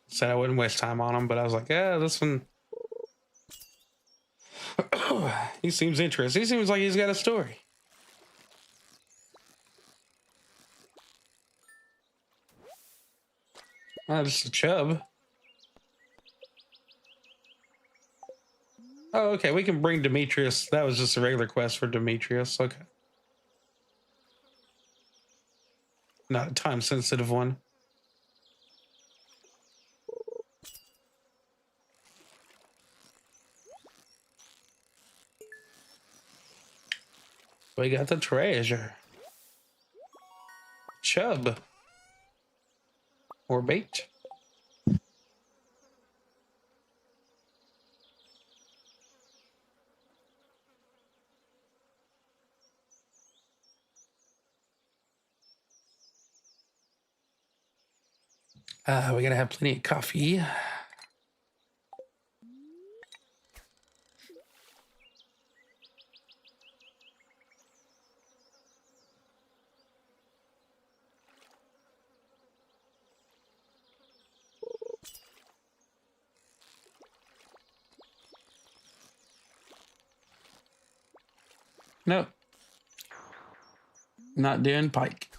Said I wouldn't waste time on him, but I was like, yeah, this one. He seems interested. He seems like he's got a story. Just a chub. Oh, okay. We can bring Demetrius. That was just a regular quest for Demetrius. Okay. Not a time sensitive one. We got the treasure. Chub. Or bait. We gotta have plenty of coffee. Nope. Not doing pike.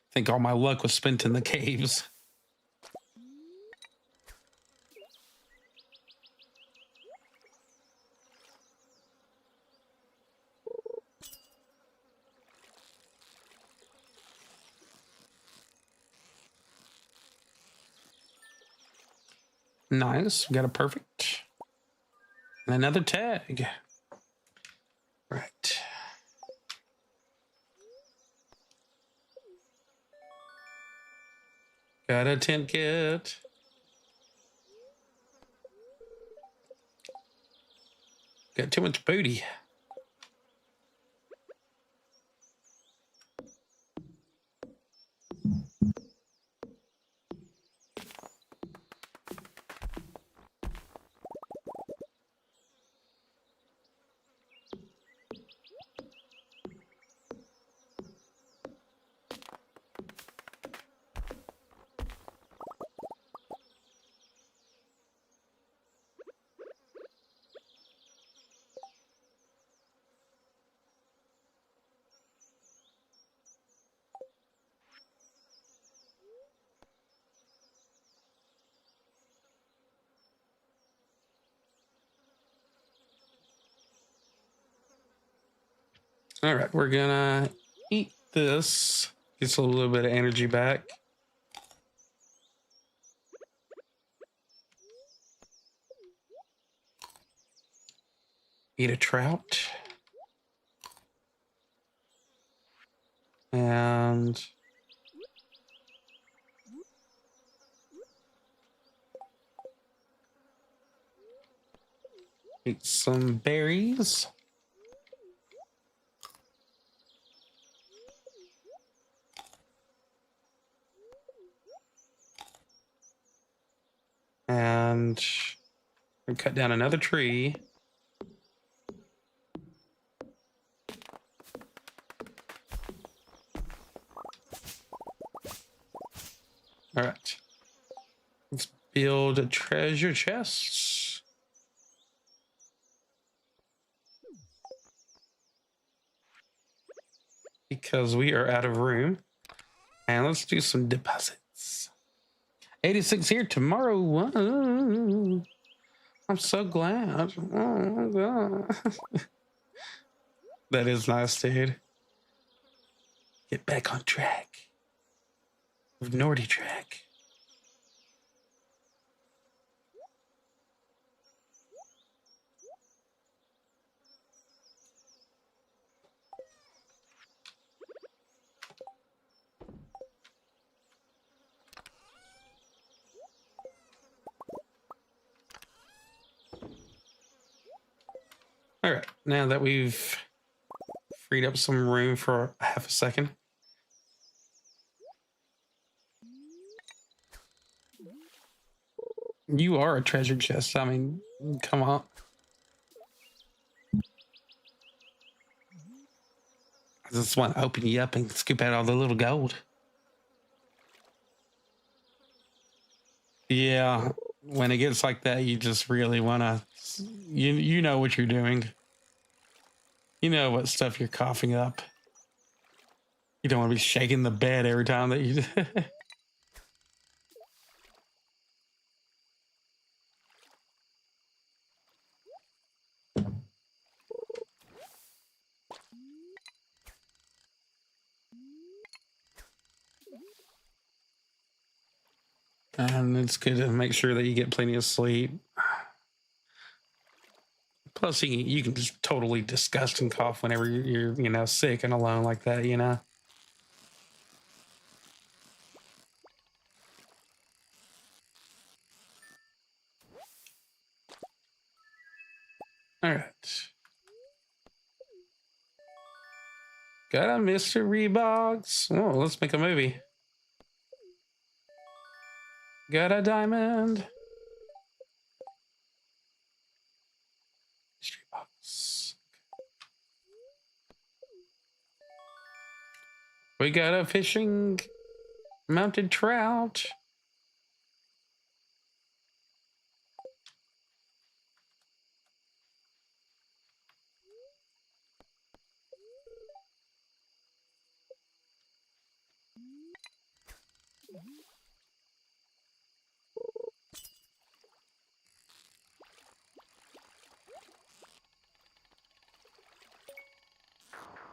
I think all my luck was spent in the caves. Nice. We got a perfect. And another tag. Right. Got a tent kit. Got too much booty. All right, we're gonna eat this. Gets a little bit of energy back. Eat a trout. And eat some berries. And we cut down another tree. All right. Let's build a treasure chest. Because we are out of room. And let's do some deposits. 86 here tomorrow. Whoa. I'm so glad. Oh my God. That is nice, dude. Get back on track. With Nordy track. All right, now that we've freed up some room for half a second. You are a treasure chest. I mean, come on. I just want to open you up and scoop out all the little gold. Yeah, when it gets like that, you just really want to, you know what you're doing. You know what stuff you're coughing up. You don't want to be shaking the bed every time that you. And it's good to make sure that you get plenty of sleep. Plus, you can just totally disgust and cough whenever you're sick and alone like that, you know. All right. Got a mystery box. Oh, let's make a movie. Got a diamond. Mystery box. We got a fishing mounted trout.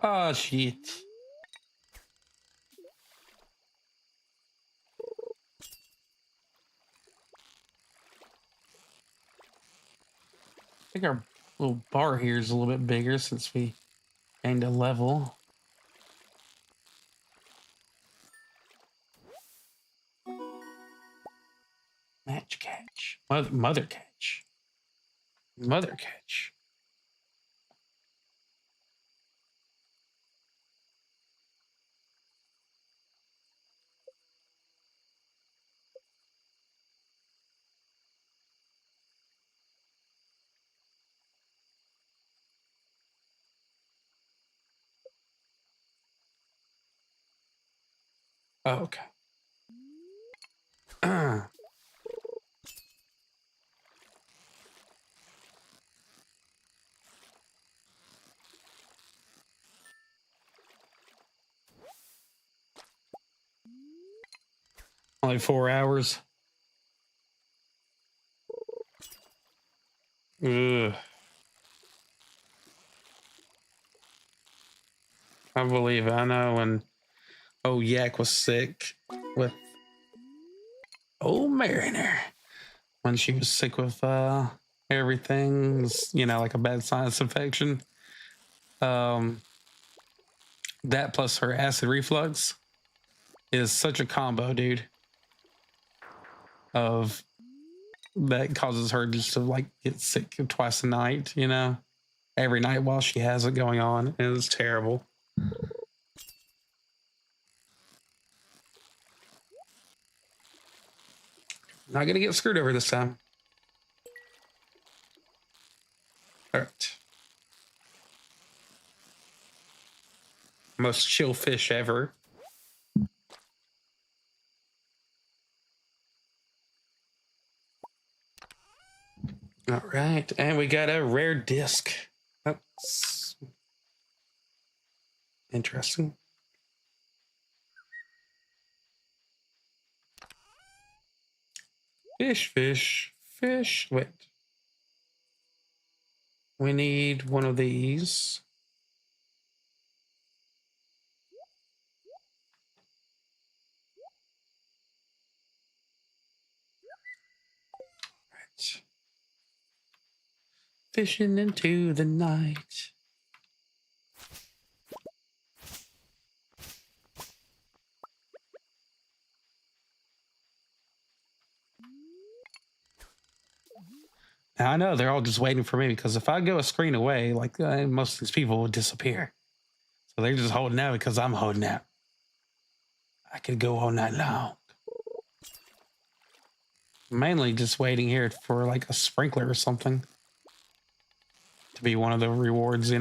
Oh, shit. I think our little bar here is a little bit bigger since we Gained a level. Match catch. Mother catch. Mother catch. Oh, okay. Only 4 hours. Ugh. I believe it. I know when Yak was sick with old Mariner. When she was sick with everything, like a bad sinus infection. That plus her acid reflux is such a combo, dude. Of that causes her just to like get sick twice a night, every night while she has it going on. It was terrible. Not gonna get screwed over this time. All right. Most chill fish ever. All right, and we got a rare disc. That's interesting. Fish. Wait. We need one of these. Right. Fishing into the night. Now, I know they're all just waiting for me because if I go a screen away, like most of these people would disappear. So they're just holding out because I'm holding out. I could go all night long. Mainly just waiting here for like a sprinkler or something to be one of the rewards,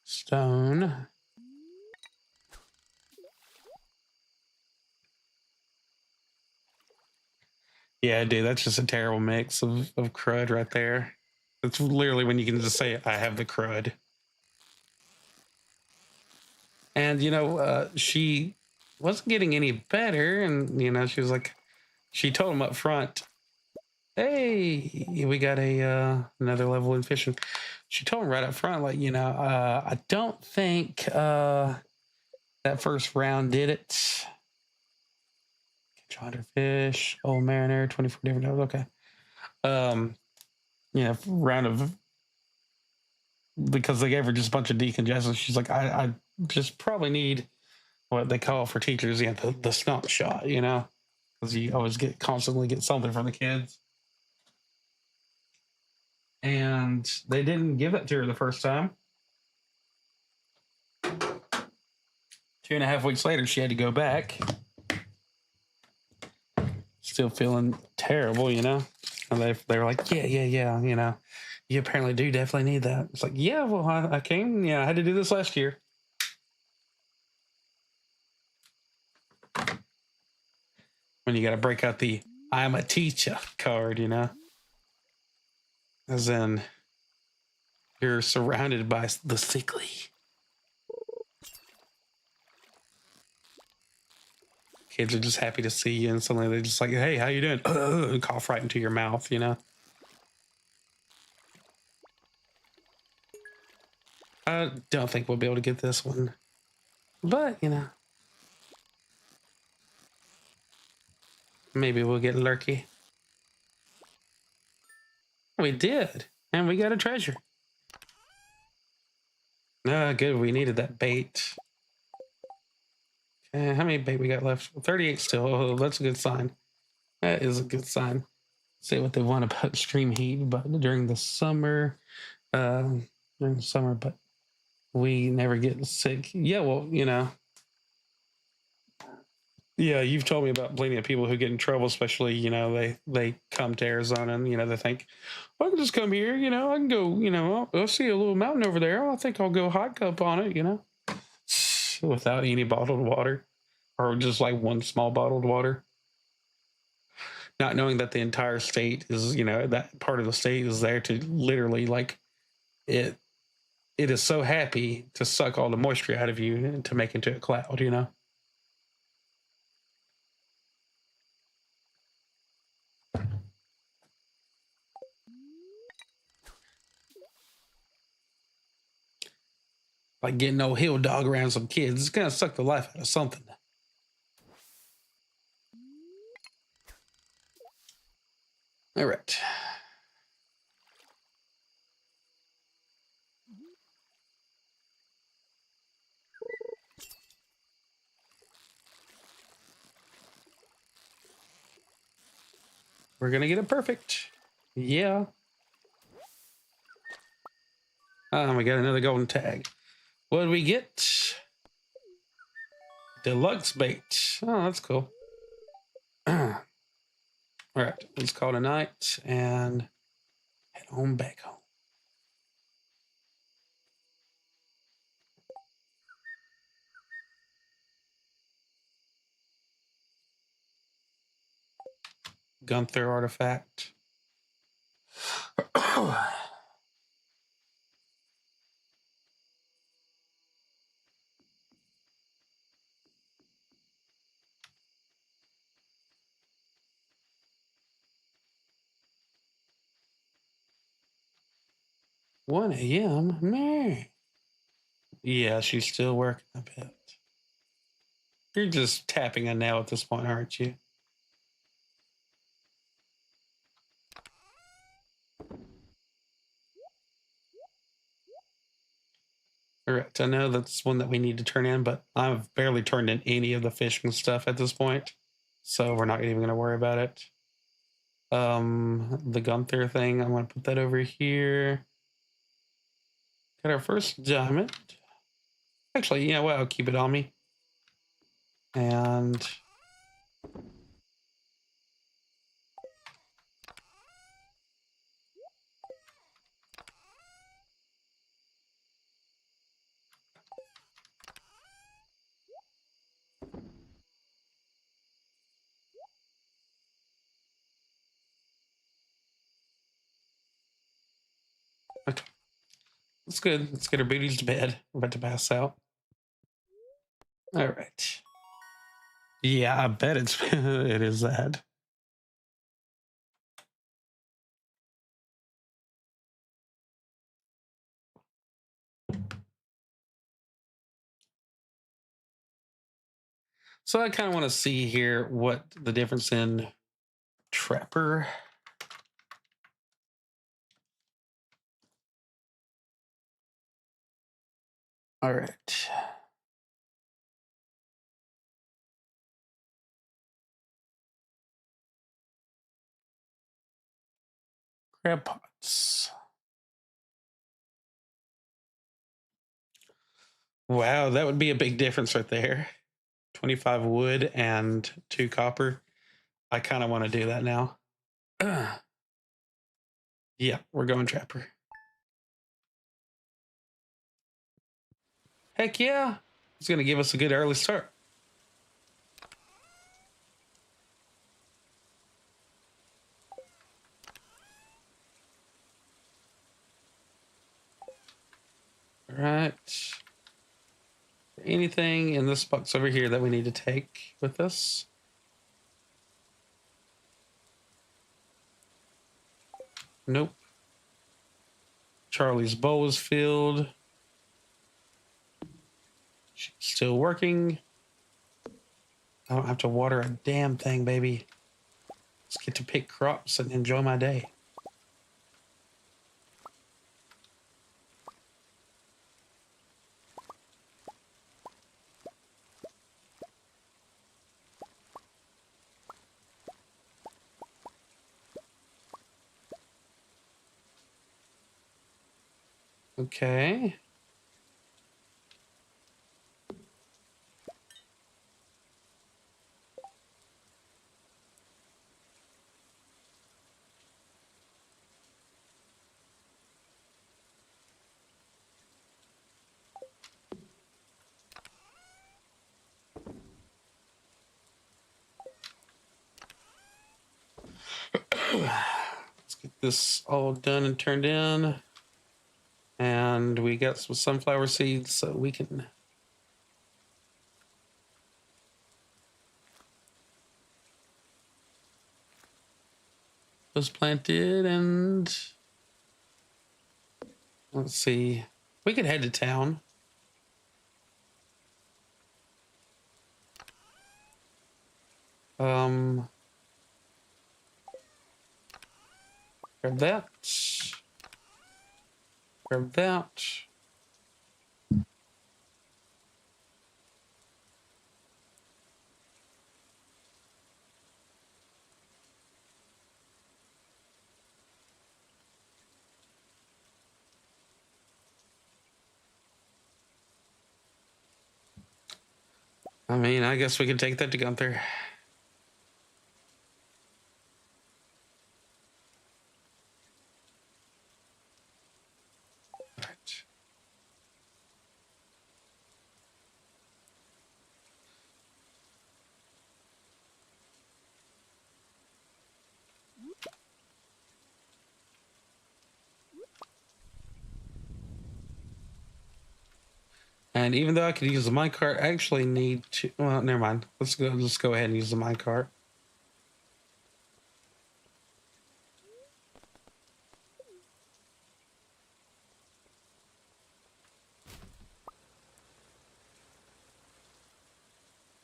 Stone. Yeah, dude, that's just a terrible mix of crud right there. It's literally when you can just say, I have the crud. And, she wasn't getting any better. And, she was like, she told him up front, hey, we got another level in fishing. She told him right up front, like, I don't think that first round did it. Catch 100 fish, old Mariner, 24 different types. Okay. Round of, because they gave her just a bunch of decongestants. She's like, I just probably need what they call for teachers, the skunk shot, because you always constantly get something from the kids. And they didn't give it to her the first time. 2.5 weeks later, she had to go back. Still feeling terrible, And they were like, yeah, you apparently do definitely need that. It's like, yeah, well, I came. Yeah, I had to do this last year. When you got to break out the I'm a teacher card, As in, you're surrounded by the sickly. Kids are just happy to see you, and suddenly they're just like, hey, how you doing? And cough right into your mouth, I don't think we'll be able to get this one. But, you know, maybe we'll get lurky. We did. And we got a treasure. Ah, good. We needed that bait. How many bait we got left? 38 still. Oh, that's a good sign. That is a good sign. Say what they want about extreme heat, but during the summer, but we never get sick. Yeah, well, you know, yeah, you've told me about plenty of people who get in trouble, especially, you know, they come to Arizona and, you know, they think, I can just come here, you know, I can go, you know, I'll see a little mountain over there. I think I'll go hike up on it, you know, without any bottled water or just like one small bottled water. Not knowing that the entire state is, you know, that part of the state is there to literally like it. It is so happy to suck all the moisture out of you and to make into a cloud, you know. Like getting no hill dog around some kids. It's gonna suck the life out of something. All right. We're gonna get it perfect. Yeah. We got another golden tag. What did we get? Deluxe bait. Oh, that's cool. All right, let's call it a night and head on back home. Gunther artifact. 1 a.m. Man. Yeah, she's still working a bit. You're just tapping a nail at this point, aren't you? All right, I know that's one that we need to turn in, but I've barely turned in any of the fishing stuff at this point, so we're not even going to worry about it. The Gunther thing, I'm going to put that over here. Got our first diamond. Actually, yeah, well, I'll keep it on me. And that's good. Let's get our booties to bed. We're about to pass out. All right. Yeah, I bet it's it is that. So I kind of want to see here what the difference in Trapper. All right. Crab pots. Wow, that would be a big difference right there. 25 wood and 2 copper. I kind of want to do that now. Yeah, we're going Trapper. Heck yeah. It's going to give us a good early start. All right. Anything in this box over here that we need to take with us? Nope. Charlie's bowl is filled. She's still working. I don't have to water a damn thing, baby. Just get to pick crops and enjoy my day. Okay. Let's get this all done and turned in. And we got some sunflower seeds so we can those planted. And let's see, we could head to town. Grab that. Grab that. I mean, I guess we could take that to Gunther. Right. And even though I could use the minecart, I actually need to. Well, never mind. Let's go. Let's go ahead and use the minecart.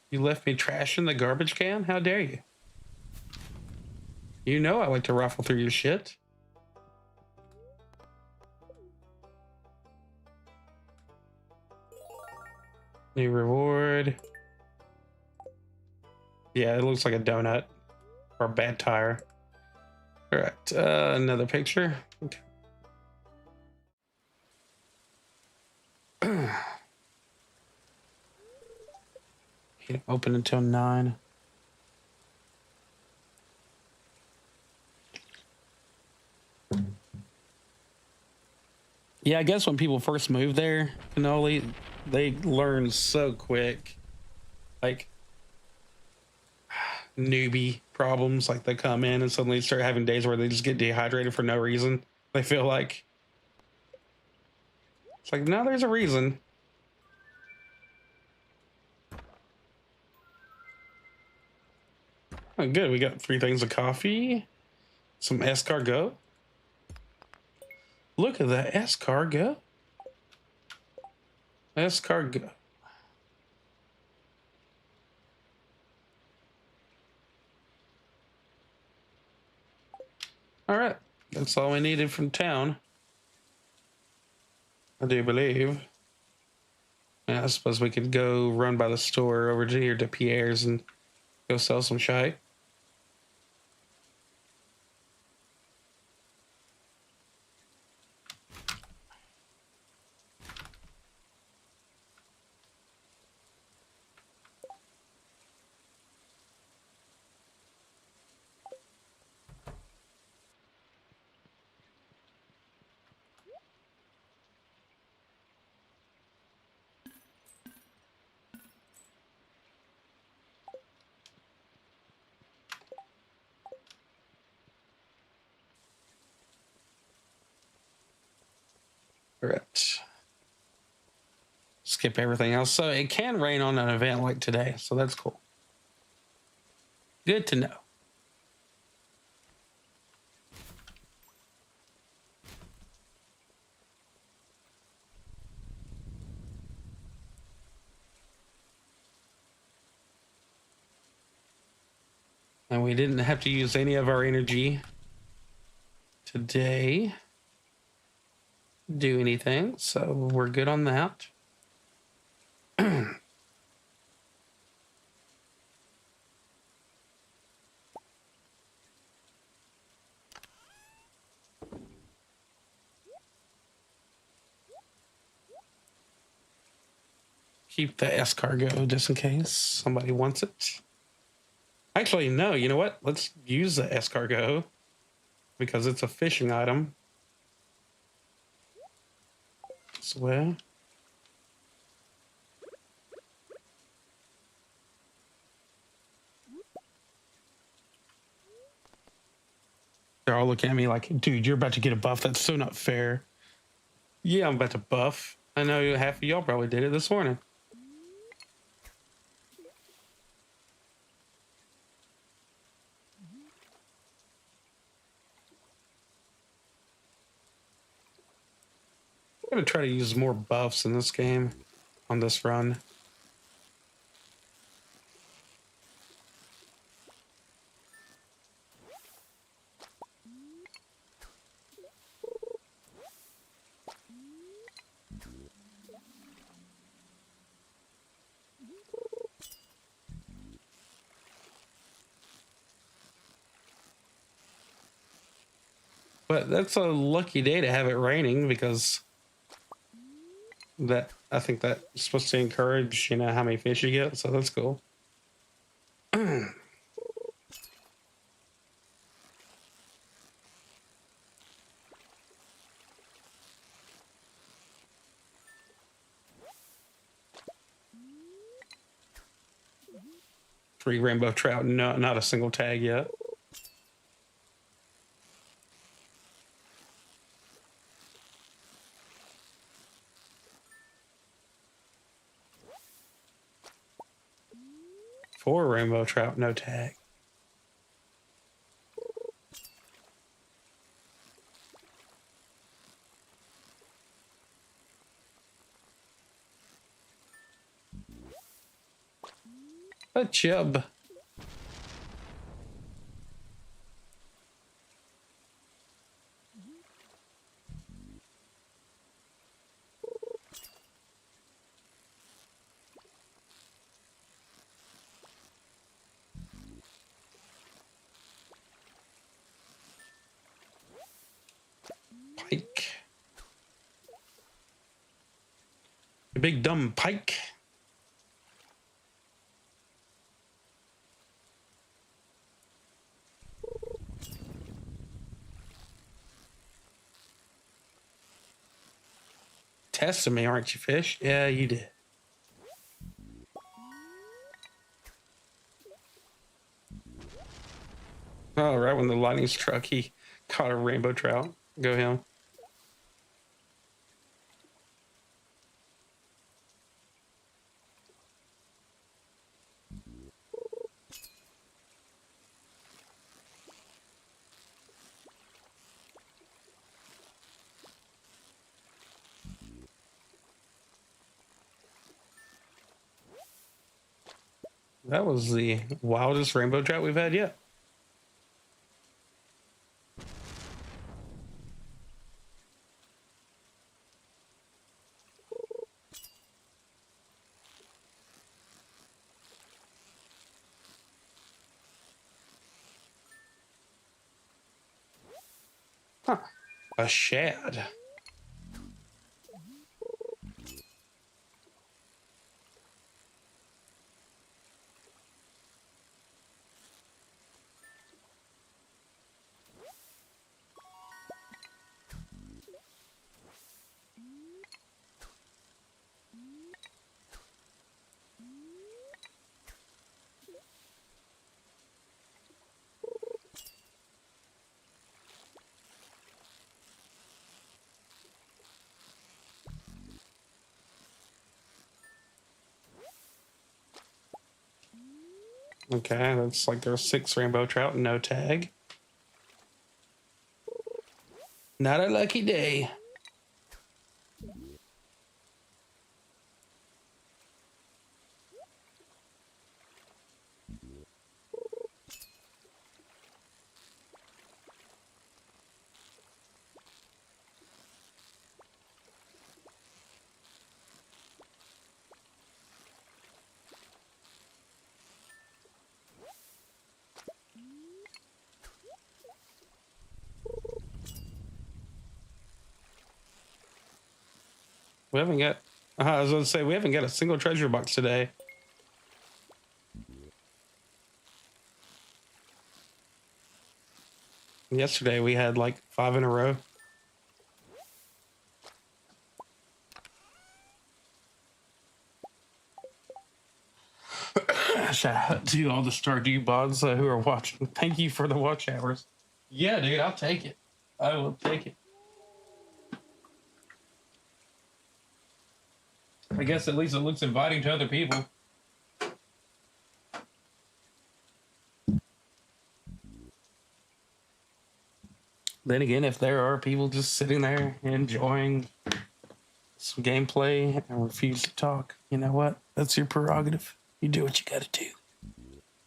You left me trash in the garbage can? How dare you? You know I like to ruffle through your shit. New reward. Yeah, it looks like a donut or a bad tire. All right, another picture. Okay. Open until 9. Yeah, I guess when people first move there, Cannoli, they learn so quick. Like newbie problems, like they come in and suddenly start having days where they just get dehydrated for no reason. They feel like it's like, no, there's a reason. Oh, good. We got 3 things of coffee, some escargot. Look at that escargot. Escargot. All right. That's all we needed from town, I do believe. Yeah, I suppose we could go run by the store over to here to Pierre's and go sell some shite. All right. Skip everything else. So it can rain on an event like today, so that's cool. Good to know. And we didn't have to use any of our energy today to do anything, so we're good on that. Keep the escargot just in case somebody wants it. Actually, no, you know what? Let's use the escargot because it's a fishing item. Swear. They're all looking at me like, dude, you're about to get a buff. That's so not fair. Yeah, I'm about to buff. I know half of y'all probably did it this morning. I'm going to try to use more buffs in this game on this run. But that's a lucky day to have it raining because that I think that's supposed to encourage, you know, how many fish you get. So that's cool. 3 rainbow trout, no, not a single tag yet. Four rainbow trout, no tag. A chub. Pike. A big dumb pike. Testing me, aren't you, fish? Yeah, you did. Oh, right when the lightning struck, he caught a rainbow trout. Go him. That was the wildest rainbow trout we've had yet. Huh. A shad. Okay, that's like there's 6 rainbow trout and no tag. Not a lucky day. We haven't got. I was going to say we haven't got a single treasure box today. Yesterday we had like 5 in a row. Shout out to all the Stardew bots who are watching. Thank you for the watch hours. Yeah, dude, I'll take it. I will take it. I guess at least it looks inviting to other people. Then again, if there are people just sitting there enjoying some gameplay and refuse to talk, you know what? That's your prerogative. You do what you gotta do.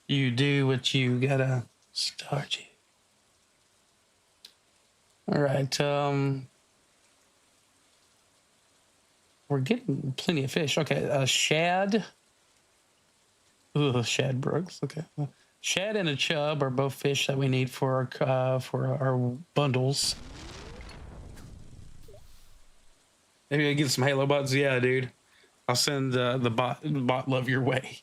You do what you gotta start you. All right. We're getting plenty of fish. Okay, shad. Ugh, shad brooks. Okay. Shad and a chub are both fish that we need for our bundles. Maybe I get some Halo bots. Yeah, dude. I'll send the bot love your way.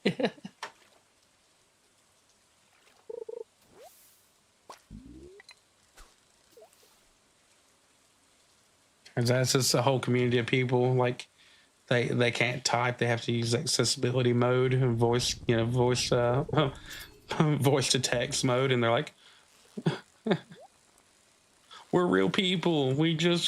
Turns out it's just a whole community of people like they can't type. They have to use accessibility mode and voice voice to text mode, and they're like, "We're real people. We just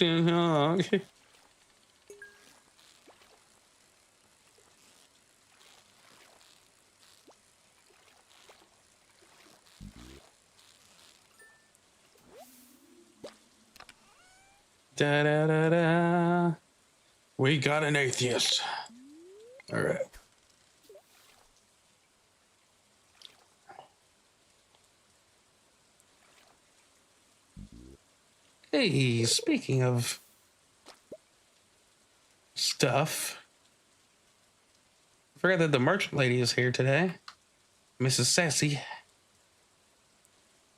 da da da da. We got an atheist. All right." Hey, speaking of stuff, I forgot that the merchant lady is here today, Mrs. Sassy.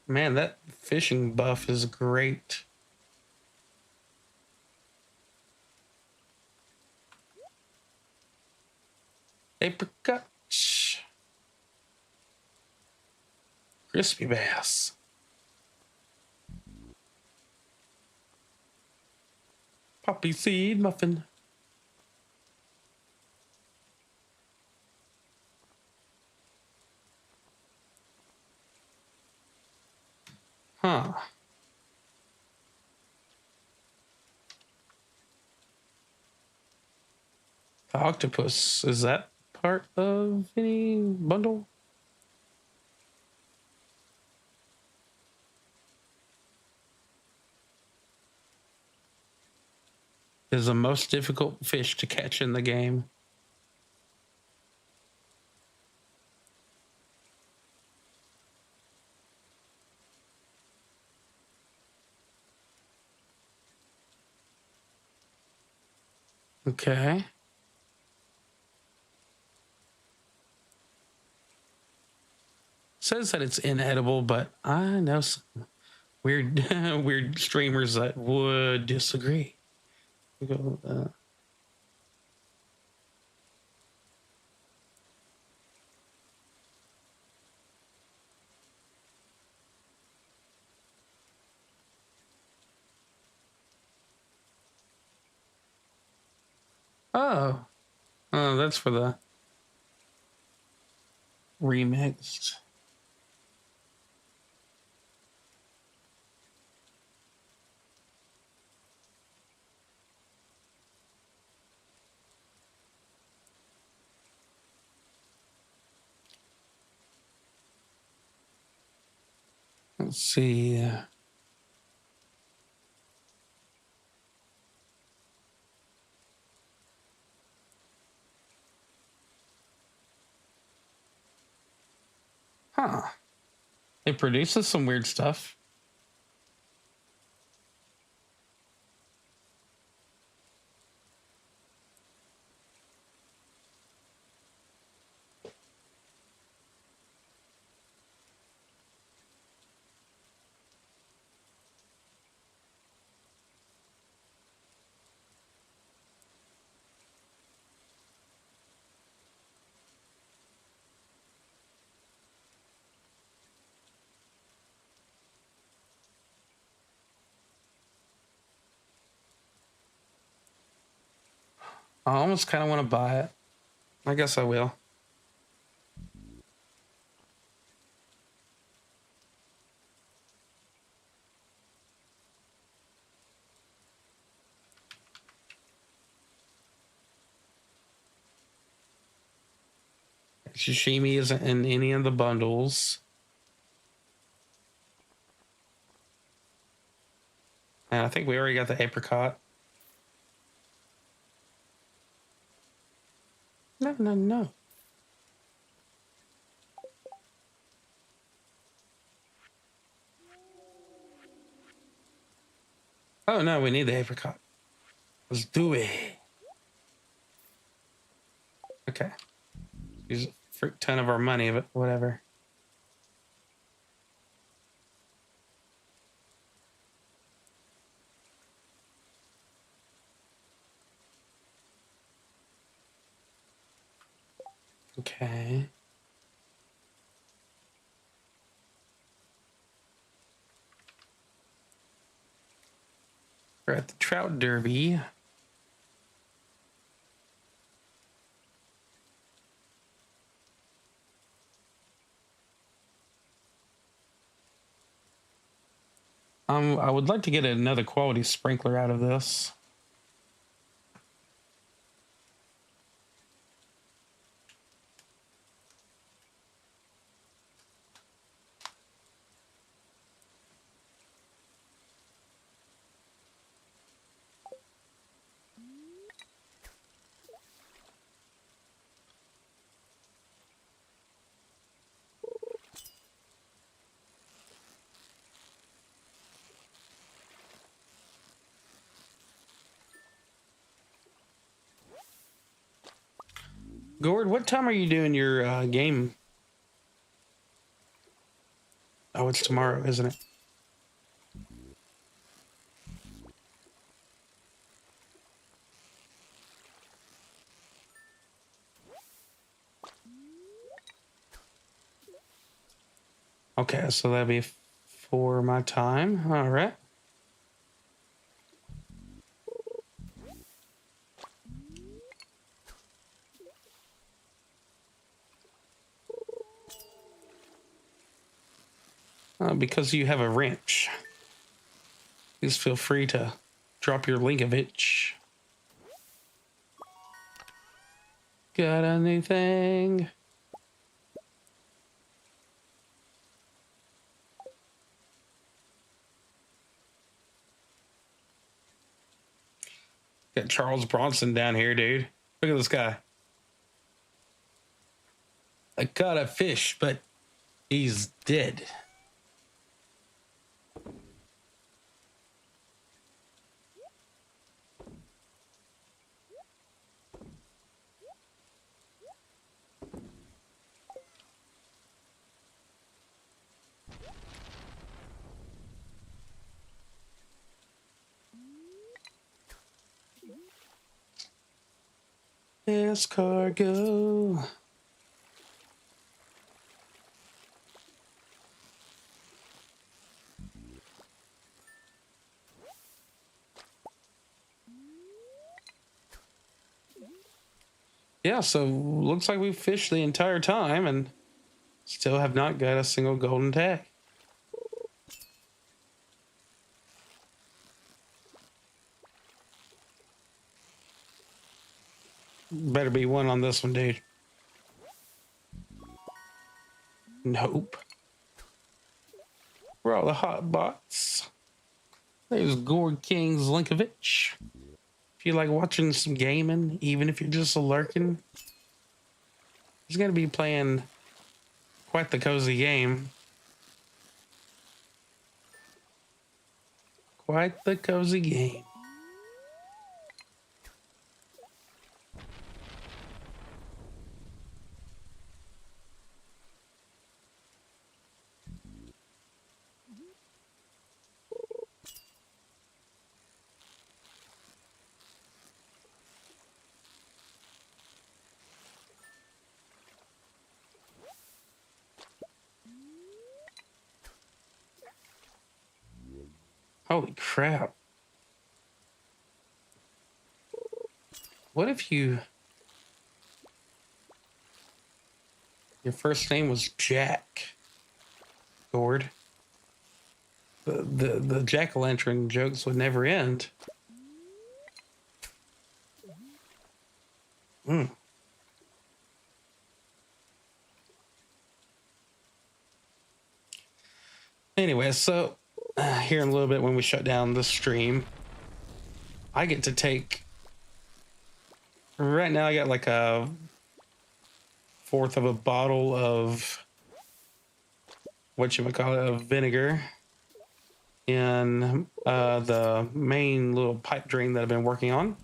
Man, that fishing buff is great. Apricot. Crispy bass. Poppy seed muffin. Huh. The octopus, is that part of any bundle? Is the most difficult fish to catch in the game. Okay. Says that it's inedible, but I know some weird weird streamers that would disagree. We go, oh, oh, that's for the remixed. Let's see. Huh. It produces some weird stuff. I almost kind of want to buy it. I guess I will. Sashimi isn't in any of the bundles. And I think we already got the apricot. No, no, no. Oh, no, we need the apricot. Let's do it. Okay. Use a fruit ton of our money, but whatever. Okay. We're at the trout derby. I would like to get another quality sprinkler out of this. Gord, what time are you doing your game? Oh, it's tomorrow, isn't it? Okay, so that'd be for my time. All right. Because you have a wrench, please feel free to drop your link of it. Got a new thing. Got Charles Bronson down here, dude. Look at this guy. I caught a fish, but he's dead. Escargot. Yeah, so looks like we've fished the entire time and still have not got a single golden tag. Better be one on this one, dude. Nope. Where are all the hot bots? There's Gord King's Linkovich. If you like watching some gaming, even if you're just lurking, he's going to be playing quite the cozy game. Quite the cozy game. Holy crap. What if your first name was Jack, Gord? The jack-o'-lantern jokes would never end. Hmm. Anyway, so here in a little bit when we shut down the stream, I get to take. Right now, I got like a fourth of a bottle of whatchamacallit, of vinegar in the main little pipe drain that I've been working on.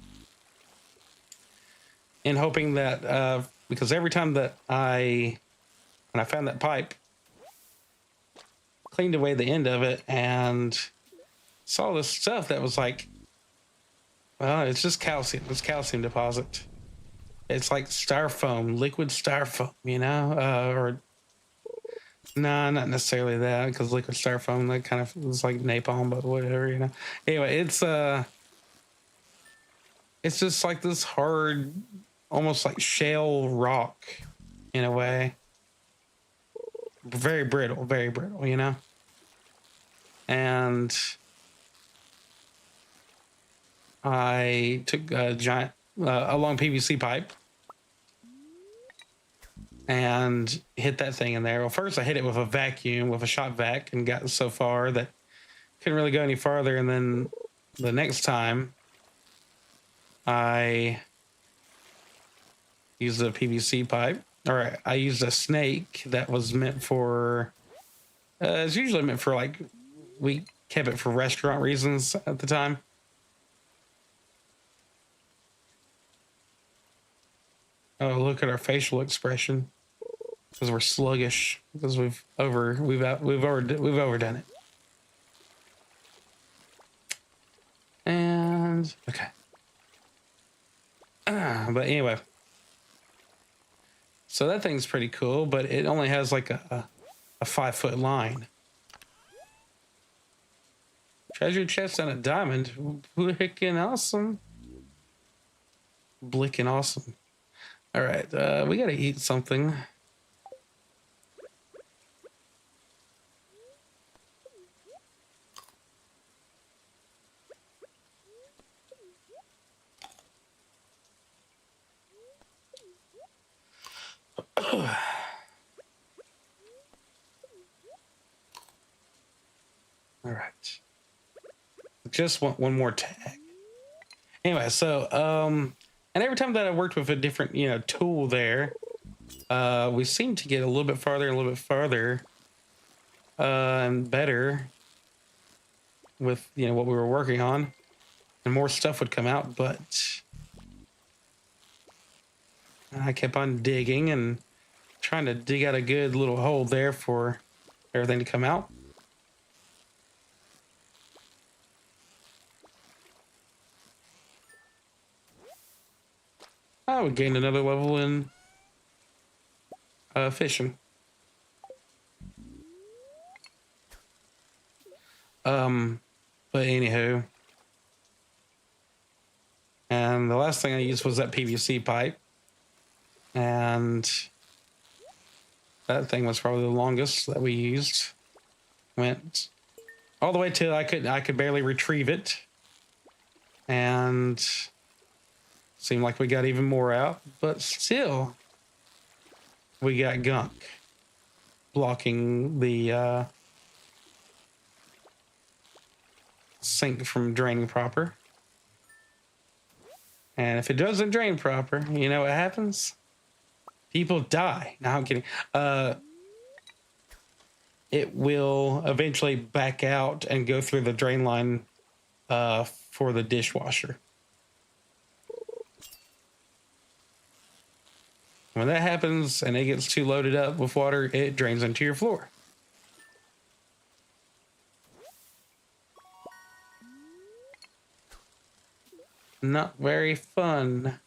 And hoping that, because every time that when I found that pipe, cleaned away the end of it and saw this stuff that was like, well, it's just calcium. It's calcium deposit. It's like styrofoam, liquid styrofoam, you know, or no, not necessarily that, because liquid styrofoam, that kind of is like napalm, but whatever, you know. Anyway, it's just like this hard, almost like shale rock in a way. Very brittle, you know. And I took a giant, a long PVC pipe and hit that thing in there. Well, first I hit it with a vacuum, with a shop vac, and got so far that couldn't really go any farther. And then the next time I used a PVC pipe, or I used a snake that was meant for, it's usually meant for like, we kept it for restaurant reasons at the time. Oh, look at our facial expression, because we're sluggish, because we've overdone it. And okay. But anyway, so that thing's pretty cool, but it only has like a 5-foot line. Treasure chest and a diamond. Blicking awesome. Blicking awesome. All right, we gotta eat something. All right. Just want one more tag. Anyway, so and every time that I worked with a different, you know, tool there, we seemed to get a little bit farther and a little bit farther and better with, you know, what we were working on, and more stuff would come out, but I kept on digging and trying to dig out a good little hole there for everything to come out. I would gain another level in fishing. But anywho, and the last thing I used was that PVC pipe, and that thing was probably the longest that we used. Went all the way till I could barely retrieve it, and seemed like we got even more out, but still we got gunk blocking the sink from draining proper. And if it doesn't drain proper, you know what happens? People die. No, I'm kidding. It will eventually back out and go through the drain line for the dishwasher. When that happens and it gets too loaded up with water, it drains into your floor. Not very fun.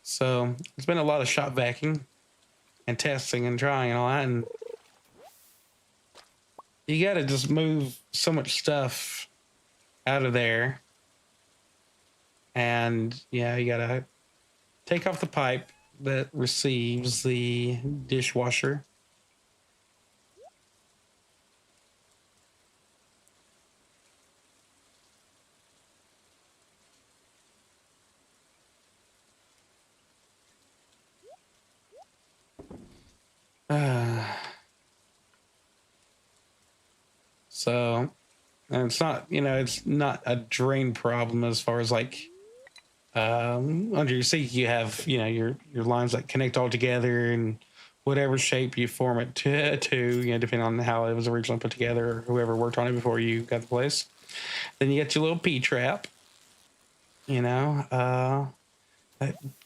So it's been a lot of shop vacuuming and testing and trying and all that, and you gotta just move so much stuff out of there And yeah, you gotta take off the pipe that receives the dishwasher. So, and it's not, it's not a drain problem as far as like under your sink you have, your lines that connect all together and whatever shape you form it to, depending on how it was originally put together or whoever worked on it before you got the place. Then you get your little P trap, that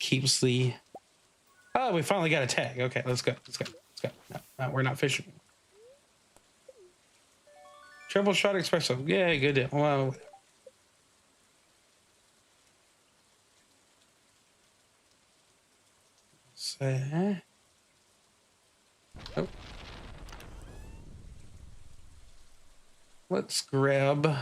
keeps the. Oh, we finally got a tag. Okay, let's go. No, we're not fishing. Triple shot espresso. Yeah, good deal. Well, say. Oh. Let's grab.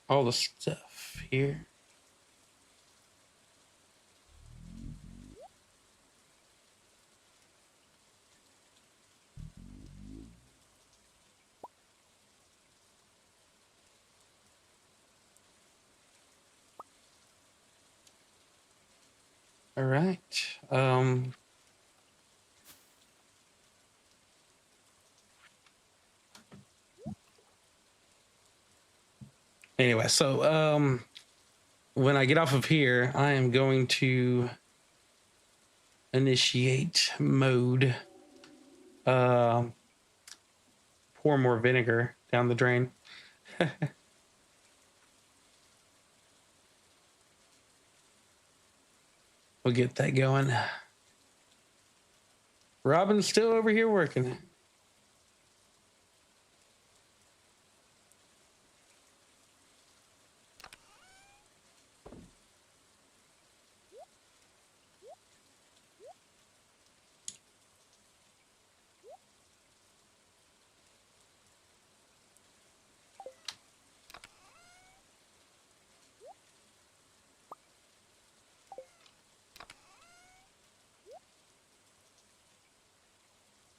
All the stuff here. All right. Anyway, so when I get off of here, I am going to initiate mode. Pour more vinegar down the drain. We'll get that going. Robin's still over here working.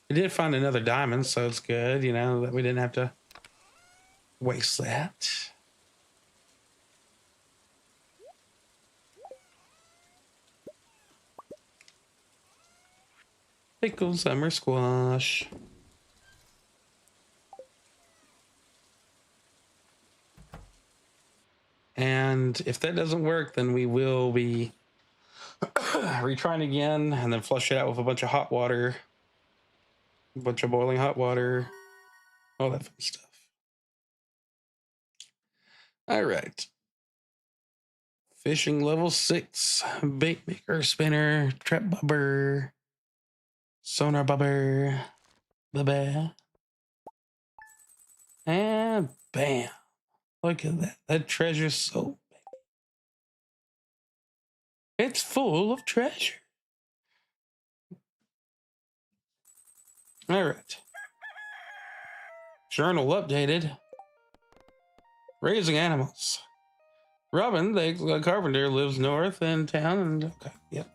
We did find another diamond, so it's good, that we didn't have to waste that. Pickled summer squash. And if that doesn't work, then we will be retrying again and then flush it out with a bunch of hot water. A bunch of boiling hot water, all that fun stuff. All right. Fishing level 6. Bait maker, spinner, trap bobber, sonar bobber, bobber. And bam. Look at that. That treasure's so big. It's full of treasure. All right. Journal updated. Raising animals. Robin, the carpenter, lives north in town. And okay, yep.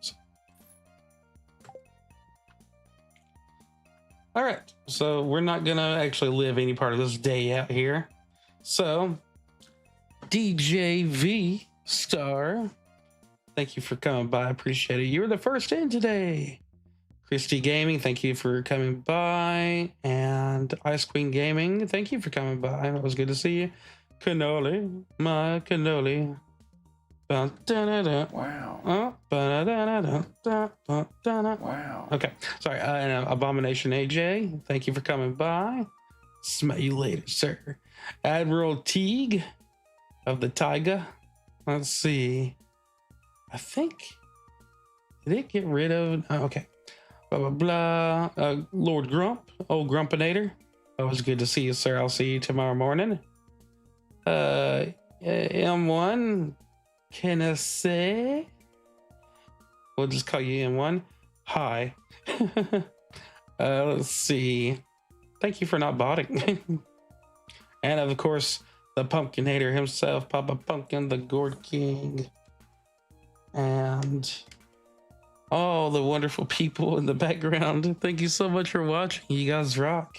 All right. So we're not gonna actually live any part of this day out here. So, DJV Star, thank you for coming by. I appreciate it. You were the first in today. Christy Gaming, thank you for coming by. And Ice Queen Gaming, thank you for coming by. It was good to see you. Cannoli, my cannoli. Wow. Wow. Okay, sorry. And Abomination AJ, thank you for coming by. Smell you later, sir. Admiral Teague of the Taiga. Let's see. I think. Did it get rid of? Oh, okay. Blah, blah, blah. Lord Grump, old Grumpinator. Always good to see you, sir. I'll see you tomorrow morning. M1, can I say? We'll just call you M1. Hi. Let's see. Thank you for not botting. And of course, the pumpkin hater himself, Papa Pumpkin, the Gourd King. And all the wonderful people in the background. Thank you so much for watching. You guys rock.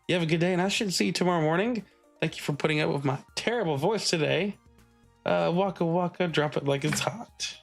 You have a good day, and I should see you tomorrow morning. Thank you for putting up with my terrible voice today. Waka waka, drop it like it's hot.